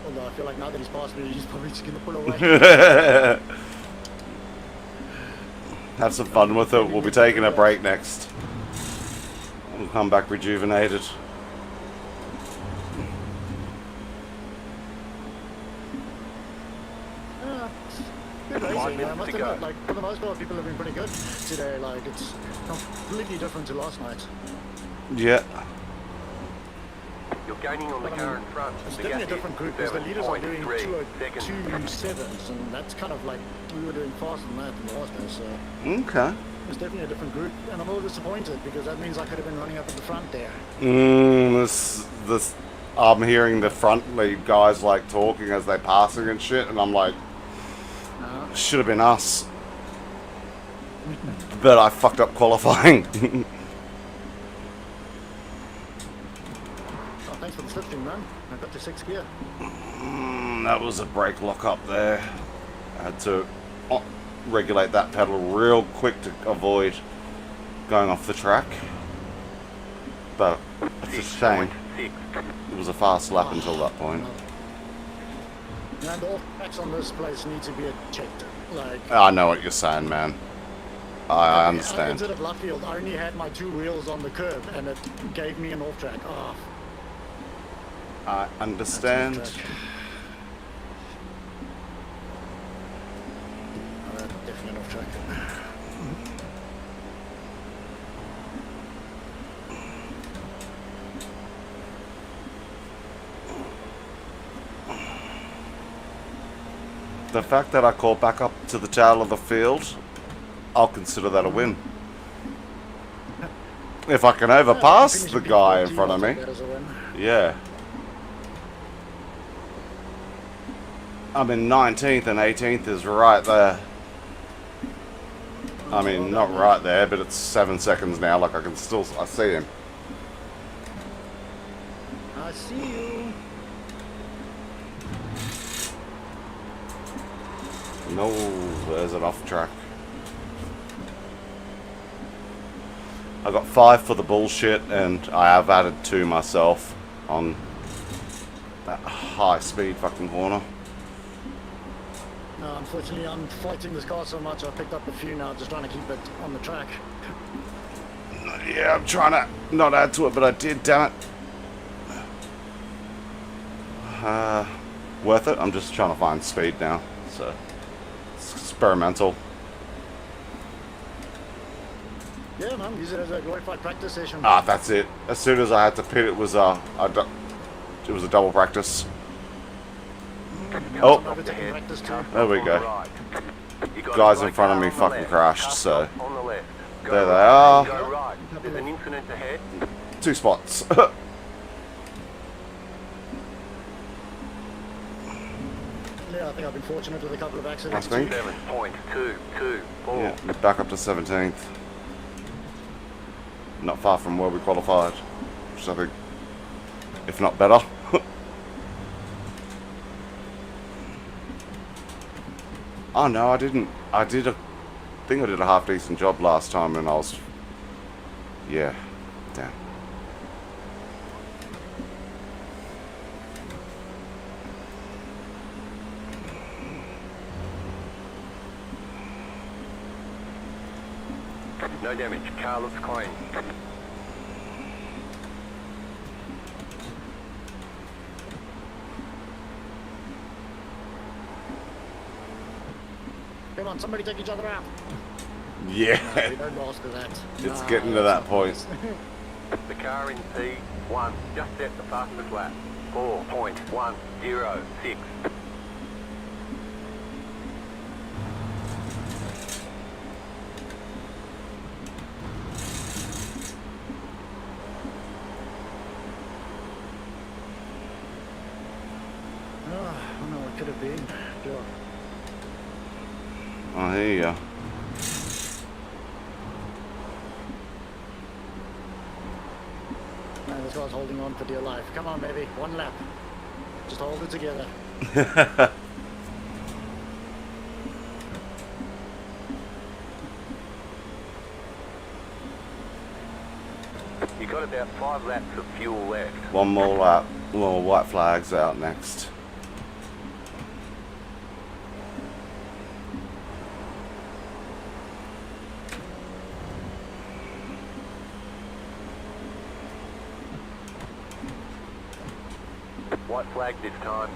Although I feel like now that he's past me, he's probably just gonna pull away. Have some fun with it. We'll be taking a break next. We'll come back rejuvenated. Good racing, I must admit, like, for the most part, people have been pretty good today. Like, it's completely different to last night. Yeah. You're gaining on the car in front. It's definitely a different group because the leaders are doing 2:07s, and that's kind of like we were doing faster than that in the last day. So Okay. it's definitely a different group, and I'm a little disappointed because that means I could have been running up at the front there. This. I'm hearing the front lead guys like talking as they're passing and shit, and I'm like, should have been us. But I fucked up qualifying. Oh, thanks for the slipstream, man. I got to 6th gear. That was a brake lock up there. I had to regulate that pedal real quick to avoid going off the track. But it's a shame. It was a fast lap until that point. And all tracks on this place need to be checked. Like, I know what you're saying, man. I understand. Instead of left field, I only had my 2 wheels on the curb, and it gave me an off track. Oh, I understand. Definitely an off track. The fact that I caught back up to the tail of the field, I'll consider that a win. If I can overpass the guy in front of me. Yeah. I'm in 19th and 18th is right there. I mean, not right there, but it's 7 seconds now. Like, I see him. I see you. No, there's an off track. I got 5 for the bullshit, and I have added 2 myself on that high speed fucking corner. No, unfortunately, I'm fighting this car so much, I picked up a few now, just trying to keep it on the track. Yeah, I'm trying to not add to it, but I did, damn it. Worth it? I'm just trying to find speed now, so it's experimental. Yeah, man, use it as a glorified practice session. Ah, that's it. As soon as I had to pit, it was a double practice. Oh, there we go. Guys in front of me fucking crashed, so there they are. 2 spots. Yeah, I think I've been fortunate with a couple of accidents. I think. 7.224. Yeah, we're back up to 17th. Not far from where we qualified, which I think, if not better. Oh no, I didn't. I think I did a half decent job last time, and I was, yeah, damn. No damage. Car looks clean. Come on, somebody take each other out. Yeah, No, we don't last to that. it's that's getting to that not point. nice. The car in P1 just set the fastest lap. 4.106. Oh, I don't know what could have been. Sure. Oh, here you go. Man, this guy's holding on for dear life. Come on, baby. One lap. Just hold it together. You got about 5 laps of fuel left. One more lap. Well, white flag's out next. White flag this time.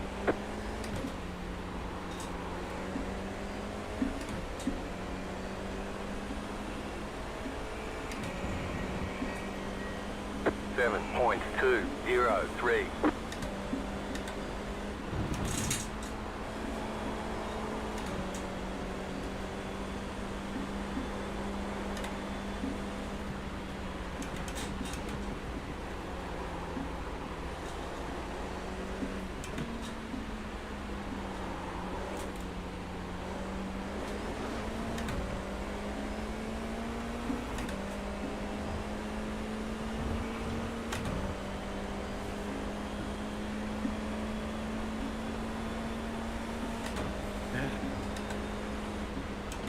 .203.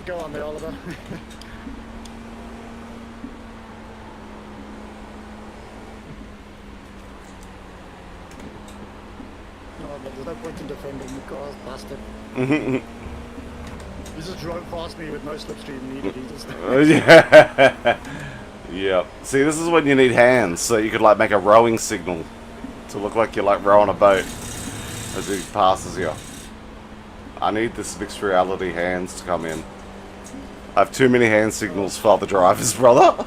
Go on there, Oliver. No, but there's no point in defending the car's bastard. He just drove past me with no slipstream needed. He just... Yeah. Yep. See, this is when you need hands, so you could like make a rowing signal to look like you're like rowing a boat as he passes you. I need this mixed reality hands to come in. I have too many hand signals for other drivers, brother.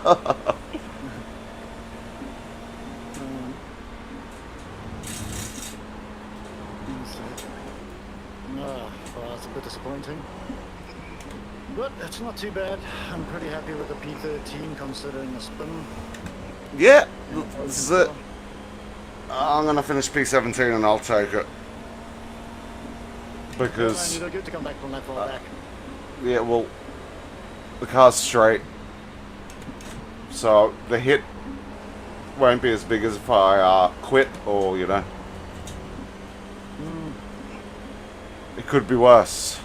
Well, that's a bit disappointing. But it's not too bad. I'm pretty happy with the P13 considering the spin. Yeah, this is it. I'm gonna finish P17 and I'll take it. Because You're good to come back from that far back. yeah, well, the car's straight, so the hit won't be as big as if I quit, or you know, it could be worse.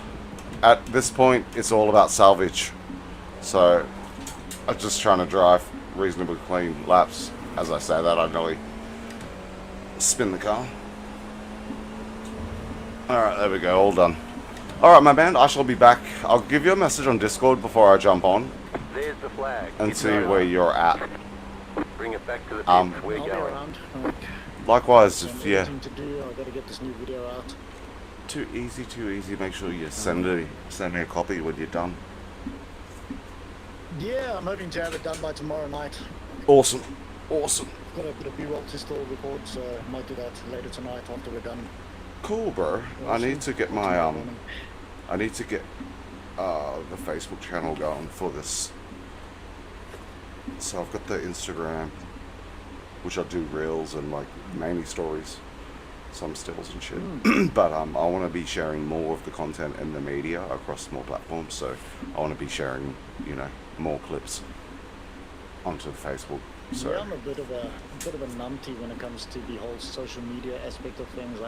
At this point, it's all about salvage, so I'm just trying to drive reasonably clean laps. As I say that, I nearly spin the car. Alright, there we go, all done. Alright, my man, I shall be back. I'll give you a message on Discord before I jump on There's the flag. and Keep see going where on. you're at. Bring it back to the pits. We're I'll be going. around. Likewise, Some if yeah, editing to do. I've got to get this new video out. too easy, make sure you send me a copy when you're done. Yeah, I'm hoping to have it done by tomorrow night. Awesome, awesome. Got a bit of B-roll to still record, so I might do that later tonight after we're done. Cool, bro. I need to get my I need to get the Facebook channel going for this. So I've got the Instagram, which I do reels and like mainly stories, some stills and shit. But I want to be sharing more of the content in the media across more platforms. So I want to be sharing, you know, more clips onto Facebook. So Yeah, I'm a bit of a numpty when it comes to the whole social media aspect of things.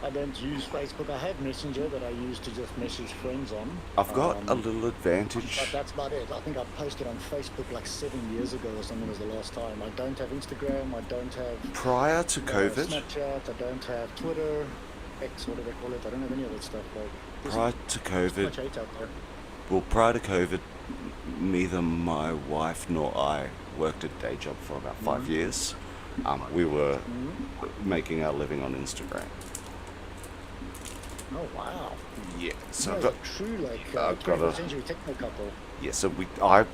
I don't use Facebook. I have Messenger that I use to just message friends on. I've got a little advantage. But that's about it. I think I posted on Facebook like 7 years ago or something was the last time. I don't have Instagram. I don't have Prior to COVID, Snapchat. I don't have Twitter, X, whatever they call it. I don't have any of that stuff. Like, there's prior to too COVID, much hate out there. well, prior to COVID, neither my wife nor I worked a day job for about 5 years. We were making our living on Instagram. Oh wow! Yeah, so No, I've got, like true like I've got 21st a- century techno couple. yeah, so I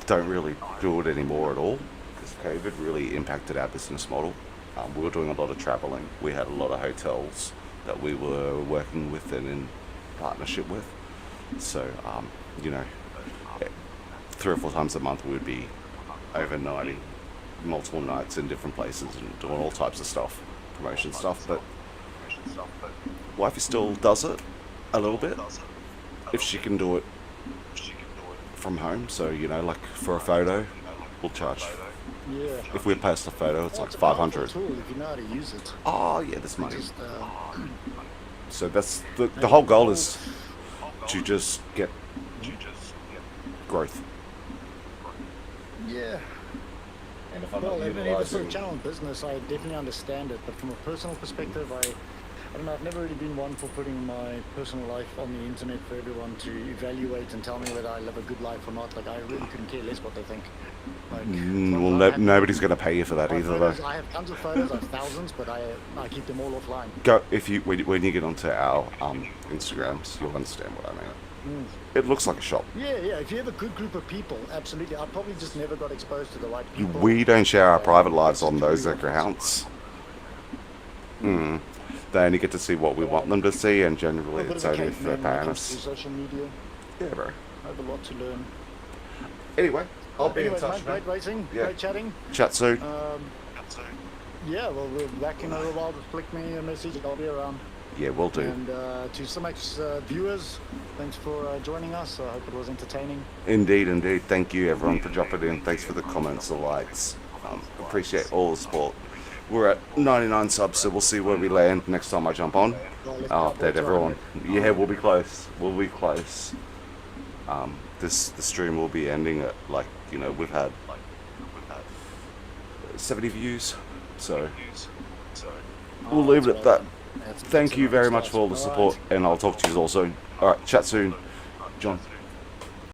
don't really do it anymore at all because COVID really impacted our business model. We were doing a lot of traveling. We had a lot of hotels that we were working with and in partnership with. So, you know, 3 or 4 times a month we would be overnighting multiple nights in different places and doing all types of stuff, promotion stuff. But wifey still does it a little bit if she can do it from home. So, you know, like for a photo, we'll charge. Yeah. If we post a photo, it's like a powerful 500. tool if you know how to use it. Oh yeah, there's money. Just, So that's the whole goal is to just get growth. yeah. And if I'm Well, not even for a utilizing, channel business, I definitely understand it. But from a personal perspective, I don't know. I've never really been one for putting my personal life on the internet for everyone to evaluate and tell me whether I live a good life or not. Like, I really couldn't care less what they think. Like, well, nobody's going to pay you for that my either, photos, though. I have tons of photos, I have thousands, but I keep them all offline. Go if you when you get onto our Instagrams, you'll understand what I mean. It looks like a shop. Yeah. If you have a good group of people, absolutely. I probably just never got exposed to the right people. We don't share our private lives on those accounts. They only get to see what we want them to see, and generally A bit it's of a only if they're caveman when it paying comes to us. social media. Yeah, bro. I have a lot to learn. Anyway, I'll be in Anyways, touch, mate, man. great racing, Yeah. great chatting. Chat soon. Yeah, well, we're back in a little while. Just flick me a message. I'll be around. Yeah, we'll do. And to some viewers, thanks for joining us. I hope it was entertaining. Indeed. Thank you, everyone, for dropping in. Thanks for the comments, the likes. Appreciate all the support. We're at 99 subs, so we'll see where we land next time I jump on. I'll update everyone. Yeah, we'll be close. The stream will be ending at, like, you know, we've had 70 views, so we'll leave it at that. Thank you very much for all the support, and I'll talk to you all soon. Alright, chat soon. John.